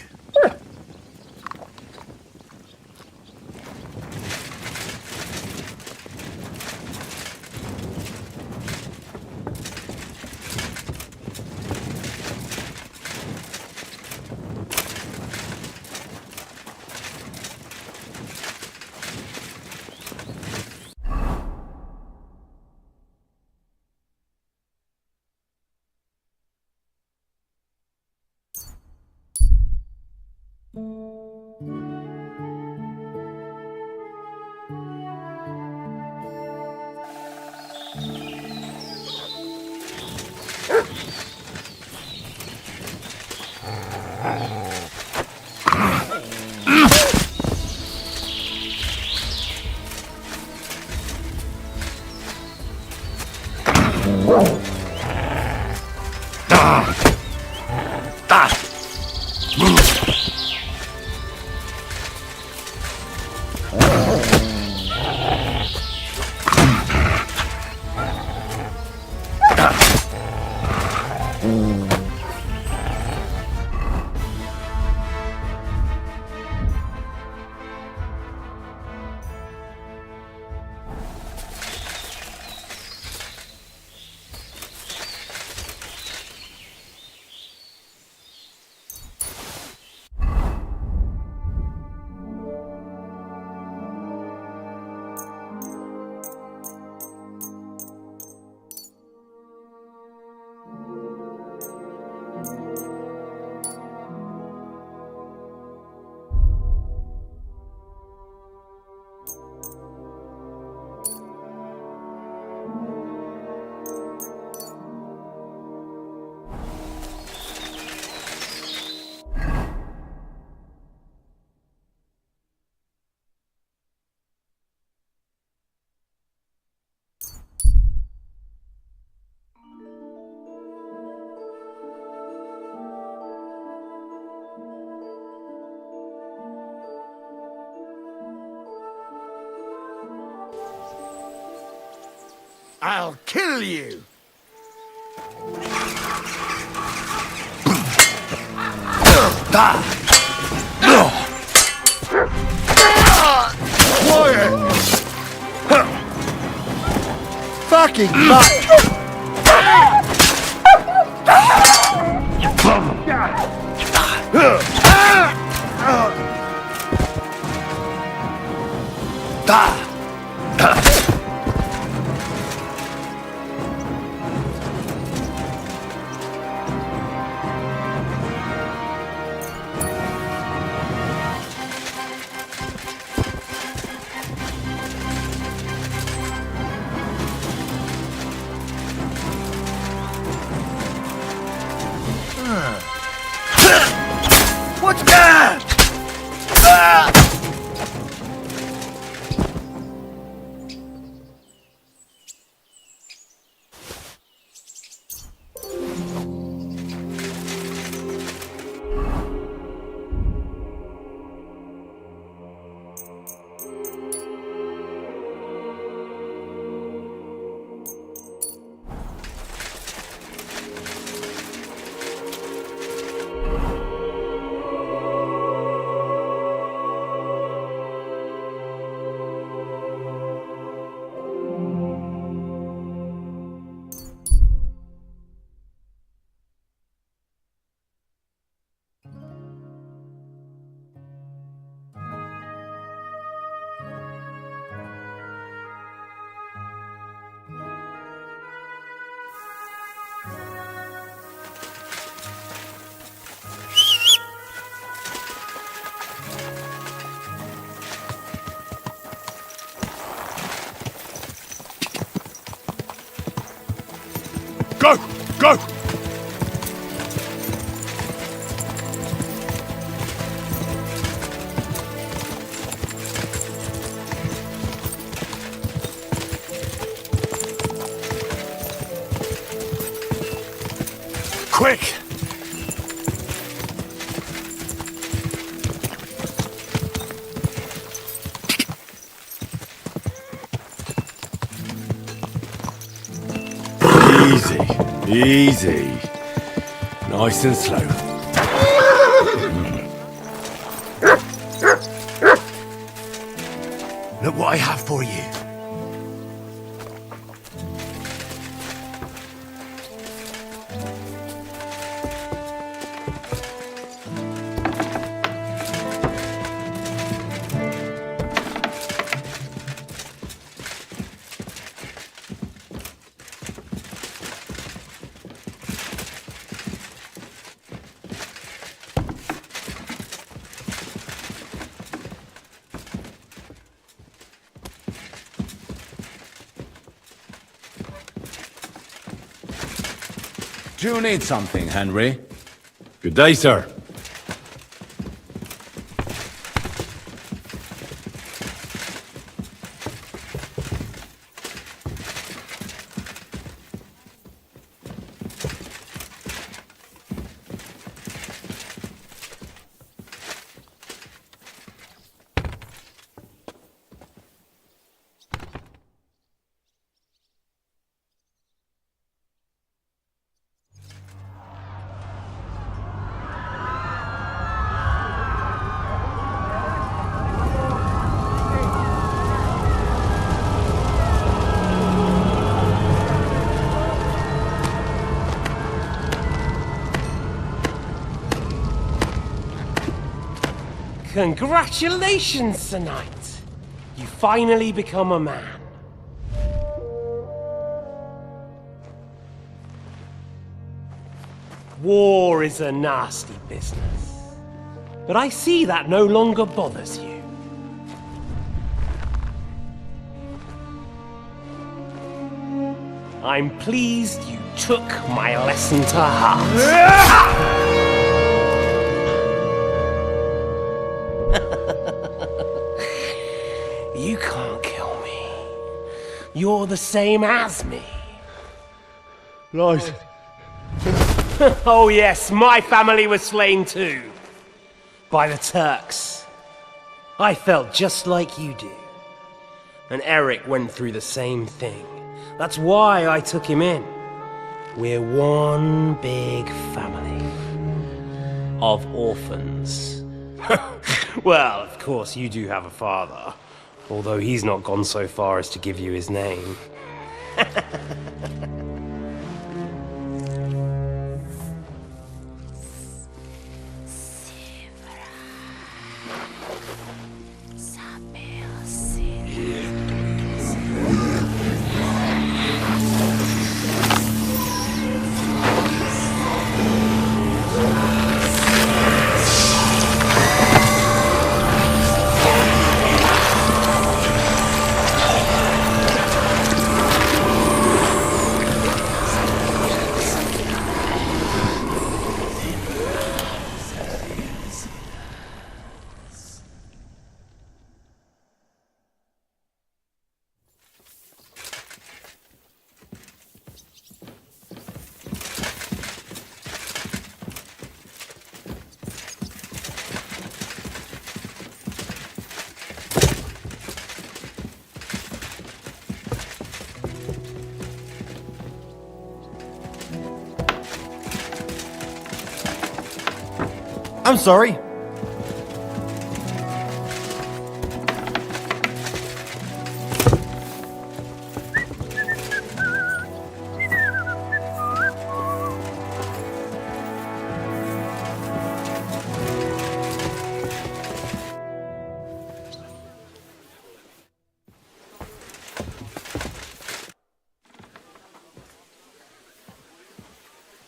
I'll kill you! Quiet! Fucking much! What's that? Go! Go! Quick! Easy. Nice and slow. Look what I have for you. Do you need something, Henry? Good day, sir. Congratulations, Sir Knight. You finally become a man. War is a nasty business, but I see that no longer bothers you. I'm pleased you took my lesson to heart. You can't kill me. You're the same as me. Right. Oh yes, my family was slain too. By the Turks. I felt just like you do. And Eric went through the same thing. That's why I took him in. We're one big family. Of orphans. Well, of course you do have a father. Although he's not gone so far as to give you his name. I'm sorry.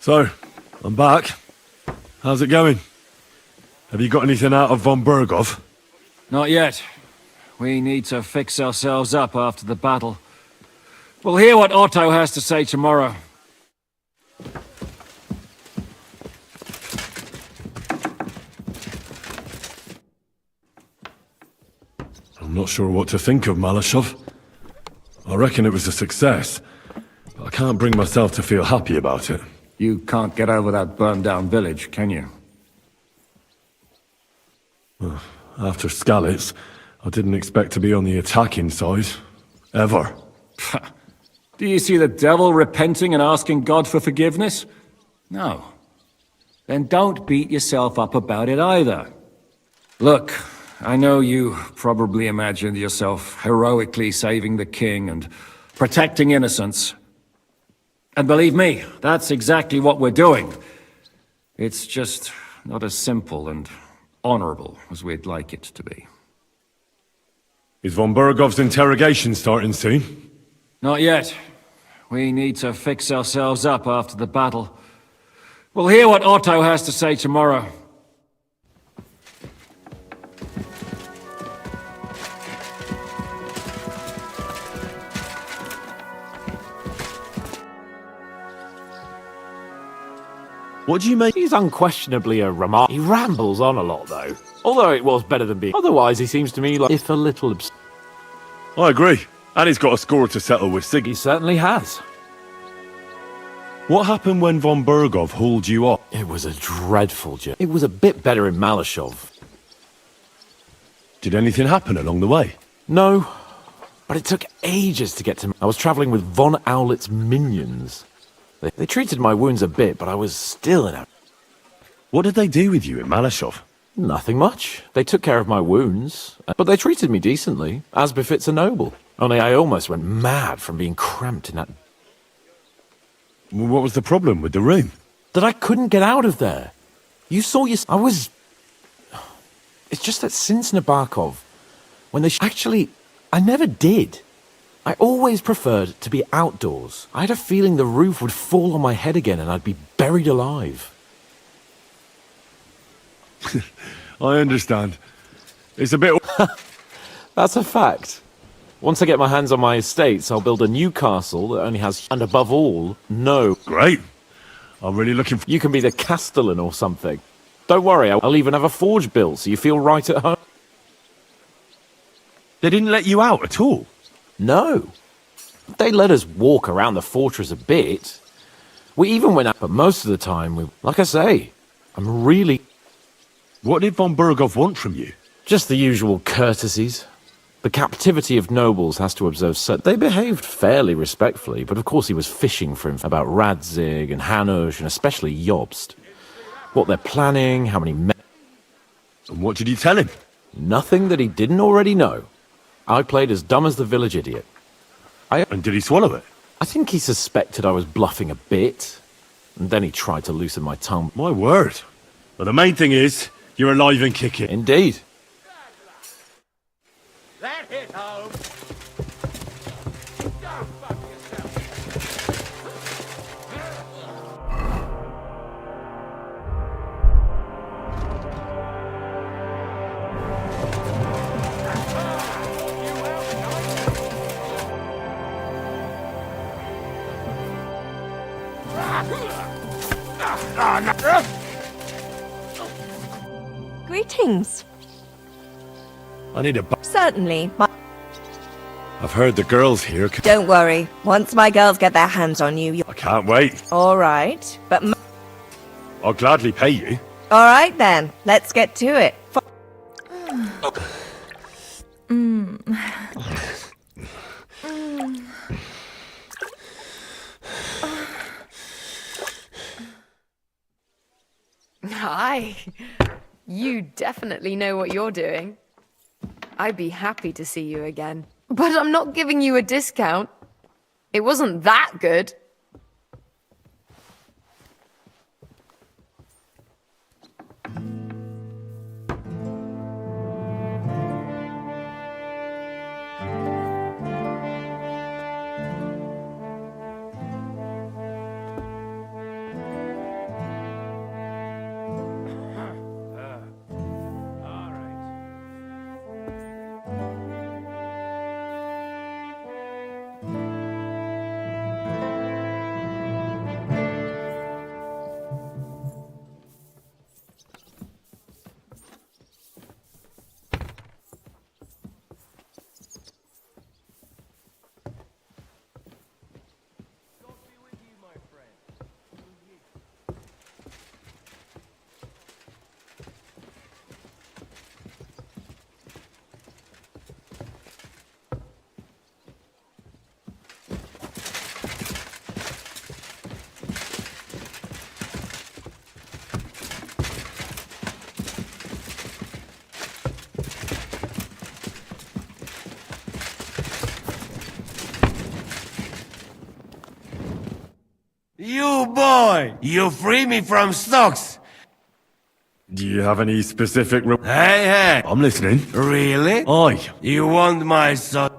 So, I'm back. How's it going? Have you got anything out of von Berghoff? Not yet. We need to fix ourselves up after the battle. We'll hear what Otto has to say tomorrow. I'm not sure what to think of Malashov. I reckon it was a success, but I can't bring myself to feel happy about it. You can't get over that burned-down village, can you? After Skalitz, I didn't expect to be on the attacking side. Ever. Do you see the devil repenting and asking God for forgiveness? No. Then don't beat yourself up about it either. Look, I know you probably imagined yourself heroically saving the king and protecting innocents. And believe me, that's exactly what we're doing. It's just not as simple and honorable as we'd like it to be. Is von Bergov's interrogation starting soon? Not yet. We need to fix ourselves up after the battle. We'll hear what Otto has to say tomorrow. What do you make? He's unquestionably a remark. He rambles on a lot, though. Although it was better than being. Otherwise, he seems to me like if a little. I agree. And he's got a score to settle with Siggy. He certainly has. What happened when von Bergov hauled you up? It was a dreadful journey. It was a bit better in Malashov. Did anything happen along the way? No, but it took ages to get to. I was travelling with von Owlet's minions. They treated my wounds a bit, but I was still in a... What did they do with you in Malashov? Nothing much. They took care of my wounds, but they treated me decently, as befits a noble. Only I almost went mad from being cramped in that... What was the problem with the room? That I couldn't get out of there. You saw your... I was... It's just that since Nabokov, when they... Actually, I never did. I always preferred to be outdoors. I had a feeling the roof would fall on my head again and I'd be buried alive. I understand. It's a bit... That's a fact. Once I get my hands on my estates, I'll build a new castle that only has... And above all, no... Great. I'm really looking for... You can be the castellan or something. Don't worry, I'll even have a forge built so you feel right at home. They didn't let you out at all? No. They let us walk around the fortress a bit. We even went out, but most of the time, like I say, I'm really... What did von Bergov want from you? Just the usual courtesies. The captivity of nobles has to observe They behaved fairly respectfully, but of course he was fishing for him about Radzig and Hanush and especially Jobst. What they're planning, how many men... And what did you tell him? Nothing that he didn't already know. I played as dumb as the village idiot. And did he swallow it? I think he suspected I was bluffing a bit. And then he tried to loosen my tongue. My word. Well, the main thing is, you're alive and kicking. Indeed. That hit home. Greetings. I need a... Certainly. I've heard the girls here... Don't worry. Once my girls get their hands on you... I can't wait. All right. But... I'll gladly pay you. All right, then. Let's get to it. Hi. You definitely know what you're doing. I'd be happy to see you again. But I'm not giving you a discount. It wasn't that good. You boy! You free me from stocks! Do you have any specific... Hey! I'm listening. Really? Aye. You want my son?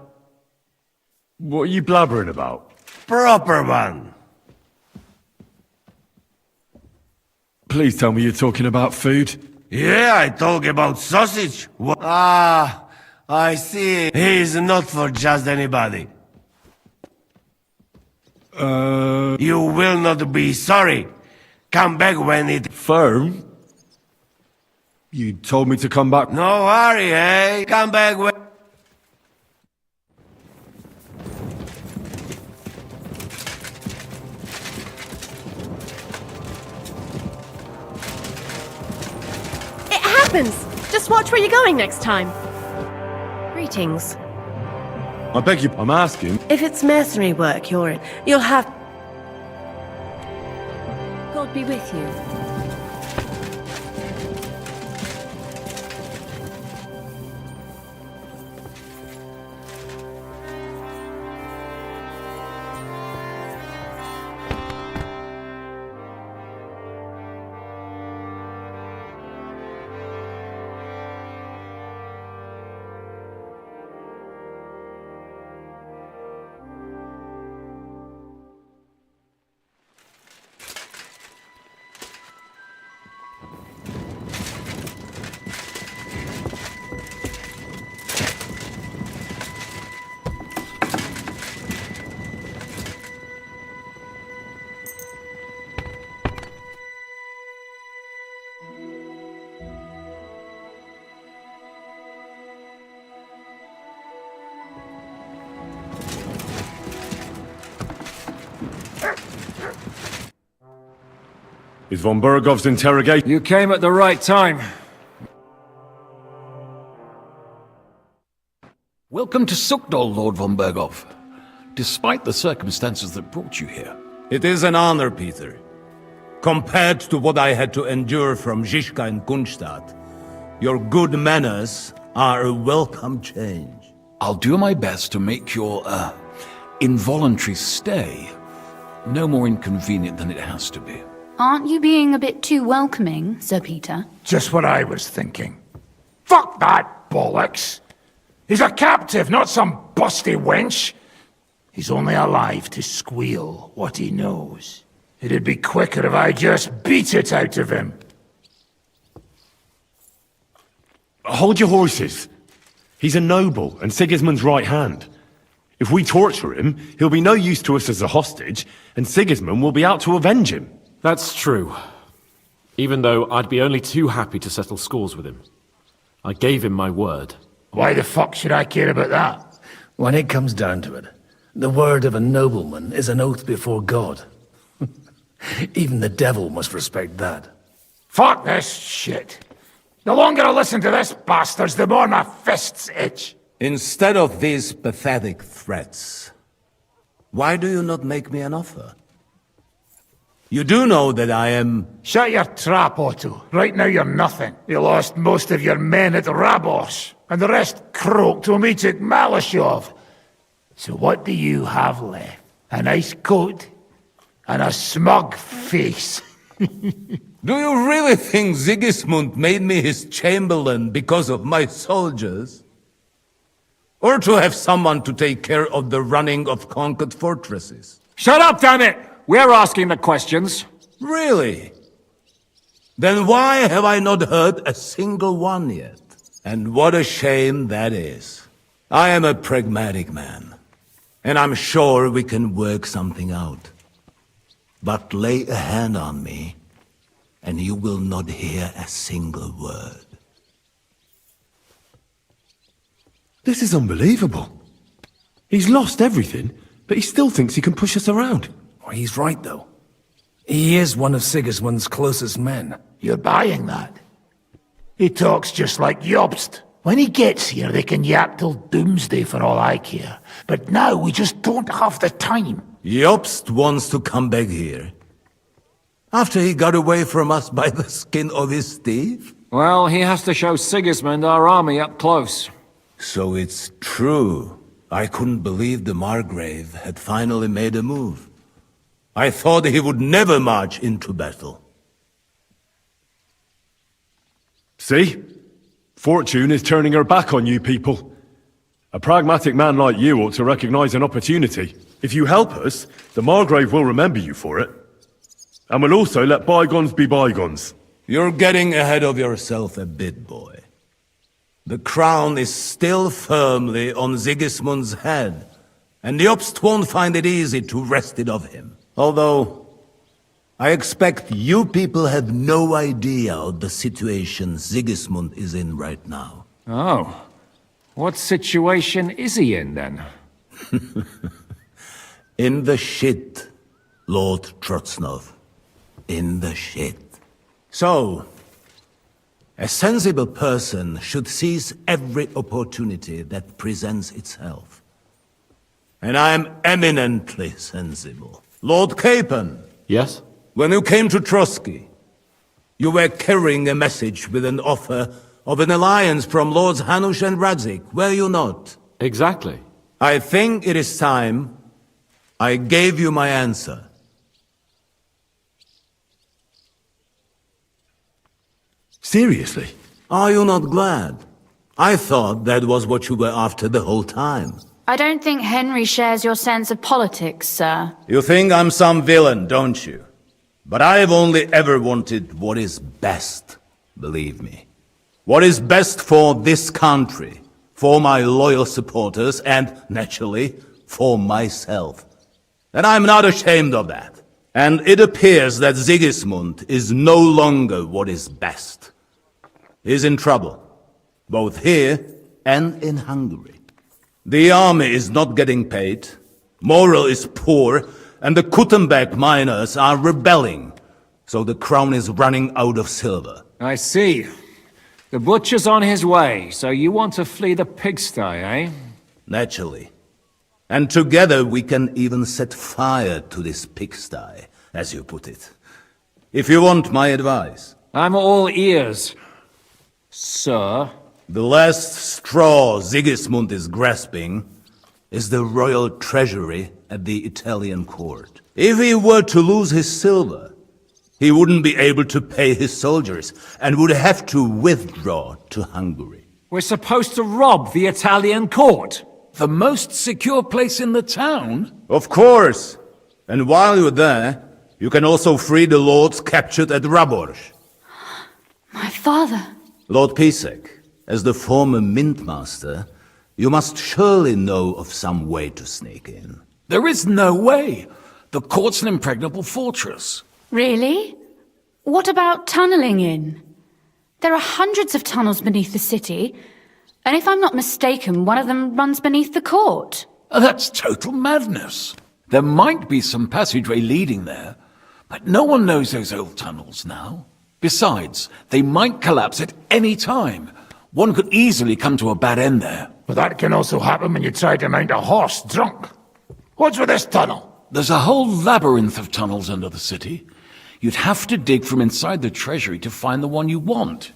What are you blabbering about? Proper one. Please tell me you're talking about food. Yeah, I talk about sausage. Ah, I see. He's not for just anybody. You will not be sorry. Come back when it... Firm? You told me to come back... No hurry, eh? Come back when... It happens! Just watch where you're going next time. Greetings. I beg you, I'm asking. If it's mercenary work you're in, you'll have... God be with you. Is von Burgov's interrogation... You came at the right time. Welcome to Sukdol, Lord von Burgov. Despite the circumstances that brought you here. It is an honor, Peter. Compared to what I had to endure from Zizka and Kunstadt, your good manners are a welcome change. I'll do my best to make your, involuntary stay no more inconvenient than it has to be. Aren't you being a bit too welcoming, Sir Peter? Just what I was thinking. Fuck that bollocks! He's a captive, not some busty wench. He's only alive to squeal what he knows. It'd be quicker if I just beat it out of him. Hold your horses. He's a noble and Sigismund's right hand. If we torture him, he'll be no use to us as a hostage, and Sigismund will be out to avenge him. That's true. Even though I'd be only too happy to settle scores with him. I gave him my word. Why the fuck should I care about that? When it comes down to it, the word of a nobleman is an oath before God. Even the devil must respect that. Fuck this shit. The longer I listen to this bastards, the more my fists itch. Instead of these pathetic threats, why do you not make me an offer? You do know that I am... Shut your trap, Otto. Right now you're nothing. You lost most of your men at Rabos, and the rest croaked when we took Malashov. So what do you have left? A nice coat? And a smug face? Do you really think Sigismund made me his chamberlain because of my soldiers? Or to have someone to take care of the running of conquered fortresses? Shut up, damn it! We're asking the questions. Really? Then why have I not heard a single one yet? And what a shame that is. I am a pragmatic man, and I'm sure we can work something out. But lay a hand on me, and you will not hear a single word. This is unbelievable. He's lost everything, but he still thinks he can push us around. Oh, he's right, though. He is one of Sigismund's closest men. You're buying that? He talks just like Jobst. When he gets here, they can yap till doomsday for all I care. But now we just don't have the time. Jobst wants to come back here. After he got away from us by the skin of his teeth? Well, he has to show Sigismund our army up close. So it's true. I couldn't believe the Margrave had finally made a move. I thought he would never march into battle. See? Fortune is turning her back on you people. A pragmatic man like you ought to recognize an opportunity. If you help us, the Margrave will remember you for it. And will also let bygones be bygones. You're getting ahead of yourself a bit, boy. The crown is still firmly on Sigismund's head, and the Obst won't find it easy to wrest it of him. Although, I expect you people have no idea of the situation Sigismund is in right now. Oh. What situation is he in, then? In the shit, Lord Trotznov. In the shit. So, a sensible person should seize every opportunity that presents itself. And I am eminently sensible. Lord Capon. Yes? When you came to Trotsky, you were carrying a message with an offer of an alliance from Lords Hanush and Radzik, were you not? Exactly. I think it is time I gave you my answer. Seriously? Are you not glad? I thought that was what you were after the whole time. I don't think Henry shares your sense of politics, sir. You think I'm some villain, don't you? But I've only ever wanted what is best, believe me. What is best for this country, for my loyal supporters, and, naturally, for myself. And I'm not ashamed of that. And it appears that Sigismund is no longer what is best. He's in trouble, both here and in Hungary. The army is not getting paid, morale is poor, and the Kuttenberg miners are rebelling, so the crown is running out of silver. I see. The butcher's on his way, so you want to flee the pigsty, eh? Naturally. And together we can even set fire to this pigsty, as you put it. If you want my advice. I'm all ears, sir. The last straw Sigismund is grasping is the royal treasury at the Italian court. If he were to lose his silver, he wouldn't be able to pay his soldiers and would have to withdraw to Hungary. We're supposed to rob the Italian court. The most secure place in the town? Of course. And while you're there, you can also free the lords captured at Raborz. My father. Lord Pisek, as the former mintmaster, you must surely know of some way to sneak in. There is no way. The court's an impregnable fortress. Really? What about tunneling in? There are hundreds of tunnels beneath the city, and if I'm not mistaken, one of them runs beneath the court. That's total madness. There might be some passageway leading there, but no one knows those old tunnels now. Besides, they might collapse at any time. One could easily come to a bad end there. But that can also happen when you try to mount a horse drunk. What's with this tunnel? There's a whole labyrinth of tunnels under the city. You'd have to dig from inside the treasury to find the one you want.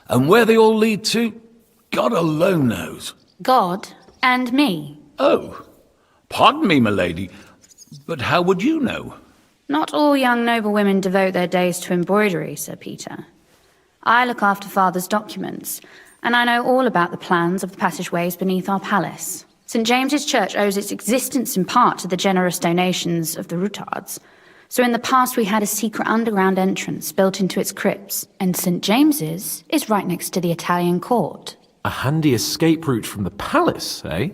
And where they all lead to, God alone knows. God and me. Oh, pardon me, milady, but how would you know? Not all young noble women devote their days to embroidery, Sir Peter. I look after Father's documents, and I know all about the plans of the passageways beneath our palace. St. James's Church owes its existence in part to the generous donations of the Rutards. So in the past we had a secret underground entrance built into its crypts, and St. James's is right next to the Italian court. A handy escape route from the palace, eh?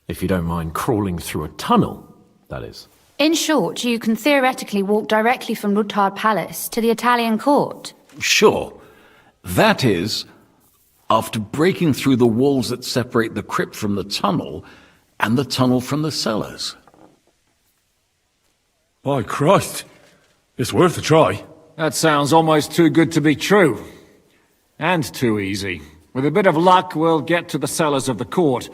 If you don't mind crawling through a tunnel, that is. In short, you can theoretically walk directly from Rutard Palace to the Italian court. Sure. That is, after breaking through the walls that separate the crypt from the tunnel, and the tunnel from the cellars. By Christ. It's worth a try. That sounds almost too good to be true. And too easy. With a bit of luck, we'll get to the cellars of the court.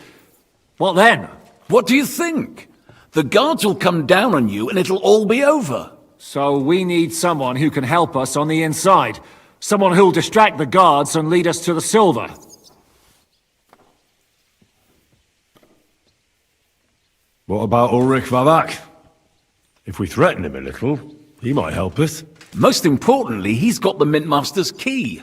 What then? What do you think? The guards will come down on you and it'll all be over. So we need someone who can help us on the inside. Someone who'll distract the guards and lead us to the silver. What about Ulrich Vavak? If we threaten him a little, he might help us. Most importantly, he's got the Mintmaster's key.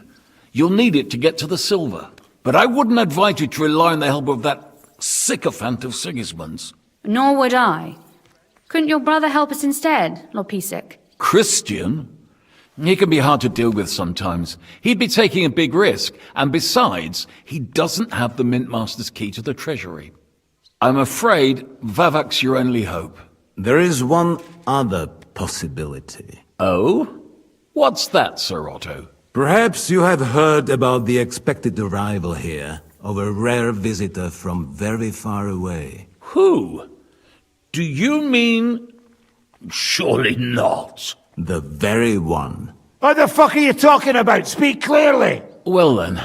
You'll need it to get to the silver. But I wouldn't advise you to rely on the help of that sycophant of Sigismund's. Nor would I. Couldn't your brother help us instead, Lord Pisek? Christian? He can be hard to deal with sometimes. He'd be taking a big risk, and besides, he doesn't have the Mintmaster's key to the treasury. I'm afraid Vavak's your only hope. There is one other possibility. Oh? What's that, Sir Otto? Perhaps you have heard about the expected arrival here of a rare visitor from very far away. Who? Do you mean... Surely not. The very one. What the fuck are you talking about? Speak clearly! Well then,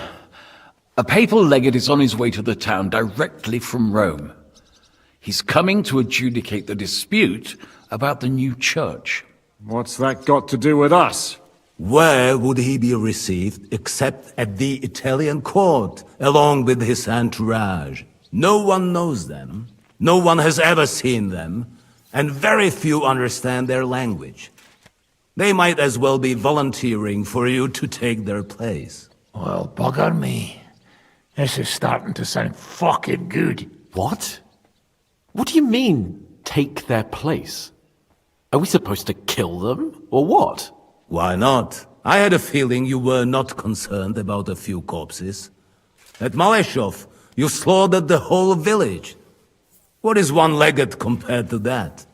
a papal legate is on his way to the town directly from Rome. He's coming to adjudicate the dispute about the new church. What's that got to do with us? Where would he be received except at the Italian court, along with his entourage? No one knows them. No one has ever seen them, and very few understand their language. They might as well be volunteering for you to take their place. Well, bugger me. This is starting to sound fucking good. What? What do you mean, take their place? Are we supposed to kill them, or what? Why not? I had a feeling you were not concerned about a few corpses. At Malashov, you slaughtered the whole village. What is one legate compared to that?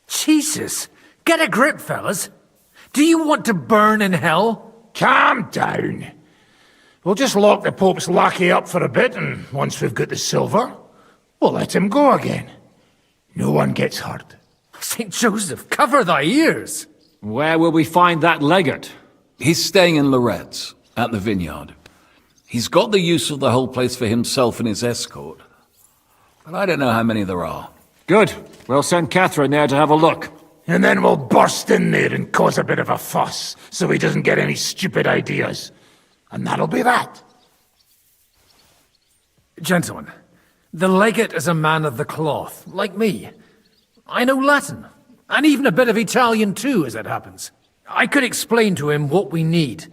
Jesus! Get a grip, fellas! Do you want to burn in hell? Calm down. We'll just lock the Pope's lackey up for a bit, and once we've got the silver, we'll let him go again. No one gets hurt. St. Joseph, cover thy ears! Where will we find that legate? He's staying in Loretz, at the vineyard. He's got the use of the whole place for himself and his escort. But I don't know how many there are. Good. We'll send Catherine there to have a look. And then we'll burst in there and cause a bit of a fuss, so he doesn't get any stupid ideas. And that'll be that. Gentlemen, the legate is a man of the cloth, like me. I know Latin, and even a bit of Italian too, as it happens. I could explain to him what we need.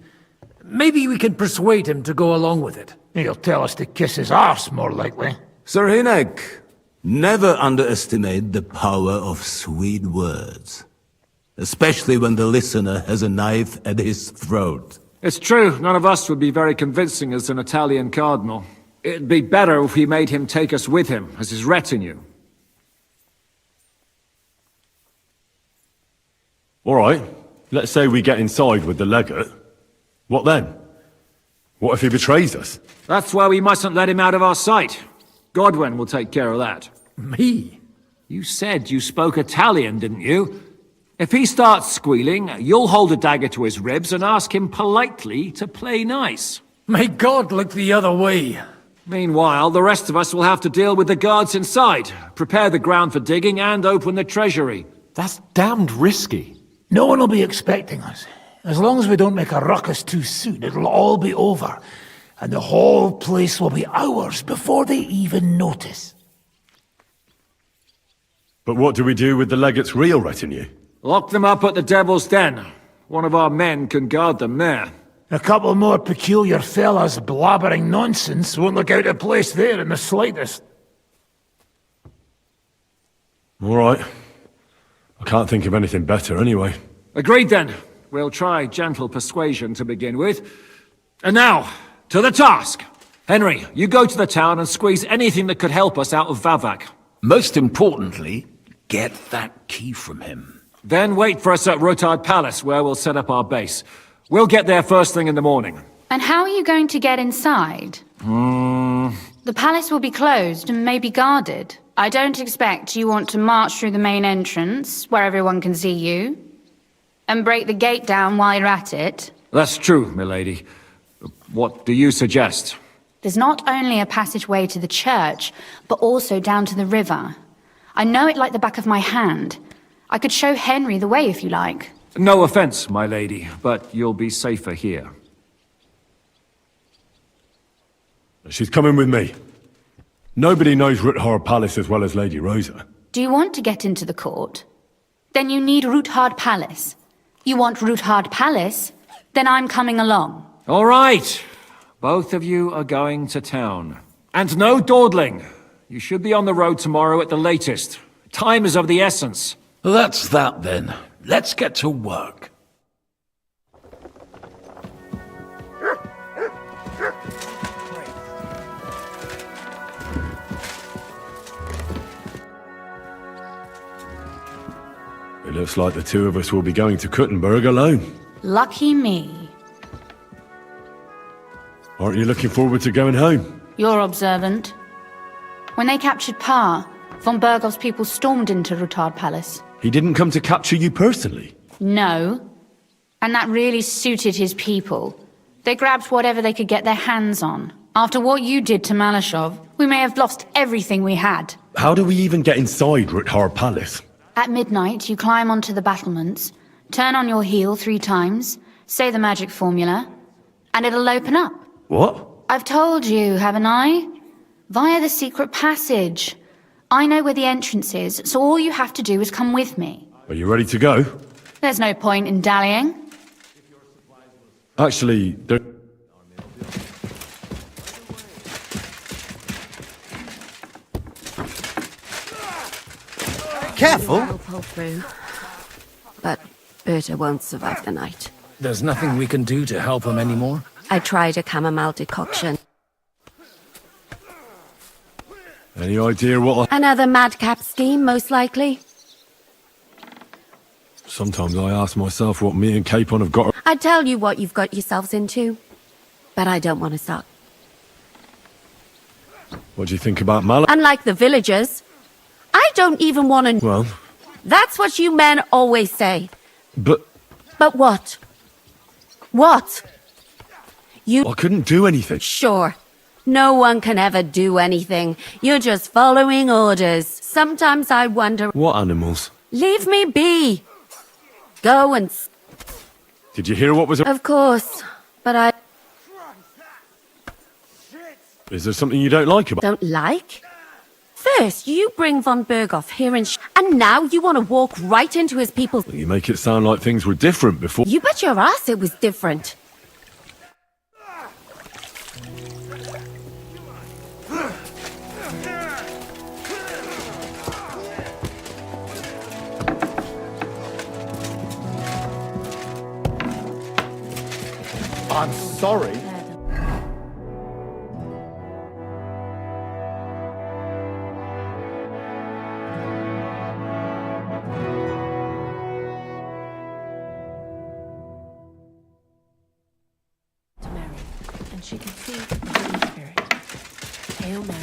Maybe we can persuade him to go along with it. He'll tell us to kiss his arse, more likely. Sir Hinek, never underestimate the power of sweet words. Especially when the listener has a knife at his throat. It's true, none of us would be very convincing as an Italian cardinal. It'd be better if we made him take us with him, as his retinue. All right, let's say we get inside with the legate. What then? What if he betrays us? That's why we mustn't let him out of our sight. Godwin will take care of that. Me? You said you spoke Italian, didn't you? If he starts squealing, you'll hold a dagger to his ribs and ask him politely to play nice. May God look the other way. Meanwhile, the rest of us will have to deal with the guards inside, prepare the ground for digging, and open the treasury. That's damned risky. No one will be expecting us. As long as we don't make a ruckus too soon, it'll all be over. And the whole place will be ours before they even notice. But what do we do with the legate's real retinue? Lock them up at the Devil's Den. One of our men can guard them there. A couple more peculiar fellas blabbering nonsense won't look out of place there in the slightest. All right. I can't think of anything better anyway. Agreed then. We'll try gentle persuasion to begin with. And now, to the task! Henry, you go to the town and squeeze anything that could help us out of Vavak. Most importantly, get that key from him. Then wait for us at Rotard Palace, where we'll set up our base. We'll get there first thing in the morning. And how are you going to get inside? The palace will be closed and maybe guarded. I don't expect you want to march through the main entrance, where everyone can see you, and break the gate down while you're at it. That's true, milady. What do you suggest? There's not only a passageway to the church, but also down to the river. I know it like the back of my hand. I could show Henry the way if you like. No offense, my lady, but you'll be safer here. She's coming with me. Nobody knows Ruthar Palace as well as Lady Rosa. Do you want to get into the court? Then you need Roothard Palace. You want Roothard Palace? Then I'm coming along. All right. Both of you are going to town. And no dawdling. You should be on the road tomorrow at the latest. Time is of the essence. That's that then. Let's get to work. It looks like the two of us will be going to Kuttenberg alone. Lucky me. Aren't you looking forward to going home? You're observant. When they captured Pa, von Bergov's people stormed into Roothard Palace. He didn't come to capture you personally? No. And that really suited his people. They grabbed whatever they could get their hands on. After what you did to Malashov, we may have lost everything we had. How do we even get inside Roothard Palace? At midnight, you climb onto the battlements, turn on your heel 3 times, say the magic formula, and it'll open up. What? I've told you, haven't I? Via the secret passage. I know where the entrance is, so all you have to do is come with me. Are you ready to go? There's no point in dallying. Actually, there... Careful! I'll pull through. But Berta won't survive the night. There's nothing we can do to help him anymore? I tried a chamomile decoction. Any idea what Another madcap scheme, most likely. Sometimes I ask myself what me and Capon have got... I tell you what you've got yourselves into. But I don't want to start. What do you think about Mal? Unlike the villagers, I don't even want to... Well... That's what you men always say. But... But what? What? I couldn't do anything. Sure. No one can ever do anything. You're just following orders. Sometimes I wonder... What animals? Leave me be. Go and... Did you hear what was... Of course. But I... Is there something you don't like about... Don't like? First, you bring von Berghoff here and now you want to walk right into his people. You make it sound like things were different before... You bet your ass it was different. I'm sorry. To Mary, and she could see the Holy Spirit. Hail Mary.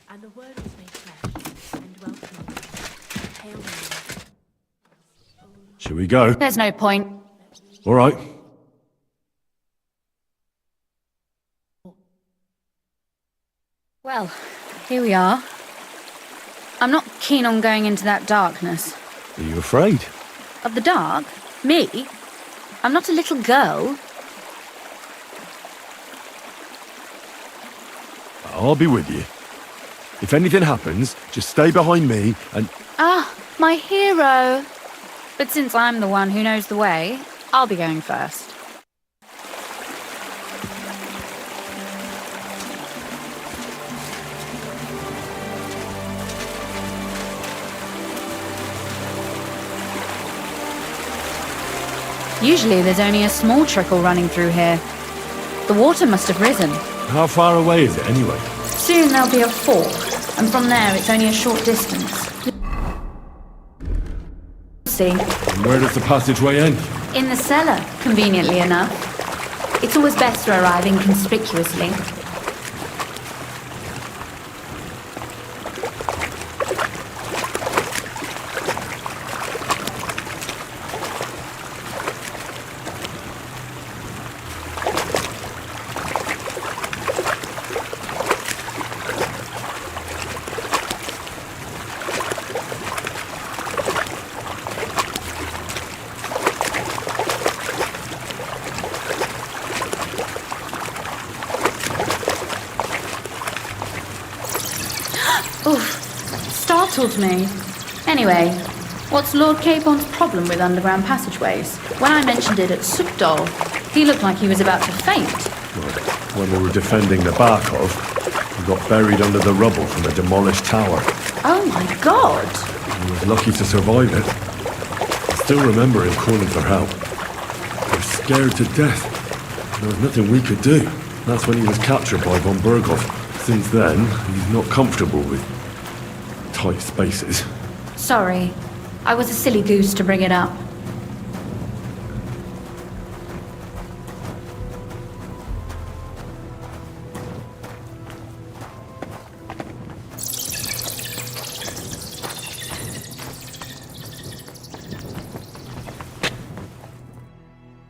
And the word was made flesh and dwelt among us. Hail Mary. Shall we go? There's no point. All right. Well, here we are. I'm not keen on going into that darkness. Are you afraid? Of the dark? Me? I'm not a little girl. I'll be with you. If anything happens, just stay behind me and... Ah, my hero. But since I'm the one who knows the way, I'll be going first. Usually there's only a small trickle running through here. The water must have risen. How far away is it anyway? Soon there'll be a fork, and from there it's only a short distance. See? And where does the passageway end? In the cellar, conveniently enough. It's always best to arrive inconspicuously. Oof, startled me. Anyway, what's Lord Capon's problem with underground passageways? When I mentioned it at Sukdol, he looked like he was about to faint. When we were defending the Barkov, we got buried under the rubble from a demolished tower. Oh my god! He was lucky to survive it. I still remember him calling for help. We were scared to death. There was nothing we could do. That's when he was captured by von Berghoff. Since then, he's not comfortable with tight spaces. Sorry, I was a silly goose to bring it up.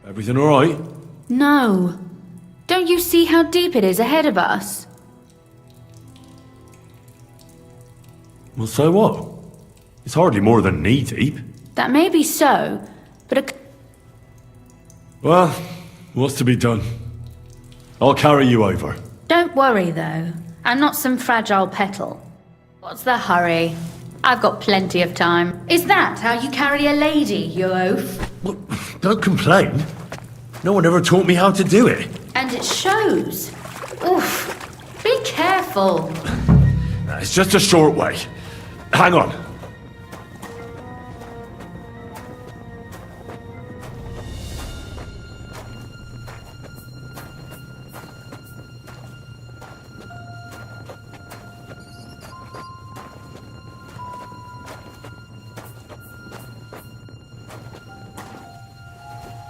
Everything all right? No. Don't you see how deep it is ahead of us? Well, so what? It's hardly more than knee deep. That may be so, but Well, what's to be done? I'll carry you over. don't worry though. I'm not some fragile petal. What's the hurry? I've got plenty of time. Is that how you carry a lady, you oaf? Don't complain. No one ever taught me how to do it. And it shows. Oof. Be careful. It's just a short way. Hang on.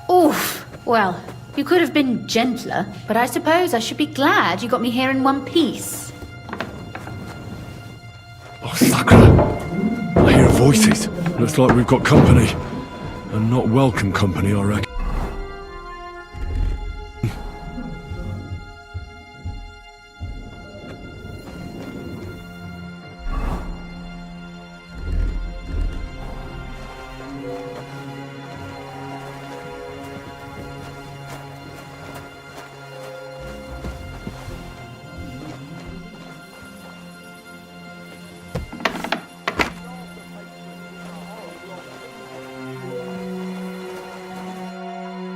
Oof. Well, you could have been gentler, but I suppose I should be glad you got me here in one piece. Oh, Sakura! I hear voices. Looks like we've got company. And not welcome company, I reckon.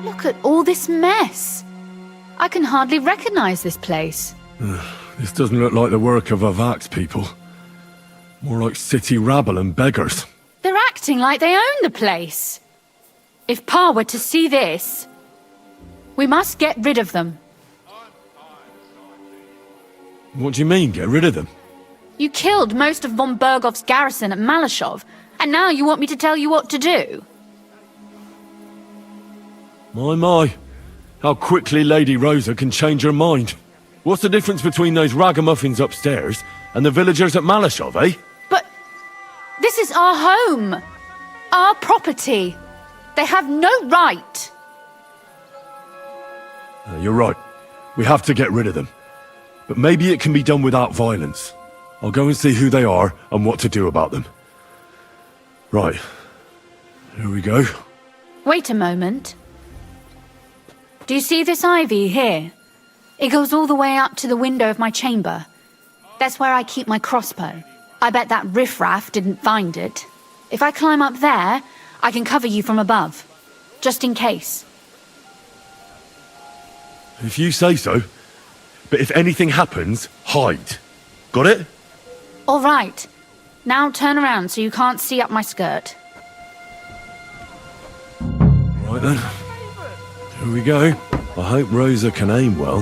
Look at all this mess. I can hardly recognize this place. This doesn't look like the work of Avax people. More like city rabble and beggars. They're acting like they own the place. If Pa were to see this, we must get rid of them. What do you mean, get rid of them? You killed most of von Bergoff's garrison at Malashov, and now you want me to tell you what to do? My. How quickly Lady Rosa can change her mind. What's the difference between those ragamuffins upstairs and the villagers at Malashov, eh? But this is our home. Our property. They have no right. You're right. We have to get rid of them. But maybe it can be done without violence. I'll go and see who they are and what to do about them. Right. Here we go. Wait a moment. Do you see this ivy here? It goes all the way up to the window of my chamber. That's where I keep my crossbow. I bet that riffraff didn't find it. If I climb up there, I can cover you from above. Just in case. If you say so. But if anything happens, hide. Got it? All right. Now turn around so you can't see up my skirt. Right then. Here we go. I hope Rosa can aim well.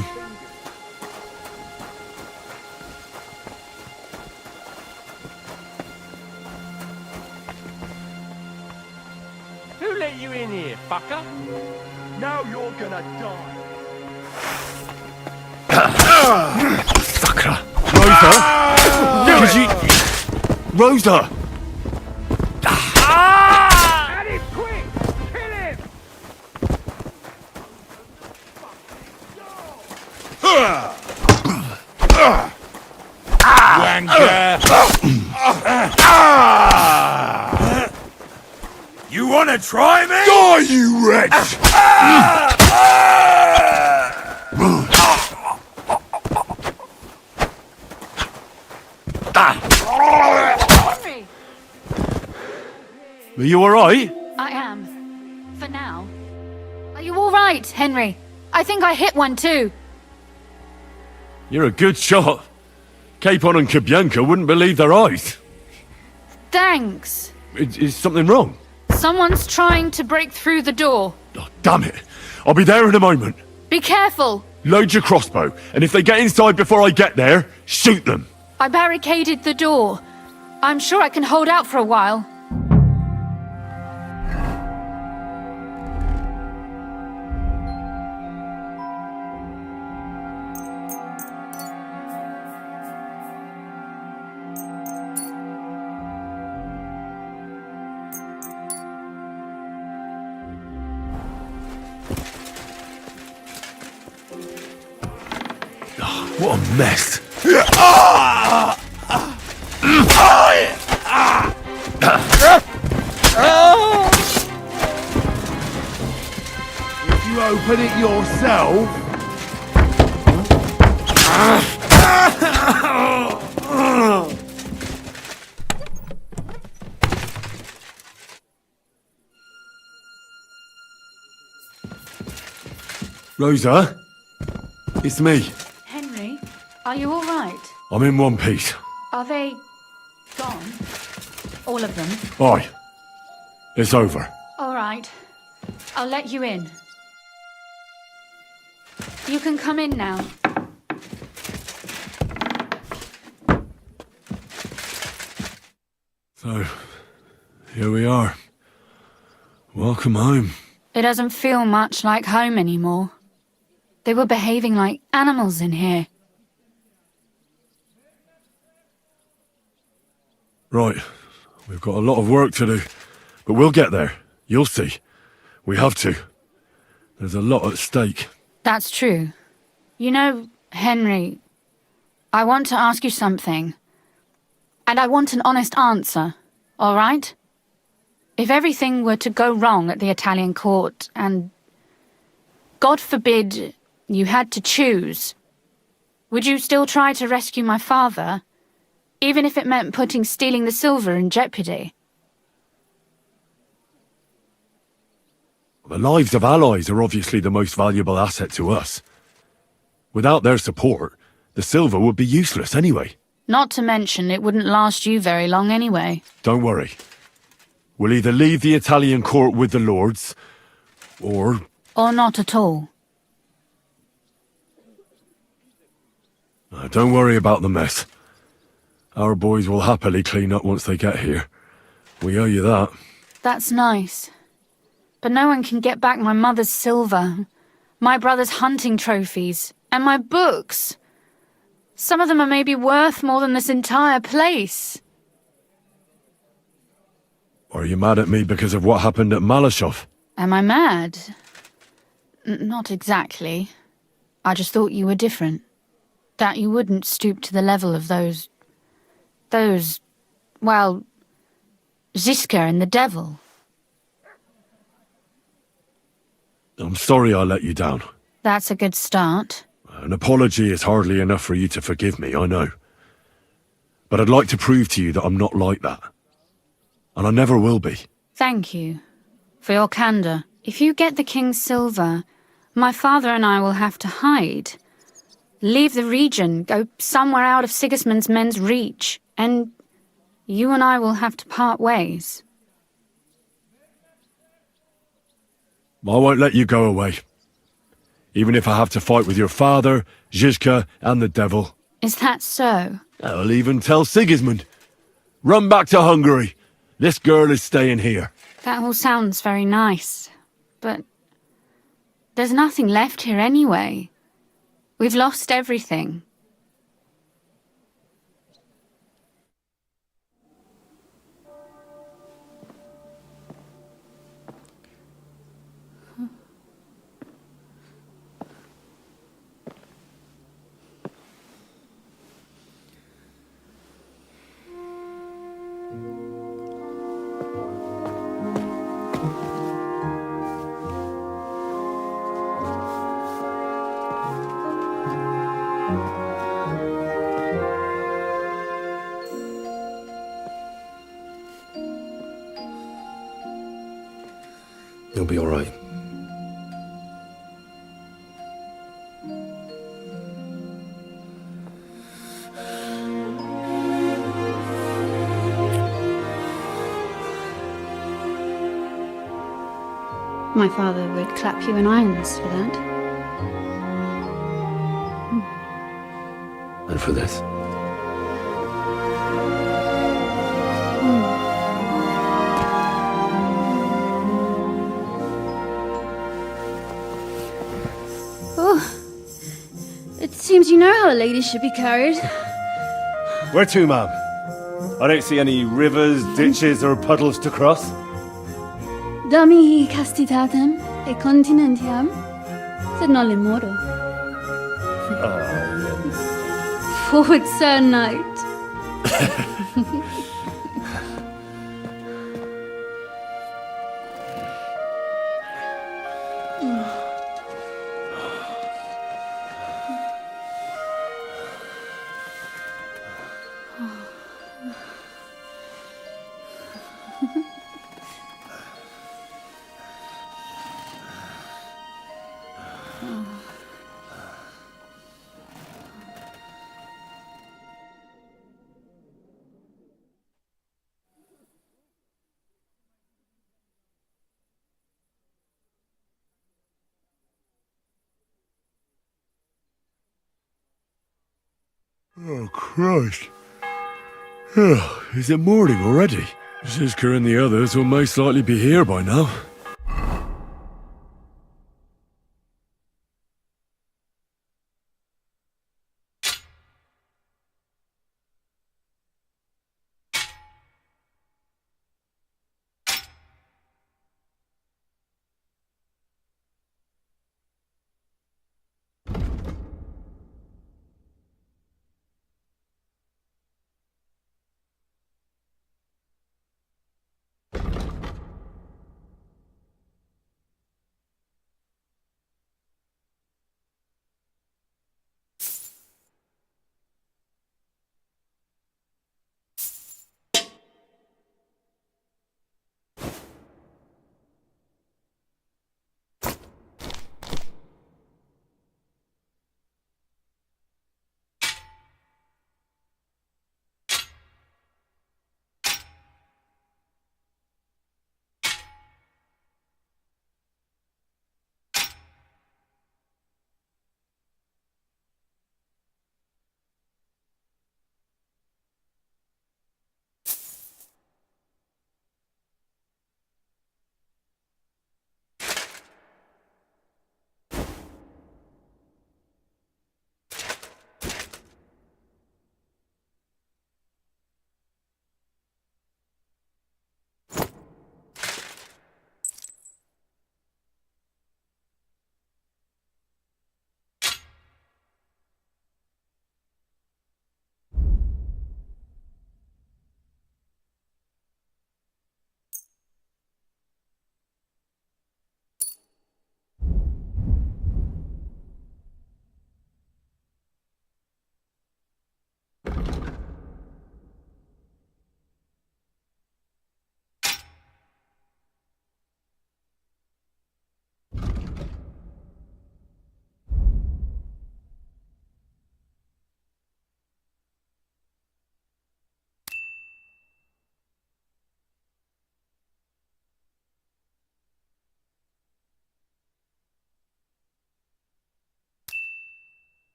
Who let you in here, fucker? Now you're gonna die. Sakura! Rosa! Rosa! At him quick! Kill him! You wanna try me? Die, you wretch! Are you alright? I am. For now. Are you all right, Henry? I think I hit one too. You're a good shot. Capon and Kabianka wouldn't believe their eyes. Thanks. Is something wrong? Someone's trying to break through the door. Oh, damn it. I'll be there in a moment. Be careful. Load your crossbow, and if they get inside before I get there, shoot them. I barricaded the door. I'm sure I can hold out for a while. What a mess. If you open it yourself... Rosa? It's me. Henry, are you all right? I'm in one piece. Are they gone? All of them? Aye. It's over. All right. I'll let you in. You can come in now. So, here we are. Welcome home. It doesn't feel much like home anymore. They were behaving like animals in here. Right. We've got a lot of work to do. But we'll get there. You'll see. We have to. There's a lot at stake. That's true. You know, Henry, I want to ask you something. And I want an honest answer, all right? If everything were to go wrong at the Italian court and, God forbid, you had to choose, would you still try to rescue my father, even if it meant putting stealing the silver in jeopardy? The lives of allies are obviously the most valuable asset to us. Without their support, the silver would be useless anyway. Not to mention it wouldn't last you very long anyway. Don't worry. We'll either leave the Italian court with the lords, or... Or not at all. Don't worry about the mess. Our boys will happily clean up once they get here. We owe you that. That's nice. But no one can get back my mother's silver, my brother's hunting trophies, and my books. Some of them are maybe worth more than this entire place. Are you mad at me because of what happened at Malashov? Am I mad? Not exactly. I just thought you were different. That you wouldn't stoop to the level of those, well, Ziska and the devil. I'm sorry I let you down. That's a good start. An apology is hardly enough for you to forgive me, I know. But I'd like to prove to you that I'm not like that. And I never will be. Thank you for your candor. If you get the king's silver, my father and I will have to hide. Leave the region, go somewhere out of Sigismund's men's reach, and you and I will have to part ways. I won't let you go away. Even if I have to fight with your father, Zizka, and the devil. Is that so? I'll even tell Sigismund. Run back to Hungary. This girl is staying here. That all sounds very nice, but there's nothing left here anyway. We've lost everything. You'll be all right. My father would clap you in irons for that. And for this. Oh, it seems you know how a lady should be carried. Where to, ma'am? I don't see any rivers, ditches, or puddles to cross. Dami castitatem e continentiam, sed non limoro. Forward, Sir Knight. Oh, Christ. Oh, is it morning already? Ziska and the others will most likely be here by now.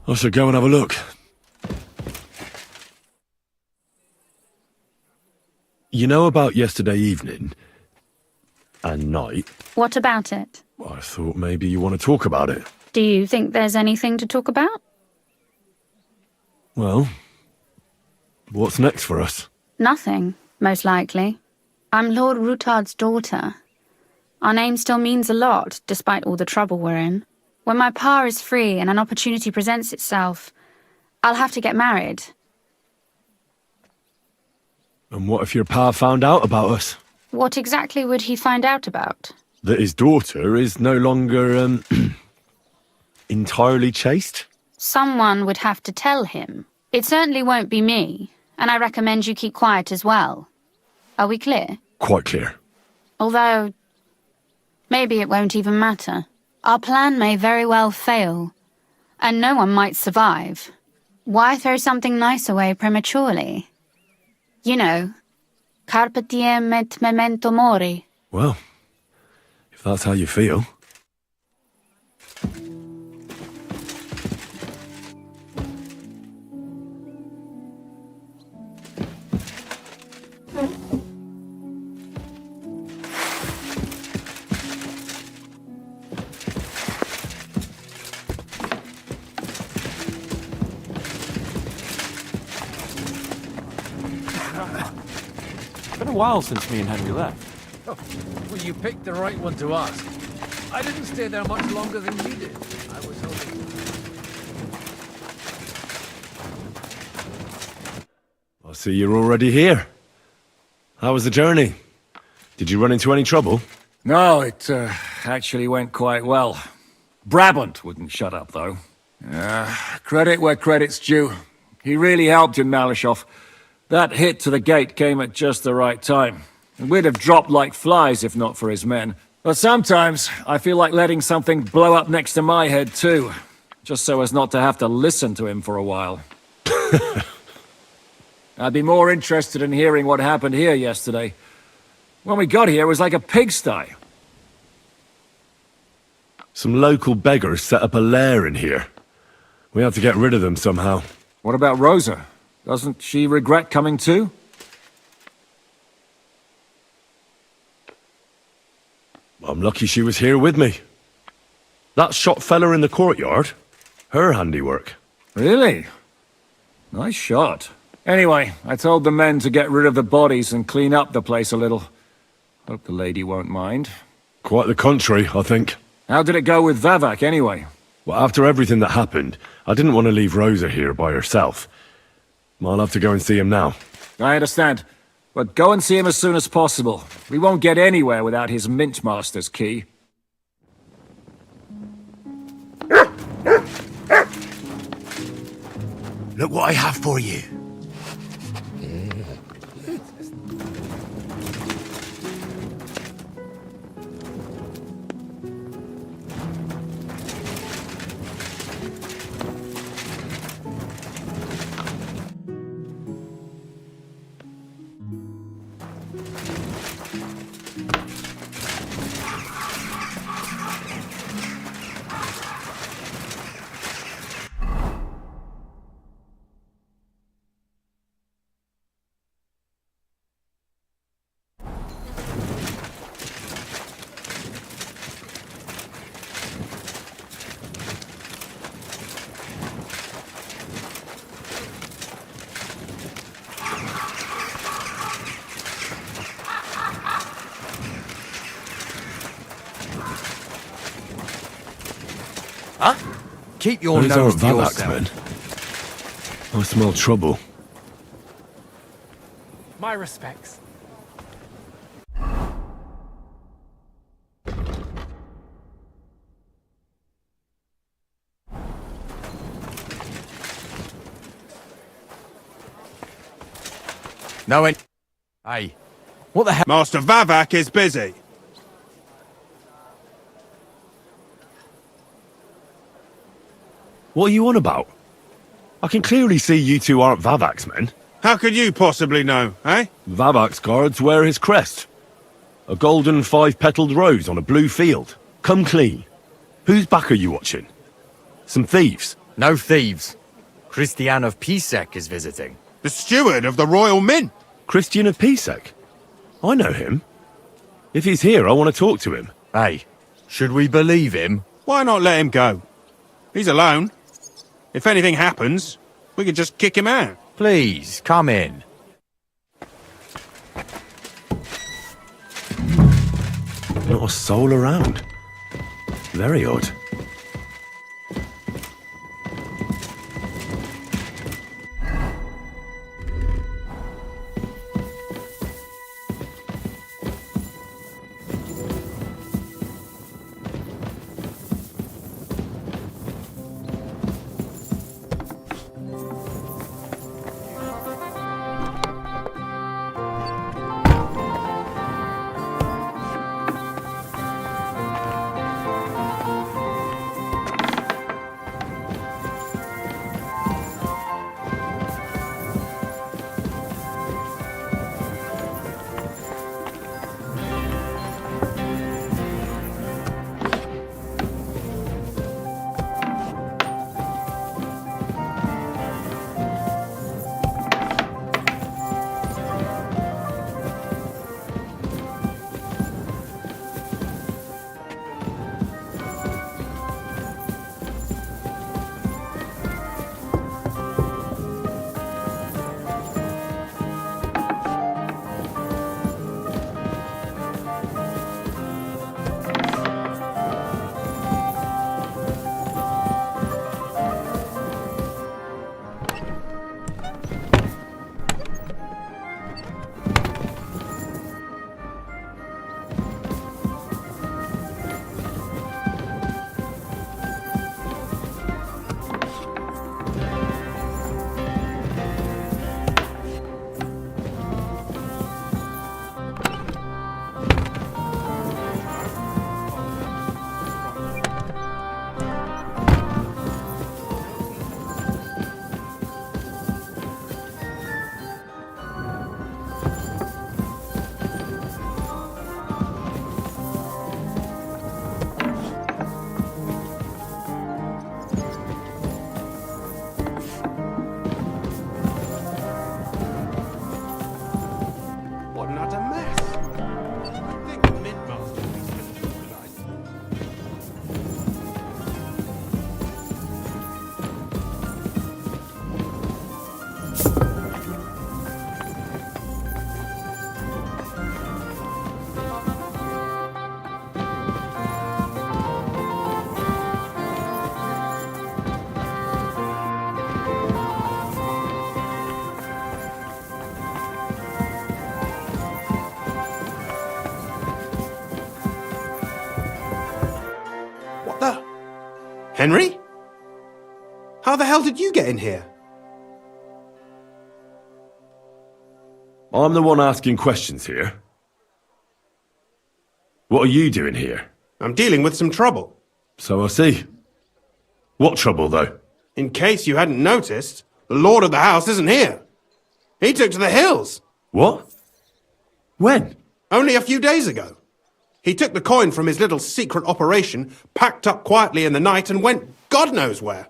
I should go and have a look. You know about yesterday evening and night? What about it? I thought maybe you want to talk about it. Do you think there's anything to talk about? Well, what's next for us? Nothing, most likely. I'm Lord Rutard's daughter. Our name still means a lot, despite all the trouble we're in. When my pa is free and an opportunity presents itself, I'll have to get married. And what if your pa found out about us? What exactly would he find out about? That his daughter is no longer, entirely chaste? Someone would have to tell him. It certainly won't be me, and I recommend you keep quiet as well. Are we clear? Quite clear. Although, maybe it won't even matter. Our plan may very well fail, and no one might survive. Why throw something nice away prematurely? You know, carpe diem et memento mori. Well, if that's how you feel. It's been a while since me and Henry left. Oh, well, you picked the right one to ask. I didn't stay there much longer than you did. I was hoping... I see you're already here. How was the journey? Did you run into any trouble? No, it actually went quite well. Brabant wouldn't shut up, though. Credit where credit's due. He really helped in Malishov. That hit to the gate came at just the right time. And we'd have dropped like flies if not for his men. But sometimes I feel like letting something blow up next to my head too. Just so as not to have to listen to him for a while. I'd be more interested in hearing what happened here yesterday. When we got here, it was like a pigsty. Some local beggars set up a lair in here. We had to get rid of them somehow. What about Rosa? Doesn't she regret coming too? I'm lucky she was here with me. That shot fella in the courtyard, her handiwork. Really? Nice shot. Anyway, I told the men to get rid of the bodies and clean up the place a little. Hope the lady won't mind. Quite the contrary, I think. How did it go with Vavak, anyway? Well, after everything that happened, I didn't want to leave Rosa here by herself. I'll have to go and see him now. I understand. But go and see him as soon as possible. We won't get anywhere without his Mintmaster's key. Look what I have for you. Huh? Keep your Those nose aren't to Vavak's yourself. men. I smell trouble. My respects. No one... Hey, what the hell? Master Vavak is busy. What are you on about? I can clearly see you two aren't Vavak's men. How could you possibly know, eh? Vavak's guards wear his crest. A golden five-petaled rose on a blue field. Come clean. Whose back are you watching? Some thieves? No thieves. Christian of Pisek is visiting. The steward of the Royal Mint. Christian of Pisek? I know him. If he's here, I want to talk to him. Hey, should we believe him? Why not let him go? He's alone. If anything happens, we can just kick him out. Please, come in. Not a soul around. Very odd. Henry? How the hell did you get in here? I'm the one asking questions here. What are you doing here? I'm dealing with some trouble. So I see. What trouble, though? In case you hadn't noticed, the lord of the house isn't here. He took to the hills. What? When? Only a few days ago. He took the coin from his little secret operation, packed up quietly in the night, and went God knows where.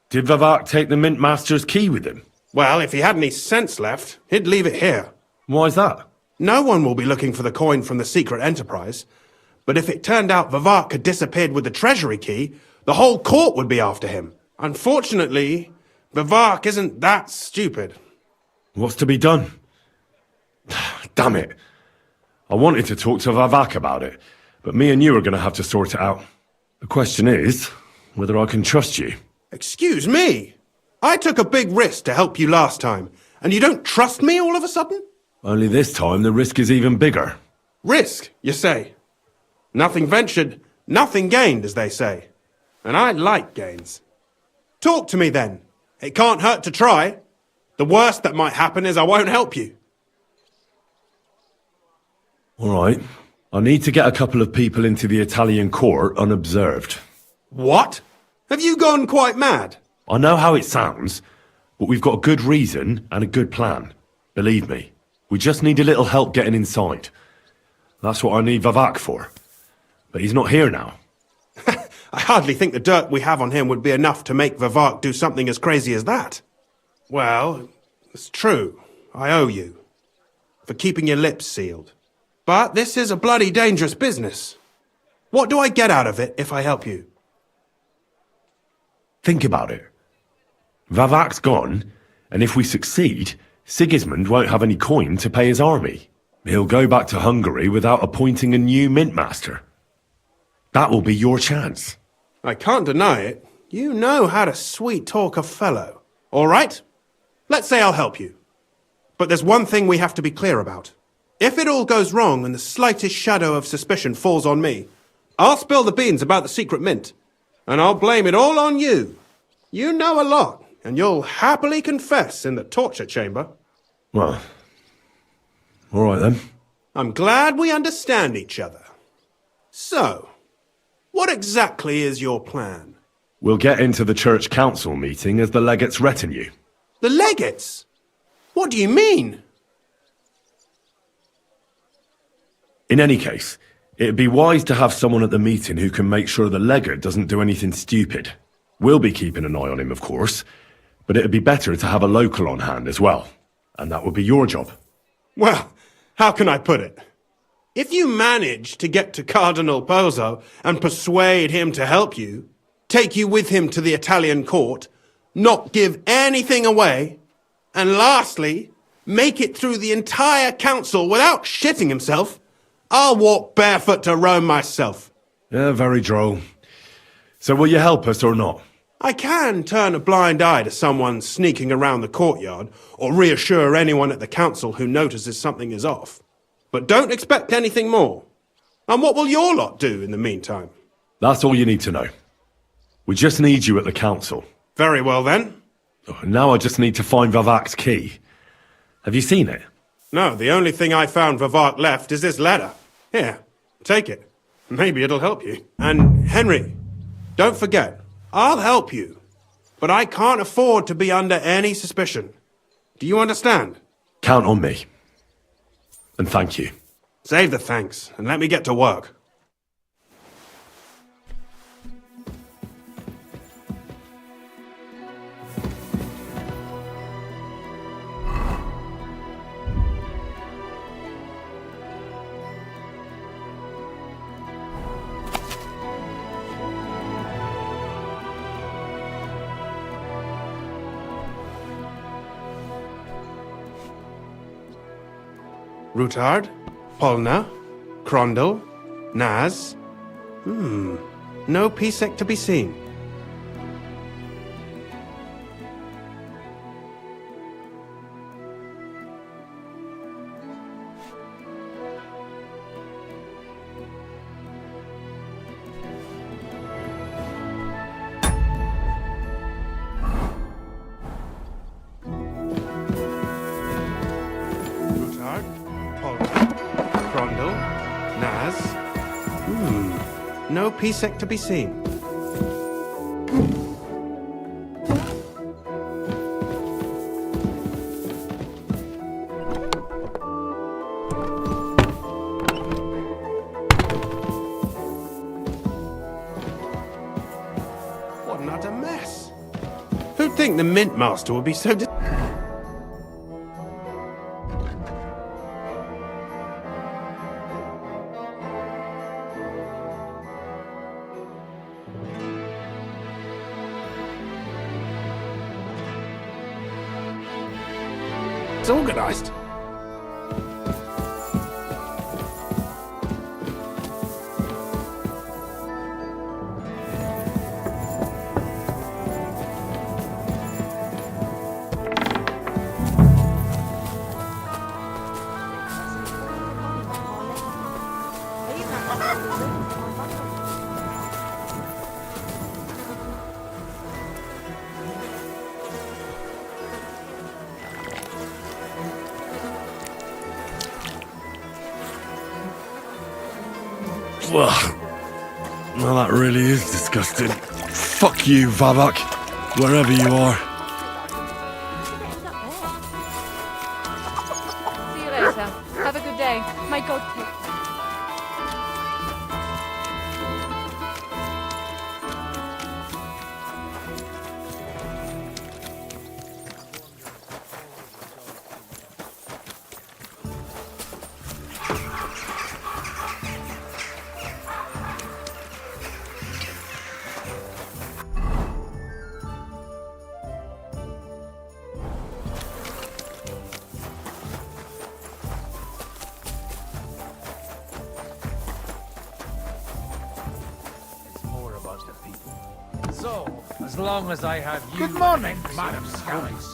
Did Vavak take the Mint Master's key with him? Well, if he had any sense left, he'd leave it here. Why's that? No one will be looking for the coin from the secret enterprise. But if it turned out Vavak had disappeared with the treasury key, the whole court would be after him. Unfortunately, Vavak isn't that stupid. What's to be done? Damn it. I wanted to talk to Vavak about it, but me and you are going to have to sort it out. The question is, whether I can trust you. Excuse me? I took a big risk to help you last time, and you don't trust me all of a sudden? Only this time the risk is even bigger. Risk, you say? Nothing ventured, nothing gained, as they say. And I like gains. Talk to me then. It can't hurt to try. The worst that might happen is I won't help you. All right. I need to get a couple of people into the Italian court unobserved. What? Have you gone quite mad? I know how it sounds, but we've got a good reason and a good plan. Believe me. We just need a little help getting inside. That's what I need Vavak for. But he's not here now. I hardly think the dirt we have on him would be enough to make Vavak do something as crazy as that. Well, it's true. I owe you. For keeping your lips sealed. But this is a bloody dangerous business. What do I get out of it if I help you? Think about it. Vavak's gone, and if we succeed, Sigismund won't have any coin to pay his army. He'll go back to Hungary without appointing a new mint master. That will be your chance. I can't deny it. You know how to sweet-talk a fellow. All right? Let's say I'll help you. But there's one thing we have to be clear about. If it all goes wrong and the slightest shadow of suspicion falls on me, I'll spill the beans about the secret mint. And I'll blame it all on you. You know a lot, and you'll happily confess in the torture chamber. Well, all right then. I'm glad we understand each other. So, what exactly is your plan? We'll get into the church council meeting as the legate's retinue. The legates? What do you mean? In any case, it'd be wise to have someone at the meeting who can make sure the legate doesn't do anything stupid. We'll be keeping an eye on him, of course, but it'd be better to have a local on hand as well. And that would be your job. Well, how can I put it? If you manage to get to Cardinal Pozzo and persuade him to help you, take you with him to the Italian court, not give anything away, and lastly, make it through the entire council without shitting himself, I'll walk barefoot to Rome myself. Yeah, very droll. So will you help us or not? I can turn a blind eye to someone sneaking around the courtyard, or reassure anyone at the council who notices something is off. But don't expect anything more. And what will your lot do in the meantime? That's all you need to know. We just need you at the council. Very well then. Now I just need to find Vavak's key. Have you seen it? No, the only thing I found Vavak left is this letter. Here, take it. Maybe it'll help you. And Henry, don't forget, I'll help you. But I can't afford to be under any suspicion. Do you understand? Count on me. And thank you. Save the thanks, and let me get to work. Routard, Polna, Crondel, Naz. No Pisek to be seen. no Pisek to be seen. What an utter mess. Who'd think the Mint Master would be so It's organised. Well, that really is disgusting. Fuck you, Vavak, wherever you are. See you later. Have a good day. My goat cake. So, as long as I have you... Good morning, Madam Scallies.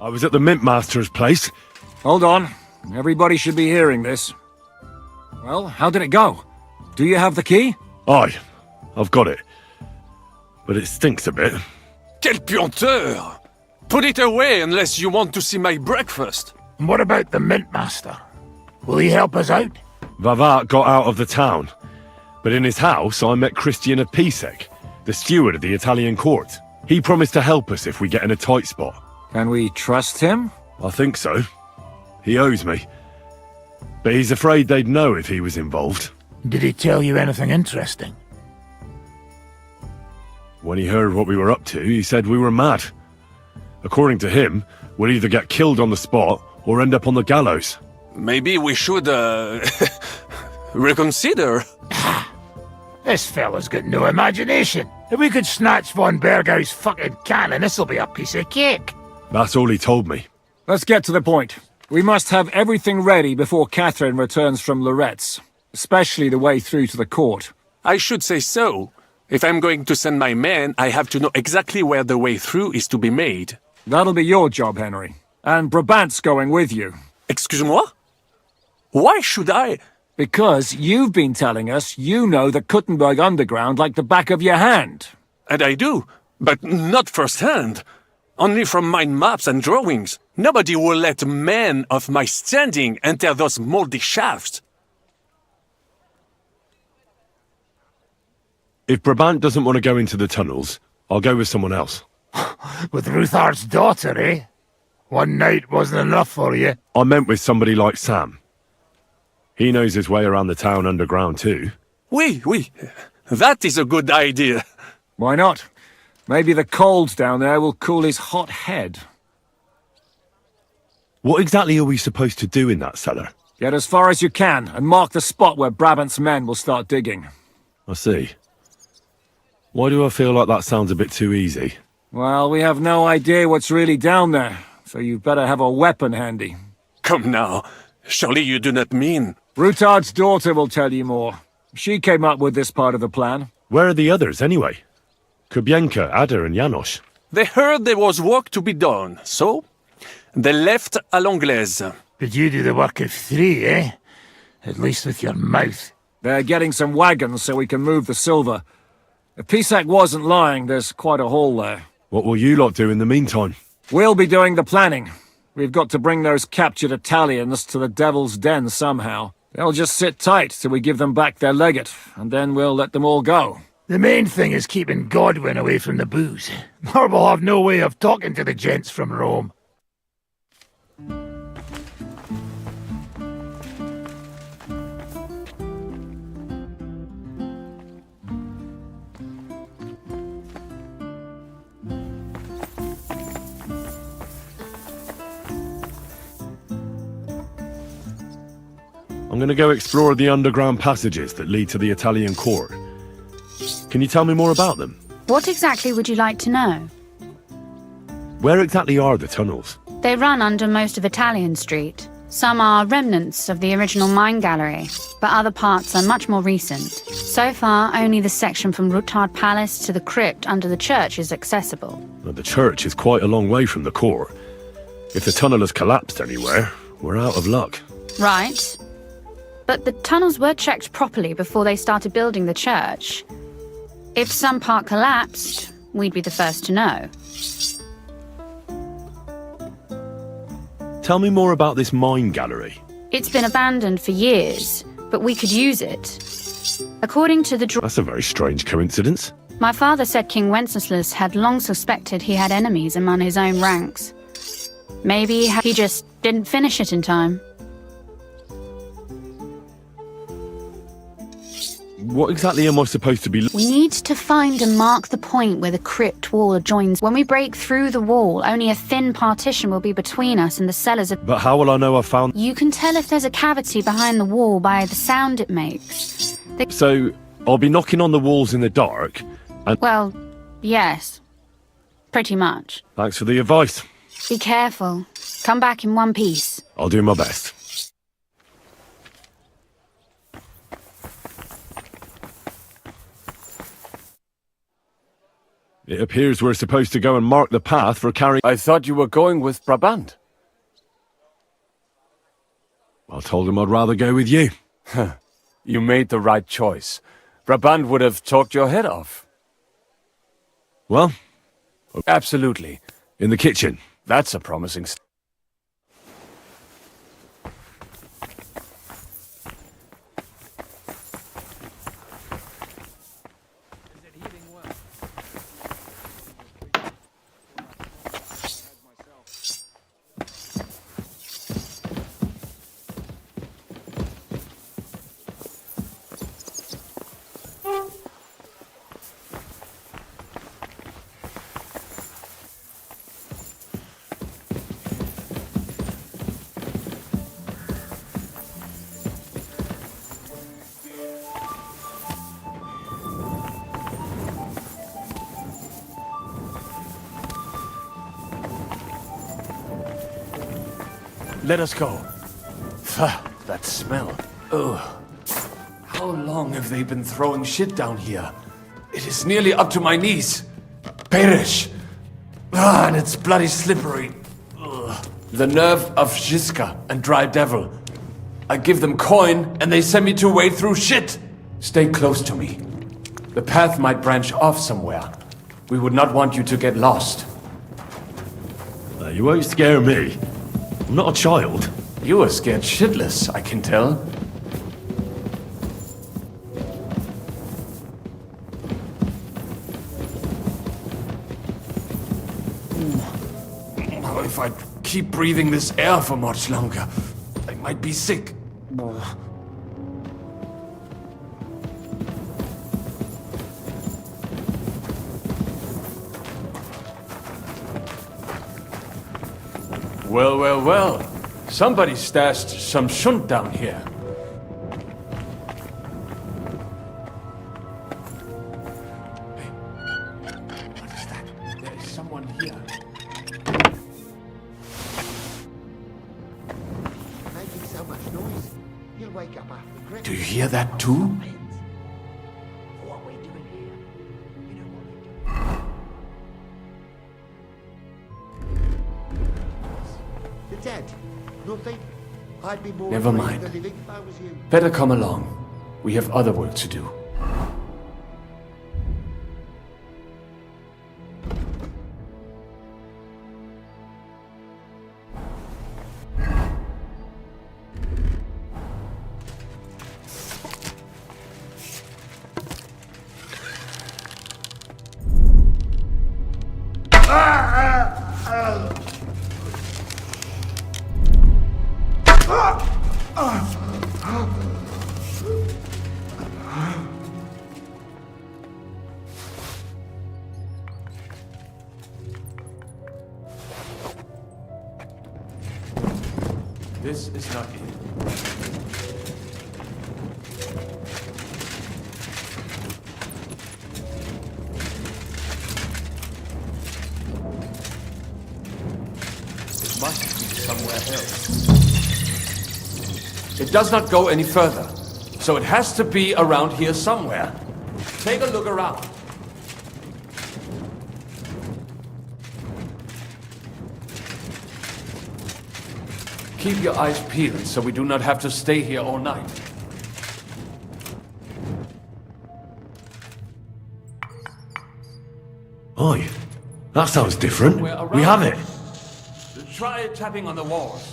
I was at the Mint Master's place. Hold on. Everybody should be hearing this. Well, how did it go? Do you have the key? Aye, I've got it. But it stinks a bit. Quel puanteur! Put it away unless you want to see my breakfast. And what about the Mint Master? Will he help us out? Vavat got out of the town. But in his house, I met Christian of Pisek, the steward of the Italian court. He promised to help us if we get in a tight spot. Can we trust him? I think so. He owes me. But he's afraid they'd know if he was involved. Did he tell you anything interesting? When he heard what we were up to, he said we were mad. According to him, we'd either get killed on the spot or end up on the gallows. Maybe we should, reconsider. This fella's got no imagination. If we could snatch von Bergau's fucking cannon, this'll be a piece of cake. That's all he told me. Let's get to the point. We must have everything ready before Catherine returns from Loretz, especially the way through to the court. I should say so. If I'm going to send my men, I have to know exactly where the way through is to be made. That'll be your job, Henry. And Brabant's going with you. Excuse-moi? Why should I? Because you've been telling us you know the Kuttenberg underground like the back of your hand. And I do, but not firsthand. Only from mind maps and drawings. Nobody will let men of my standing enter those moldy shafts. If Brabant doesn't want to go into the tunnels, I'll go with someone else. With Ruthar's daughter, eh? One night wasn't enough for you. I meant with somebody like Sam. He knows his way around the town underground too. Oui. That is a good idea. Why not? Maybe the cold down there will cool his hot head. What exactly are we supposed to do in that cellar? Get as far as you can, and mark the spot where Brabant's men will start digging. I see. Why do I feel like that sounds a bit too easy? Well, we have no idea what's really down there, so you'd better have a weapon handy. Come now. Surely you do not mean... Rutard's daughter will tell you more. She came up with this part of the plan. Where are the others, anyway? Kubienka, Ada, and Janos. They heard there was work to be done, so... they left à l'anglaise. But you do the work of 3, eh? At least with your mouth. They're getting some wagons so we can move the silver. If Pisak wasn't lying, there's quite a haul there. What will you lot do in the meantime? We'll be doing the planning. We've got to bring those captured Italians to the Devil's Den somehow. They'll just sit tight till we give them back their legate, and then we'll let them all go. The main thing is keeping Godwin away from the booze. Or we'll have no way of talking to the gents from Rome. I'm going to go explore the underground passages that lead to the Italian court. Can you tell me more about them? What exactly would you like to know? Where exactly are the tunnels? They run under most of Italian Street. Some are remnants of the original mine gallery, but other parts are much more recent. So far, only the section from Rutard Palace to the crypt under the church is accessible. Well, the church is quite a long way from the court. If the tunnel has collapsed anywhere, we're out of luck. Right. But the tunnels were checked properly before they started building the church. If some part collapsed, we'd be the first to know. Tell me more about this mine gallery. It's been abandoned for years, but we could use it. According to the That's a very strange coincidence. My father said King Wenceslas had long suspected he had enemies among his own ranks. Maybe he just didn't finish it in time. What exactly am I supposed to be... We need to find and mark the point where the crypt wall joins. When we break through the wall, only a thin partition will be between us and the cellars of... But how will I know I found... You can tell if there's a cavity behind the wall by the sound it makes. So, I'll be knocking on the walls in the dark, and... Well, yes. Pretty much. Thanks for the advice. Be careful. Come back in one piece. I'll do my best. It appears we're supposed to go and mark the path for carrying... I thought you were going with Brabant. I told him I'd rather go with you. You made the right choice. Brabant would have talked your head off. Well? Absolutely. In the kitchen. That's a promising start. Let us go. That smell. Ugh. How long have they been throwing shit down here? It is nearly up to my knees. Perish! And it's bloody slippery. Ugh. The nerve of Žižka and Dry Devil. I give them coin and they send me to wade through shit. Stay close to me. The path might branch off somewhere. We would not want you to get lost. You won't scare me. I'm not a child. You are scared shitless, I can tell. If I keep breathing this air for much longer, I might be sick. Well, well, well. Somebody stashed some shunt down here. Hey. What is that? There is someone. Do you hear that too? The dead. Nothing. I'd be more Never afraid mind. of the living if I was you. Better come along. We have other work to do. This is not it. It must be somewhere else. It does not go any further, so it has to be around here somewhere. Take a look around. Keep your eyes peeled so we do not have to stay here all night. Oi, that sounds different. We have it. Try tapping on the walls.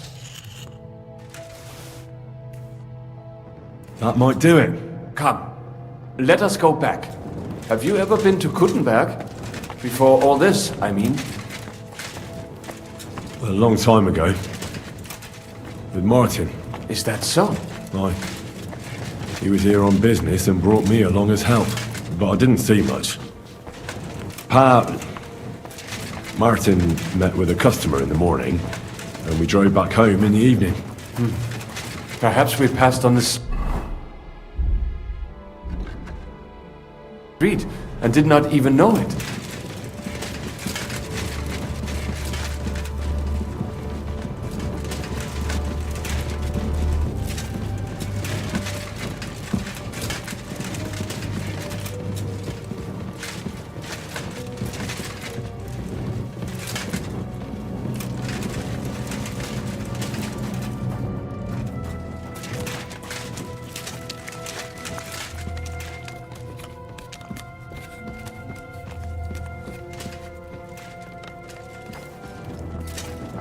That might do it. Come, let us go back. Have you ever been to Kuttenberg? Before all this, I mean. A long time ago. With Martin. Is that so? Aye. He was here on business and brought me along as help, but I didn't see much. Martin met with a customer in the morning, and we drove back home in the evening. Perhaps we passed on this street and did not even know it.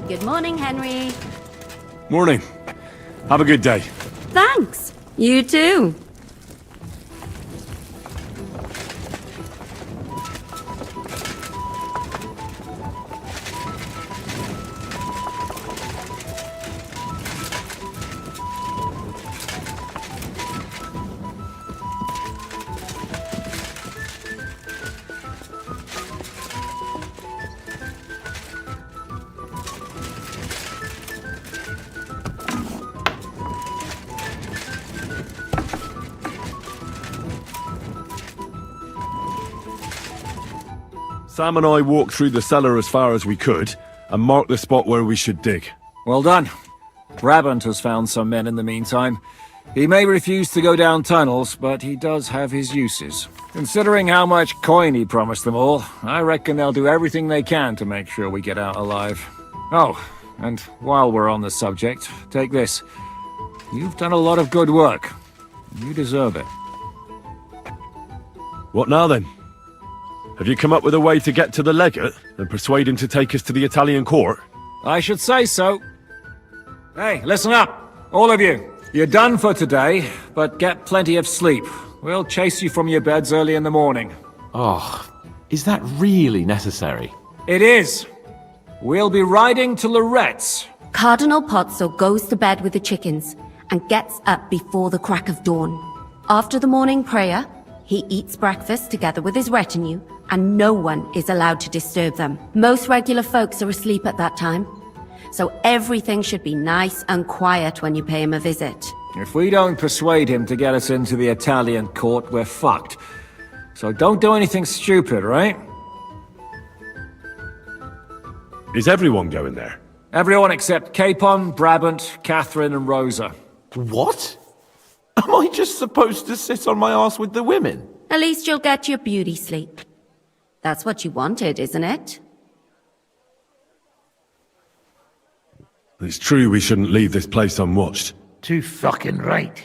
Good morning, Henry. Morning. Have a good day. Thanks. You too. Sam and I walked through the cellar as far as we could, and marked the spot where we should dig. Well done. Brabant has found some men in the meantime. He may refuse to go down tunnels, but he does have his uses. Considering how much coin he promised them all, I reckon they'll do everything they can to make sure we get out alive. Oh, and while we're on the subject, take this. You've done a lot of good work. You deserve it. What now then? Have you come up with a way to get to the legate and persuade him to take us to the Italian court? I should say so. Hey, listen up, all of you. You're done for today, but get plenty of sleep. We'll chase you from your beds early in the morning. Oh, is that really necessary? It is. We'll be riding to Lorette's. Cardinal Pozzo goes to bed with the chickens and gets up before the crack of dawn. After the morning prayer, he eats breakfast together with his retinue, and no one is allowed to disturb them. Most regular folks are asleep at that time, so everything should be nice and quiet when you pay him a visit. If we don't persuade him to get us into the Italian court, we're fucked. So don't do anything stupid, right? Is everyone going there? Everyone except Capon, Brabant, Catherine, and Rosa. What? Am I just supposed to sit on my arse with the women? At least you'll get your beauty sleep. That's what you wanted, isn't it? It's true we shouldn't leave this place unwatched. Too fucking right.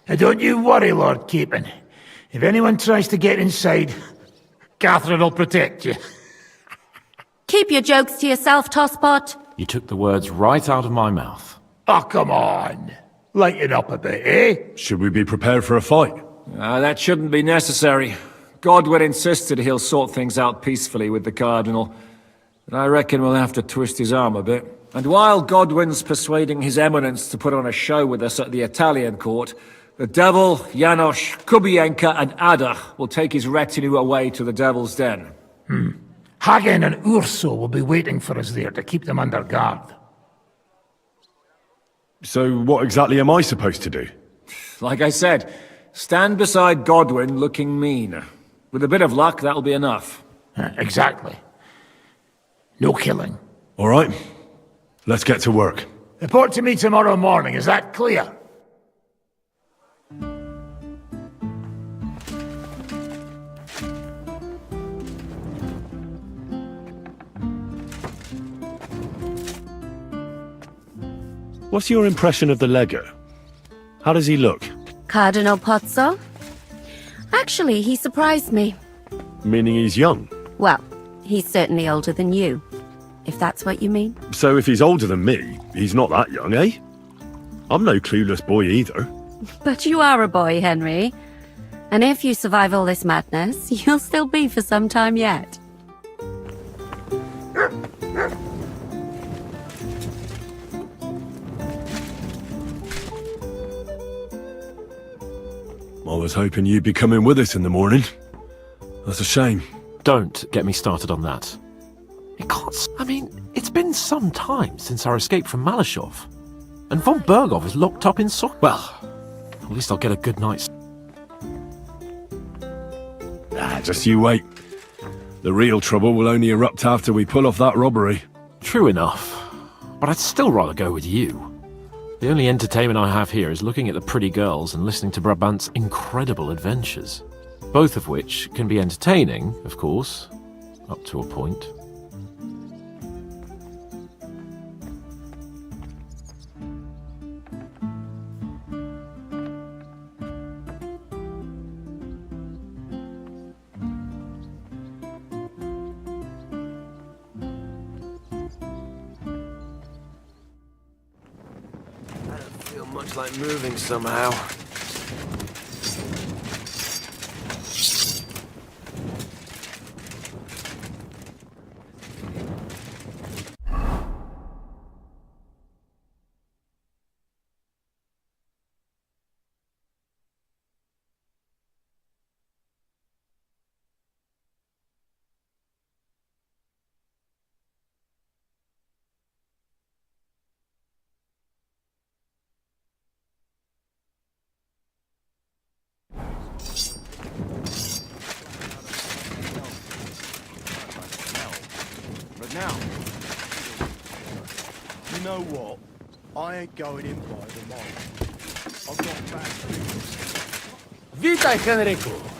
And don't you worry, Lord Capon. If anyone tries to get inside, Catherine will protect you. Keep your jokes to yourself, Tosspot. You took the words right out of my mouth. Oh, come on. Lighten up a bit, eh? Should we be prepared for a fight? That shouldn't be necessary. Godwin insisted he'll sort things out peacefully with the Cardinal. But I reckon we'll have to twist his arm a bit. And while Godwin's persuading His Eminence to put on a show with us at the Italian court, the Devil, Janosch, Kubienka and Ada will take his retinue away to the Devil's Den. Hagen and Urso will be waiting for us there to keep them under guard. So what exactly am I supposed to do? Like I said, stand beside Godwin looking mean. With a bit of luck, that'll be enough. Exactly. No killing. All right. Let's get to work. Report to me tomorrow morning, is that clear? What's your impression of the Lego? How does he look? Cardinal Pozzo? Actually, he surprised me. Meaning he's young? Well, he's certainly older than you, if that's what you mean. So if he's older than me, he's not that young, eh? I'm no clueless boy either. But you are a boy, Henry. And if you survive all this madness, you'll still be for some time yet. I was hoping you'd be coming with us in the morning. That's a shame. Don't get me started on that. It can't... I mean, it's been some time since our escape from Malashov. And von Bergov is locked up in Well, at least I'll get a good night's... Just you wait. The real trouble will only erupt after we pull off that robbery. True enough. But I'd still rather go with you. The only entertainment I have here is looking at the pretty girls and listening to Brabant's incredible adventures. Both of which can be entertaining, of course, up to a point. Much like moving somehow. Now, you know what? I ain't going in by the mine. I've got bad feelings. Witaj, Henryku!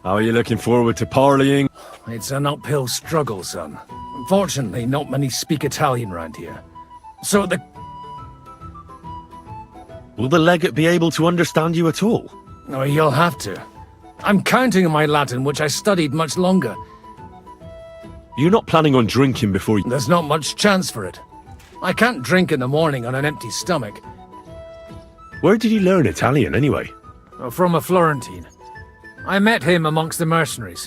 How are you looking forward to parleying? It's an uphill struggle, son. Fortunately, not many speak Italian round here. So the... Will the legate be able to understand you at all? Oh, you'll have to. I'm counting on my Latin, which I studied much longer. You're not planning on drinking before you... There's not much chance for it. I can't drink in the morning on an empty stomach. Where did you learn Italian, anyway? From a Florentine. I met him amongst the mercenaries.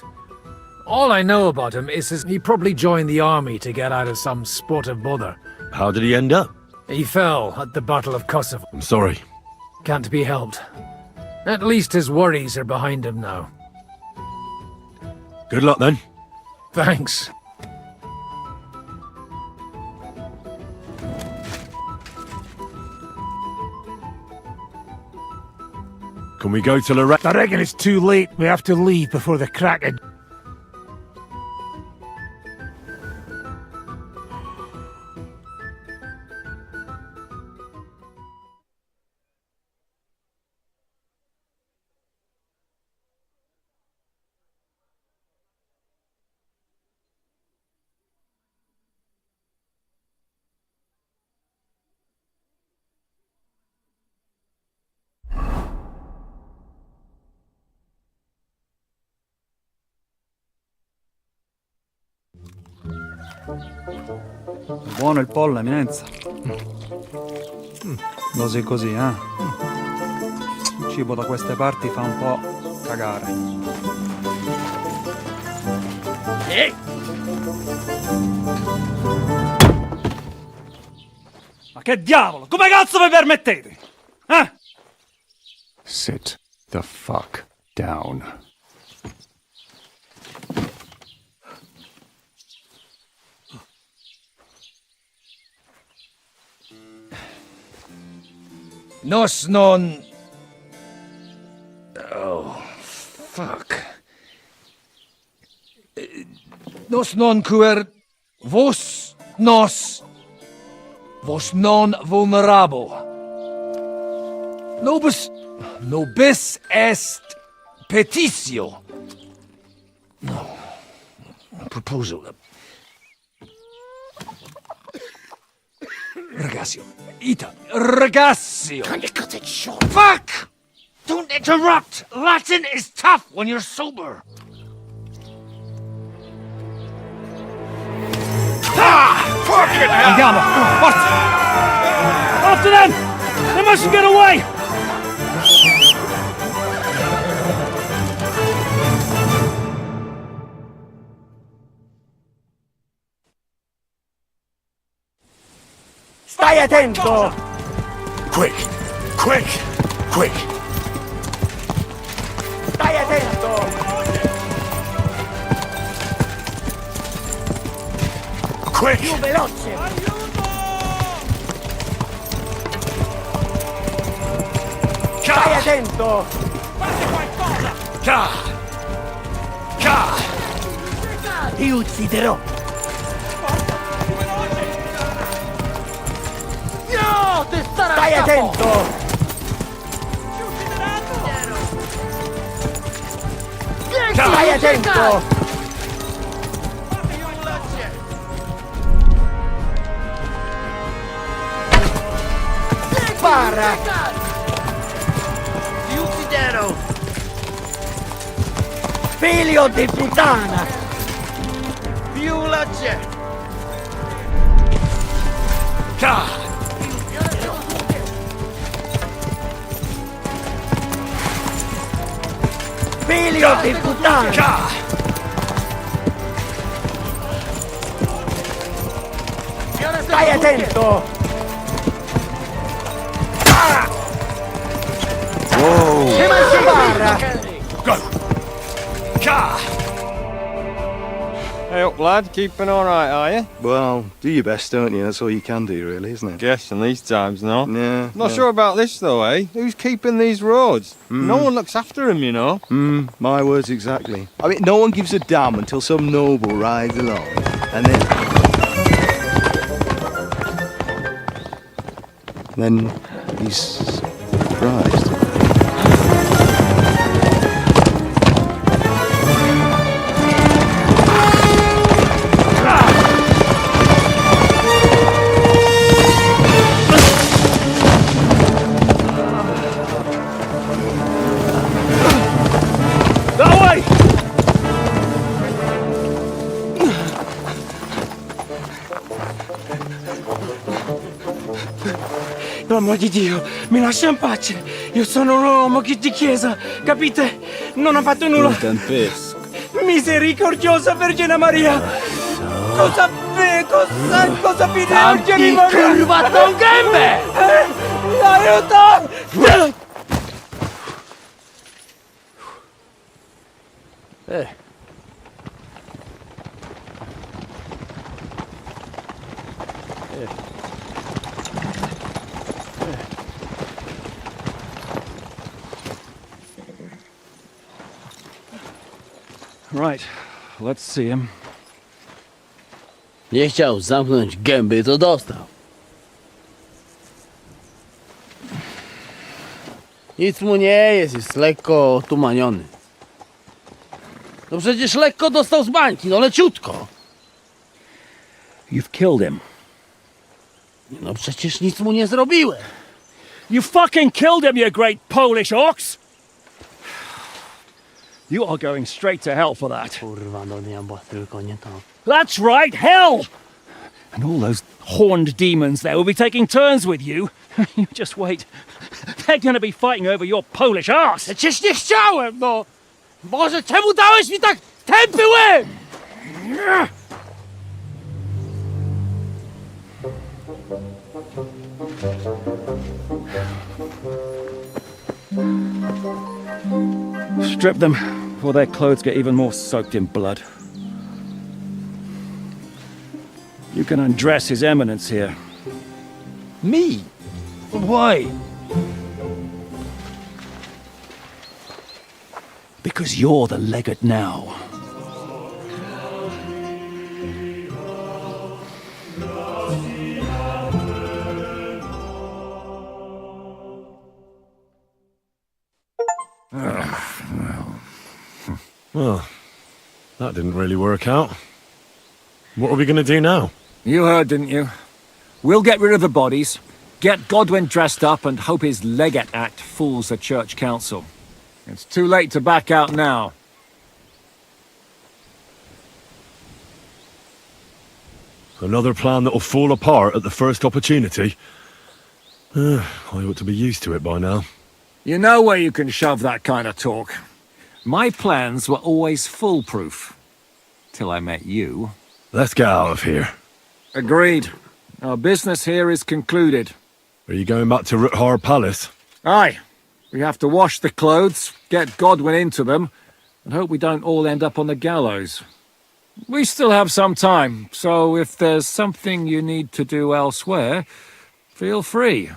All I know about him is he probably joined the army to get out of some spot of bother. How did he end up? He fell at the Battle of Kosovo. I'm sorry. Can't be helped. At least his worries are behind him now. Good luck, then. Thanks. Can we go to Lorette? I reckon it's too late. We have to leave before the Kraken. Buono il pollo, eminenza. Così così, eh? Il cibo da queste parti fa un po' cagare. Ma che diavolo? Come cazzo vi permettete? Eh? Sit the fuck down. Nos non... Oh, fuck. Nos non cuer... Vos nos... Vos non vulnerabo. Nobis est petitio. No. Proposal. Ragazio. Ita. Ragazio. Can you cut it short? Fuck! Don't interrupt! Latin is tough when you're sober. Ah! Fucking hell! Andiamo! Forza! After them! They mustn't get away! Stai attento! Quick! Quick! Quick! Stai attento! Quick! Più veloce! Stai attento! Ti ucciderò! attento! Stai attento! Spara! Ti ucciderò! Figlio di puttana! Più la c'è! Figlio di puttana! Stai attento! Whoa. Che mal si barra! Hey up, lad. Keeping all right, are you? Well, do your best, don't you? That's all you can do, really, isn't it? Guess in these times, no? Yeah. Not sure about this, though, eh? Who's keeping these roads? No one looks after them, you know. My words exactly. I mean, no one gives a damn until some noble rides along, and then he's surprised. L'uomo di Dio, mi lascia in pace. Io sono un uomo di chiesa, capite? Non ho fatto nulla. Misericordiosa Vergine Maria. Cosa pide Vergine Maria? Curvato un gambe! Aiuto! Right, let's see him. Nie chciał zamknąć gęby, to dostał. Nic mu nie jest lekko otumaniony. No przecież lekko dostał z bańki, no leciutko. You've killed him. No przecież nic mu nie zrobiłem. You fucking killed him, you great Polish ox! You are going straight to hell for that. Kurwa, do diabła, tylko nie to. That's right, hell! And all those horned demons there will be taking turns with you. You just wait. They're gonna be fighting over your Polish ass! Przecież nie chciałem, no! Boże, czemu dałeś mi tak tępy łeb? Strip them before their clothes get even more soaked in blood. You can undress His Eminence here. Me? Why? Because you're the legate now. Well, that didn't really work out. What are we going to do now? You heard, didn't you? We'll get rid of the bodies, get Godwin dressed up, and hope his Legate Act fools the Church Council. It's too late to back out now. Another plan that'll fall apart at the first opportunity? I ought to be used to it by now. You know where you can shove that kind of talk. My plans were always foolproof. Till I met you. Let's get out of here. Agreed. Our business here is concluded. Are you going back to Ruthar Palace? Aye. We have to wash the clothes, get Godwin into them, and hope we don't all end up on the gallows. We still have some time, so if there's something you need to do elsewhere, feel free.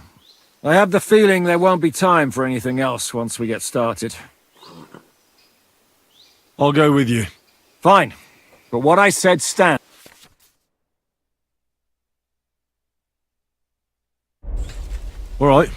I have the feeling there won't be time for anything else once we get started. I'll go with you. Fine. But what I said stands. All right.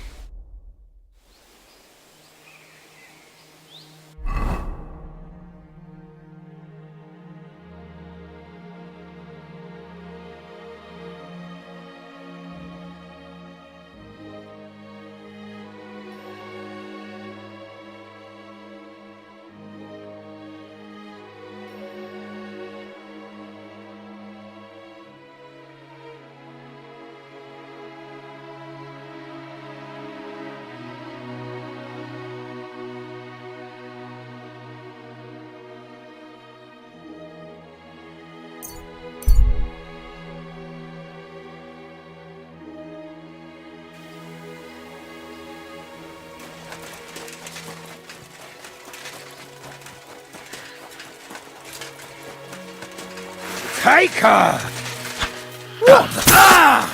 Take her! Ha!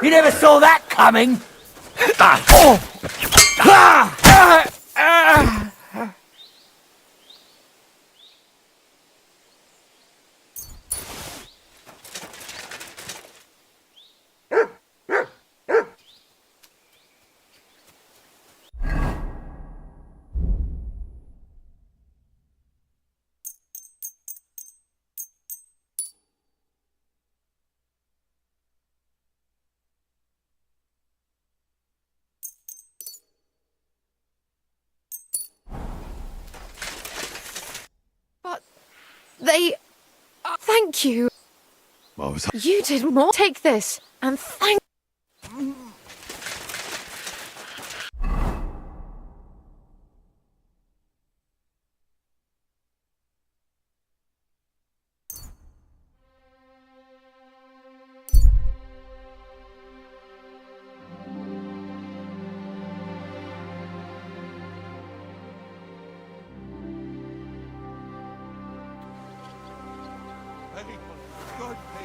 You never saw that coming! They... thank you. What was that? You did more. Take this, and thank...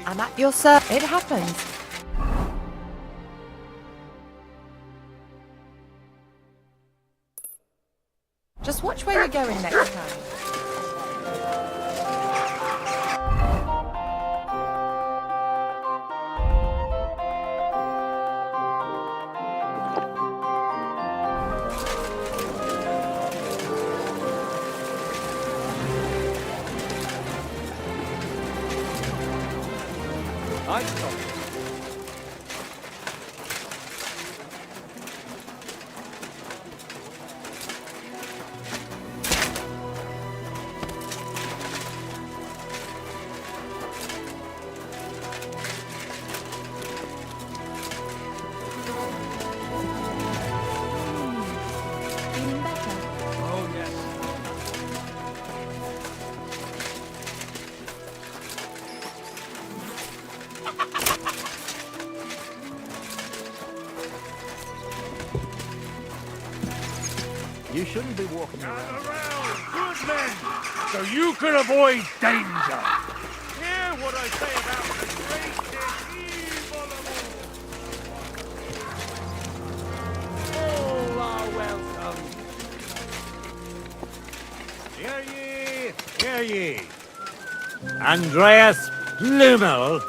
I'm at your service. It happens. Just watch where you're going next time. You shouldn't be walking around. Good men, so you can avoid danger. Hear what I say about the greatest evil of all. All are welcome. Hear ye, hear ye. Andreas Blumel,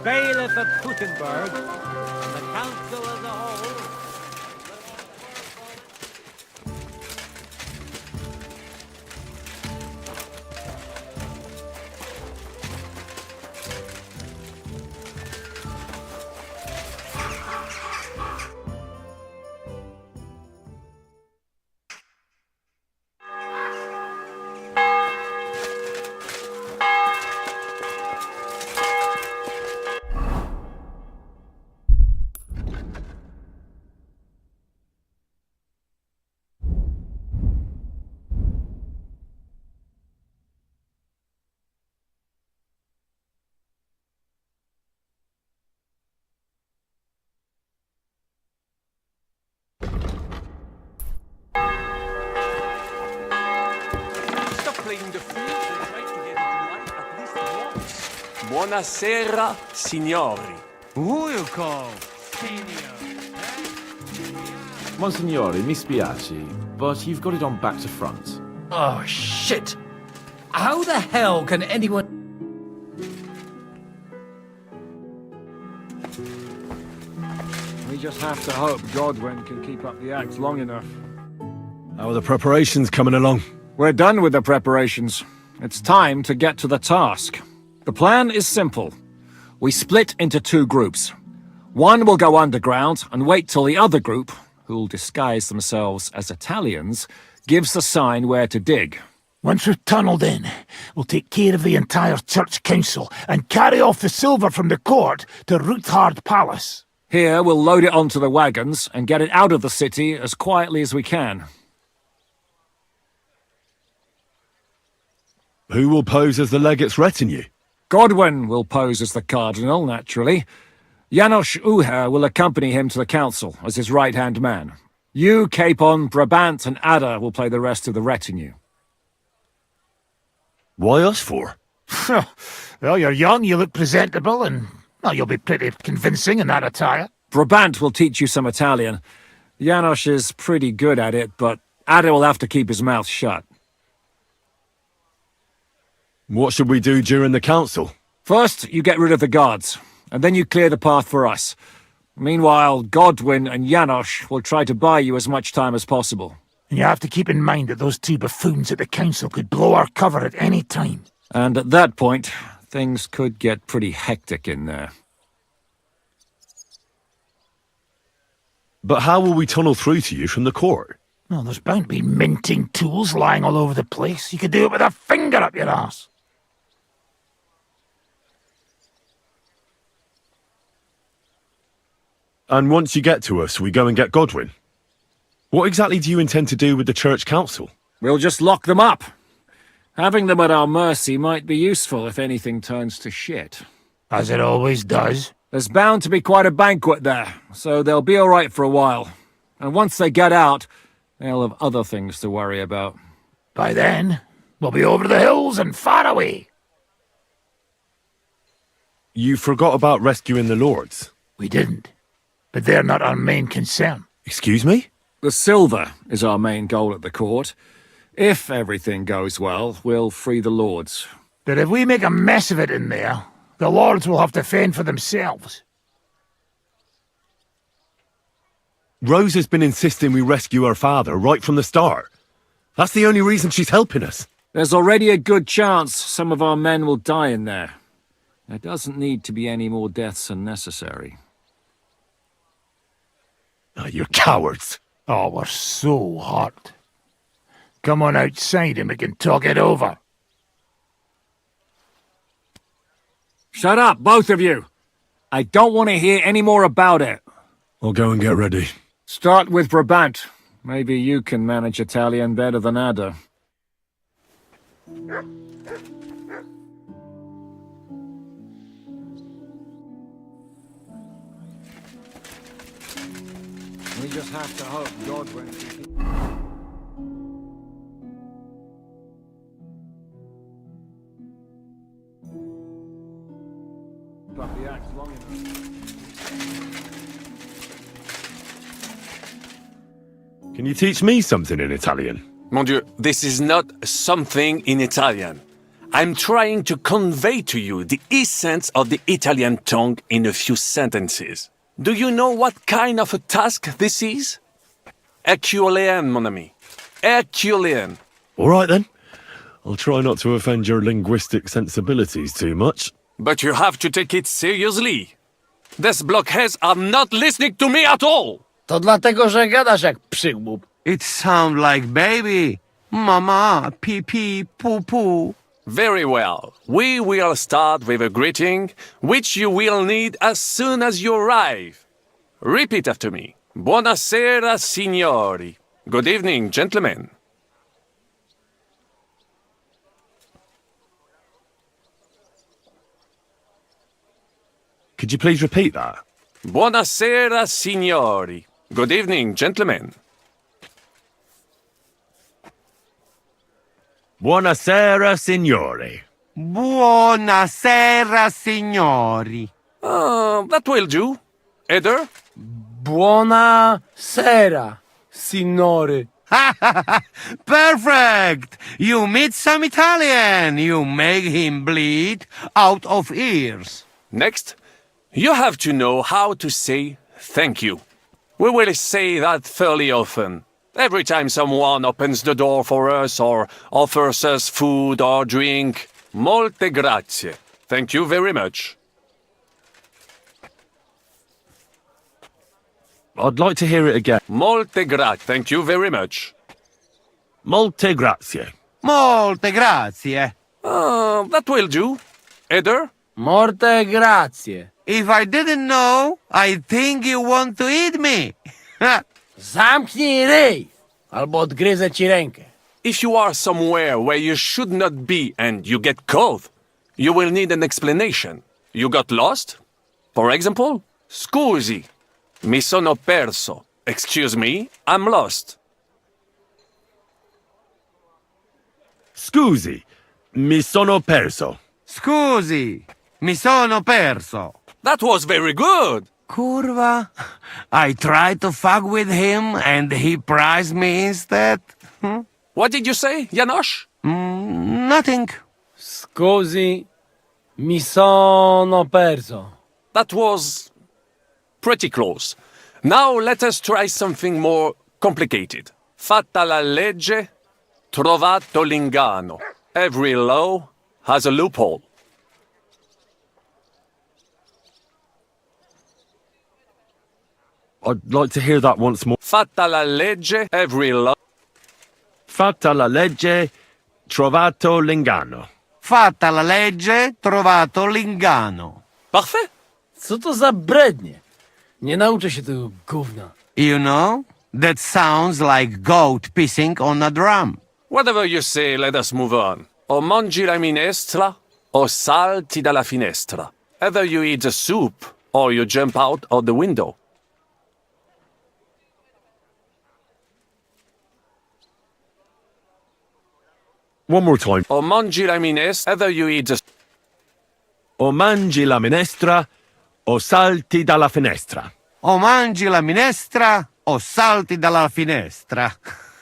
bailiff of Gutenberg, and the council as a whole. Playing the flute and try to get it right at least once. Buonasera, signori. Who you call senior? Monsignore, mi spiace, but you've got it on back to front. Oh, shit! How the hell can anyone... We just have to hope Godwin can keep up the act long enough. How are the preparations coming along? We're done with the preparations. It's time to get to the task. The plan is simple. We split into two groups. One will go underground and wait till the other group, who'll disguise themselves as Italians, gives the sign where to dig. Once we've tunneled in, we'll take care of the entire church council and carry off the silver from the court to Ruthard Palace. Here, we'll load it onto the wagons and get it out of the city as quietly as we can. Who will pose as the legate's retinue? Godwin will pose as the cardinal, naturally. Janos Uher will accompany him to the council as his right-hand man. You, Capon, Brabant, and Ada will play the rest of the retinue. Why us for? Well, you're young, you look presentable, and well, you'll be pretty convincing in that attire. Brabant will teach you some Italian. Janos is pretty good at it, but Ada will have to keep his mouth shut. What should we do during the council? First, you get rid of the guards, and then you clear the path for us. Meanwhile, Godwin and Janos will try to buy you as much time as possible. And you have to keep in mind that those two buffoons at the council could blow our cover at any time. And at that point, things could get pretty hectic in there. But how will we tunnel through to you from the court? Well, there's bound to be minting tools lying all over the place. You could do it with a finger up your arse. And once you get to us, we go and get Godwin. What exactly do you intend to do with the church council? We'll just lock them up. Having them at our mercy might be useful if anything turns to shit. As it always does. There's bound to be quite a banquet there, so they'll be all right for a while. And once they get out, they'll have other things to worry about. By then, we'll be over the hills and far away. You forgot about rescuing the lords. We didn't. But they're not our main concern. Excuse me? The silver is our main goal at the court. If everything goes well, we'll free the lords. But if we make a mess of it in there, the lords will have to fend for themselves. Rose has been insisting we rescue her father right from the start. That's the only reason she's helping us. There's already a good chance some of our men will die in there. There doesn't need to be any more deaths unnecessary. You're cowards. Oh, we're so hot. Come on outside and we can talk it over. Shut up, both of you! I don't want to hear any more about it. I'll go and get ready. Start with Brabant. Maybe you can manage Italian better than Ada. We just have to hope Godwin... Up the axe long enough. Can you teach me something in Italian? Mon Dieu, this is not something in Italian. I'm trying to convey to you the essence of the Italian tongue in a few sentences. Do you know what kind of a task this is? Herculean, mon ami. Herculean. All right, then. I'll try not to offend your linguistic sensibilities too much. But you have to take it seriously. These blockheads are not listening to me at all. To dlatego, że gadasz jak przygłup. It sounds like baby. Mama, pee pee, poo poo. Very well. We will start with a greeting, which you will need as soon as you arrive. Repeat after me. Buonasera, signori. Good evening, gentlemen. Could you please repeat that? Buonasera, signori. Good evening, gentlemen. Buonasera, signori. Buonasera, signori. That will do. Eder? Buonasera, signore. Perfect! You meet some Italian. You make him bleed out of ears. Next, you have to know how to say thank you. We will say that fairly often. Every time someone opens the door for us or offers us food or drink. Molte grazie. Thank you very much. I'd like to hear it again. Molte grazie. Thank you very much. Molte grazie. Molte grazie. That will do. Eder? Morte grazie. If I didn't know, I think you want to eat me. Zamknij ryj, albo odgryzę ci rękę. If you are somewhere where you should not be and you get cold, you will need an explanation. You got lost, for example? Scusi, mi sono perso. Excuse me, I'm lost. Scusi, mi sono perso. Scusi, mi sono perso. That was very good. Curva. I tried to fuck with him and he prized me instead. What did you say, Janosch? Nothing. Scusi, mi sono perso. That was pretty close. Now let us try something more complicated. Fatta la legge, trovato l'ingano. Every law has a loophole. I'd like to hear that once more. Fatta la legge, every law. Fatta la legge, trovato l'ingano. Fatta la legge, trovato l'ingano. Parfait. Co to za brednie? Nie nauczę się tego gówna. You know, that sounds like goat pissing on a drum. Whatever you say, let us move on. O mangi la minestra, o salti dalla finestra. Either you eat the soup, or you jump out of the window. One more time. O mangi la minestra, either you eat the... O mangi la minestra, o salti dalla finestra. O mangi la minestra, o salti dalla finestra.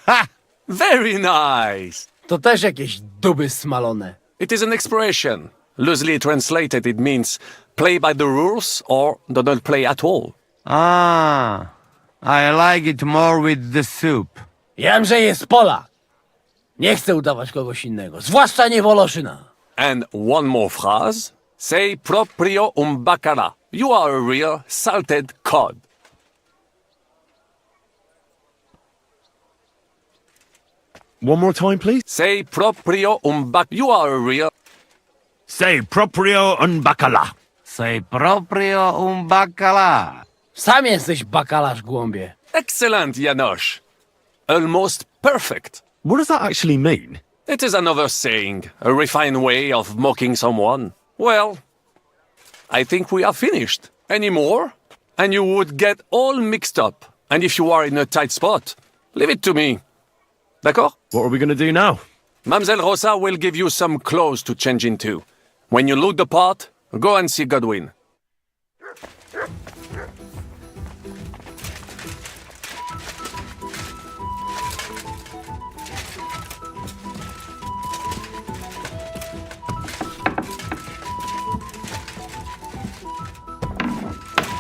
Ha! Very nice. To też jakieś duby smalone. It is an expression. Loosely translated, it means play by the rules or do not play at all. Ah, I like it more with the soup. Jam, że jest Polak. Nie chcę udawać kogoś innego, zwłaszcza nie Woloszyna. And one more phrase. Sei proprio un bacala. You are a real salted cod. One more time, please. Sei proprio un You are a real... Sei proprio un bacala. Sei proprio un bacala. Sam jesteś bakalarz, głąbie. Excellent, Janosch. Almost perfect. What does that actually mean? It is another saying, a refined way of mocking someone. Well, I think we are finished. Any more? And you would get all mixed up. And if you are in a tight spot, leave it to me. D'accord? What are we going to do now? Mamselle Rosa will give you some clothes to change into. When you look the part, go and see Godwin.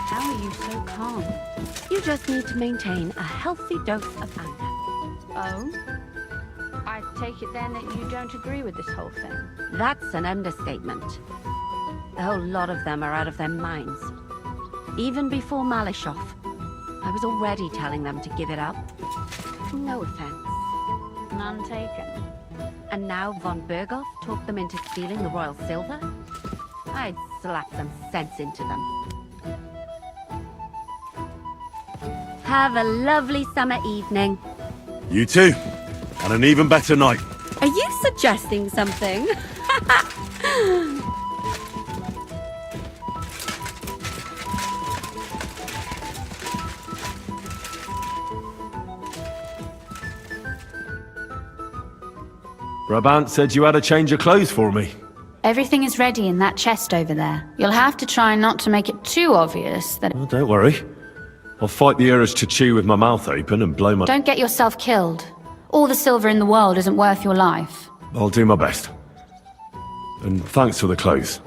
How are you so calm? You just need to maintain a healthy dose of anger. Oh? I take it then that you don't agree with this whole thing. That's an understatement. The whole lot of them are out of their minds. Even before Malishov, I was already telling them to give it up. No offense. None taken. And now von Berghoff talked them into stealing the royal silver? I'd slap some sense into them. Have a lovely summer evening. You too. And an even better night. Are you suggesting something? Brabant said you had a change of clothes for me. Everything is ready in that chest over there. You'll have to try not to make it too obvious that... Oh, don't worry. I'll fight the urge to chew with my mouth open and blow my... Don't get yourself killed. All the silver in the world isn't worth your life. I'll do my best. And thanks for the clothes.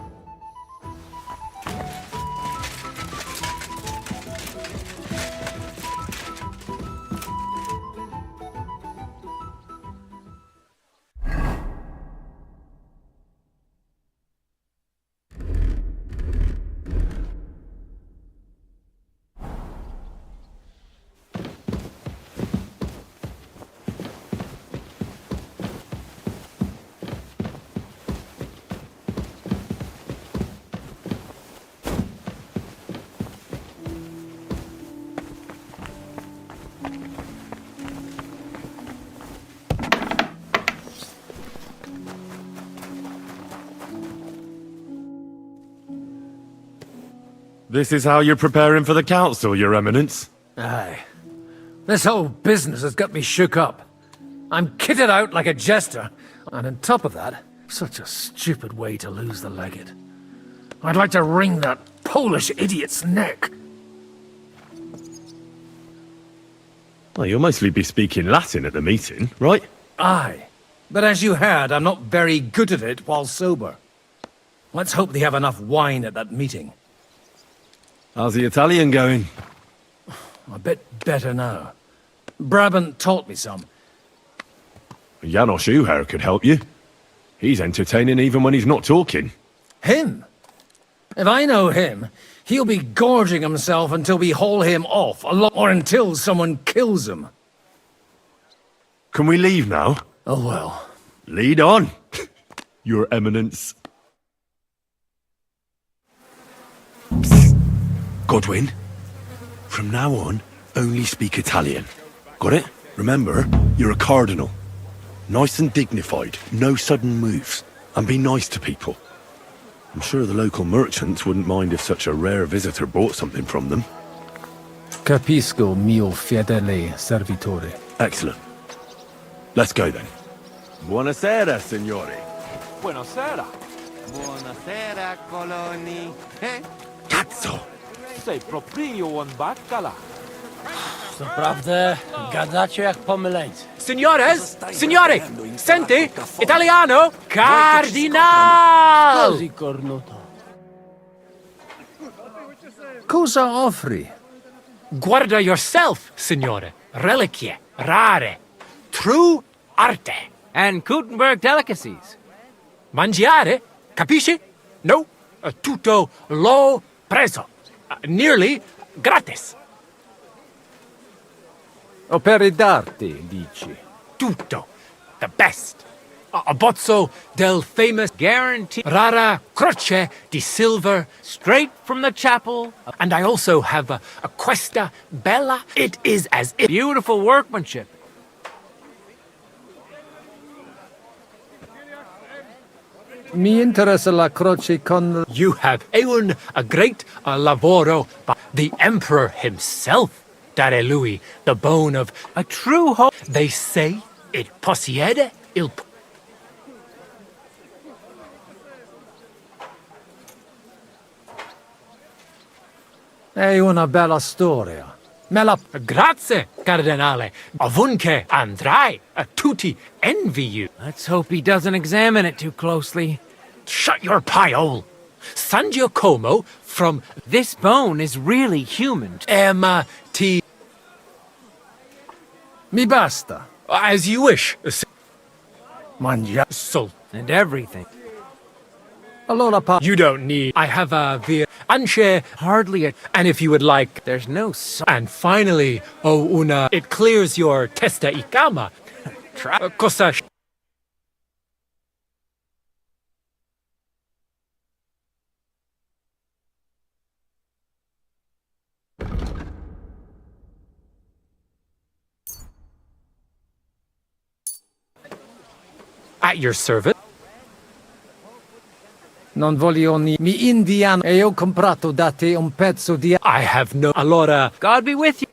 This is how you're preparing for the council, Your Eminence? Aye. This whole business has got me shook up. I'm kitted out like a jester, and on top of that, such a stupid way to lose the legate. I'd like to wring that Polish idiot's neck. Well, you'll mostly be speaking Latin at the meeting, right? Aye. But as you heard, I'm not very good at it while sober. Let's hope they have enough wine at that meeting. How's the Italian going? A bit better now. Brabant taught me some. Janos Uher could help you. He's entertaining even when he's not talking. Him? If I know him, he'll be gorging himself until we haul him off, or until someone kills him. Can we leave now? Oh well. Lead on, Your Eminence. Psst. Godwin, from now on, only speak Italian. Got it? Remember, you're a cardinal. Nice and dignified, no sudden moves, and be nice to people. I'm sure the local merchants wouldn't mind if such a rare visitor bought something from them. Capisco, mio fedele servitore. Excellent. Let's go then. Buonasera, signori. Buonasera. Buonasera, coloni. Cazzo! Sei proprio un baccala. Naprawdę, gadacie jak pomyleńcy. Signores! Signore! Senti! Italiano! Cardinal! Così cornuto. Cosa offri? Guarda yourself, signore. Reliquie, rare, true arte. And Gutenberg delicacies. Mangiare? Capisci? No, tutto lo preso. Nearly gratis. Opere d'arte, dici. Tutto. The best. A bozzo del famous guarantee rara croce di silver straight from the chapel. And I also have a questa bella. It is as if beautiful workmanship. Mi interessa la croce con... You have a great lavoro by the emperor himself. Dare lui, the bone of a true hope. They say it possiede il... È una bella storia. Me la... Grazie, cardinale. Ovunque andrai, tutti envy you. Let's hope he doesn't examine it too closely. Shut your pie-hole. San Giacomo from... This bone is really human. Emma T... Mi basta. As you wish. Mangia... Salt and everything. Allora pa... You don't need... I have a via... Anche... Hardly a... And if you would like... There's no... And finally... Oh, una... It clears your testa y cama. Cosa... At your service. Non voglio ni... Mi indiano e ho comprato da te un pezzo di... I have no... Allora... God be with you.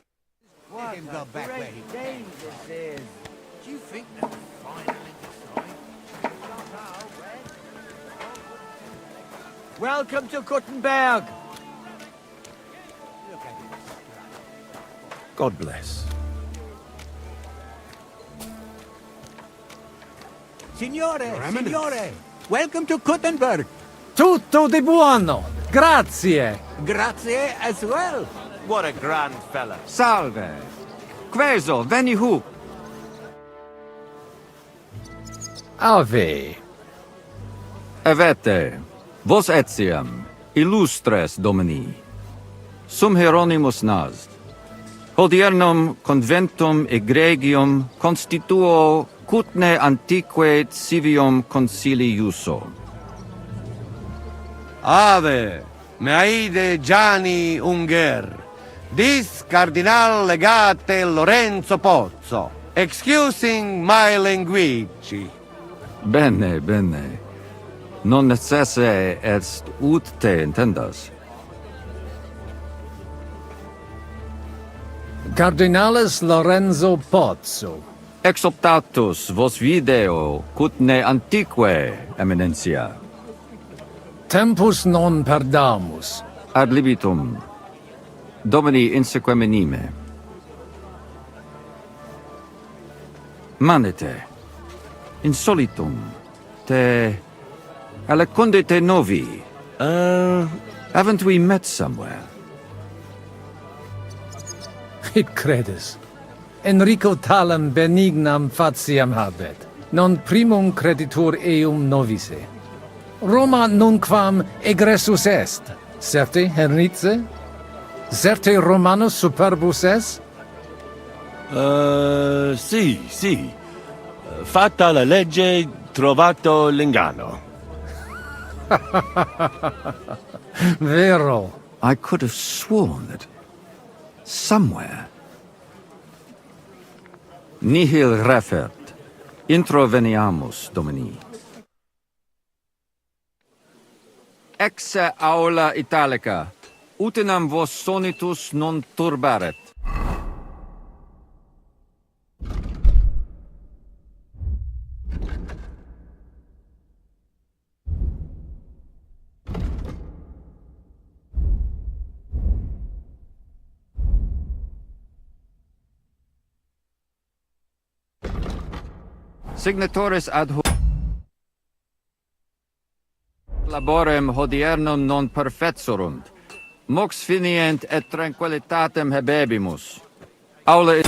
Welcome to Gutenberg. God bless. Signore, welcome to Gutenberg. Tutto di buono. Grazie. Grazie as well. What a grand fella. Salve. Queso, veni hu. Ave. Evete, vos etiam, illustres domini, sum Hieronymus nast, hodiernum conventum egregium constituo cutne antique civium concili iuso. Ave, meaide Gianni Unger, dis cardinal legate Lorenzo Pozzo, excusing my language. Bene, bene. Non necesse est ut te intendas. Cardinalis Lorenzo Pozzo. Exoptatus vos video, cut ne antique, Eminencia. Tempus non perdamus. Ad libitum. Domini inseque menime. Manete. Insolitum. Te... Alecunde te novi. Haven't we met somewhere? It credes. Enrico talam benignam fatiam habet. Non primum creditur eum novice. Roma nunquam egressus est. Certe Henrice? Certe Romanus superbus est? Sì. Fatta la legge, trovato l'ingano. Vero. I could have sworn that somewhere. Nihil refert. Introveniamus, Domini. Exe aula italica. Utinam vos sonitus non turbaret. Signatores ad hoc laborem hodiernum non perfetsurunt. Mox finient et tranquillitatem habebimus. Aula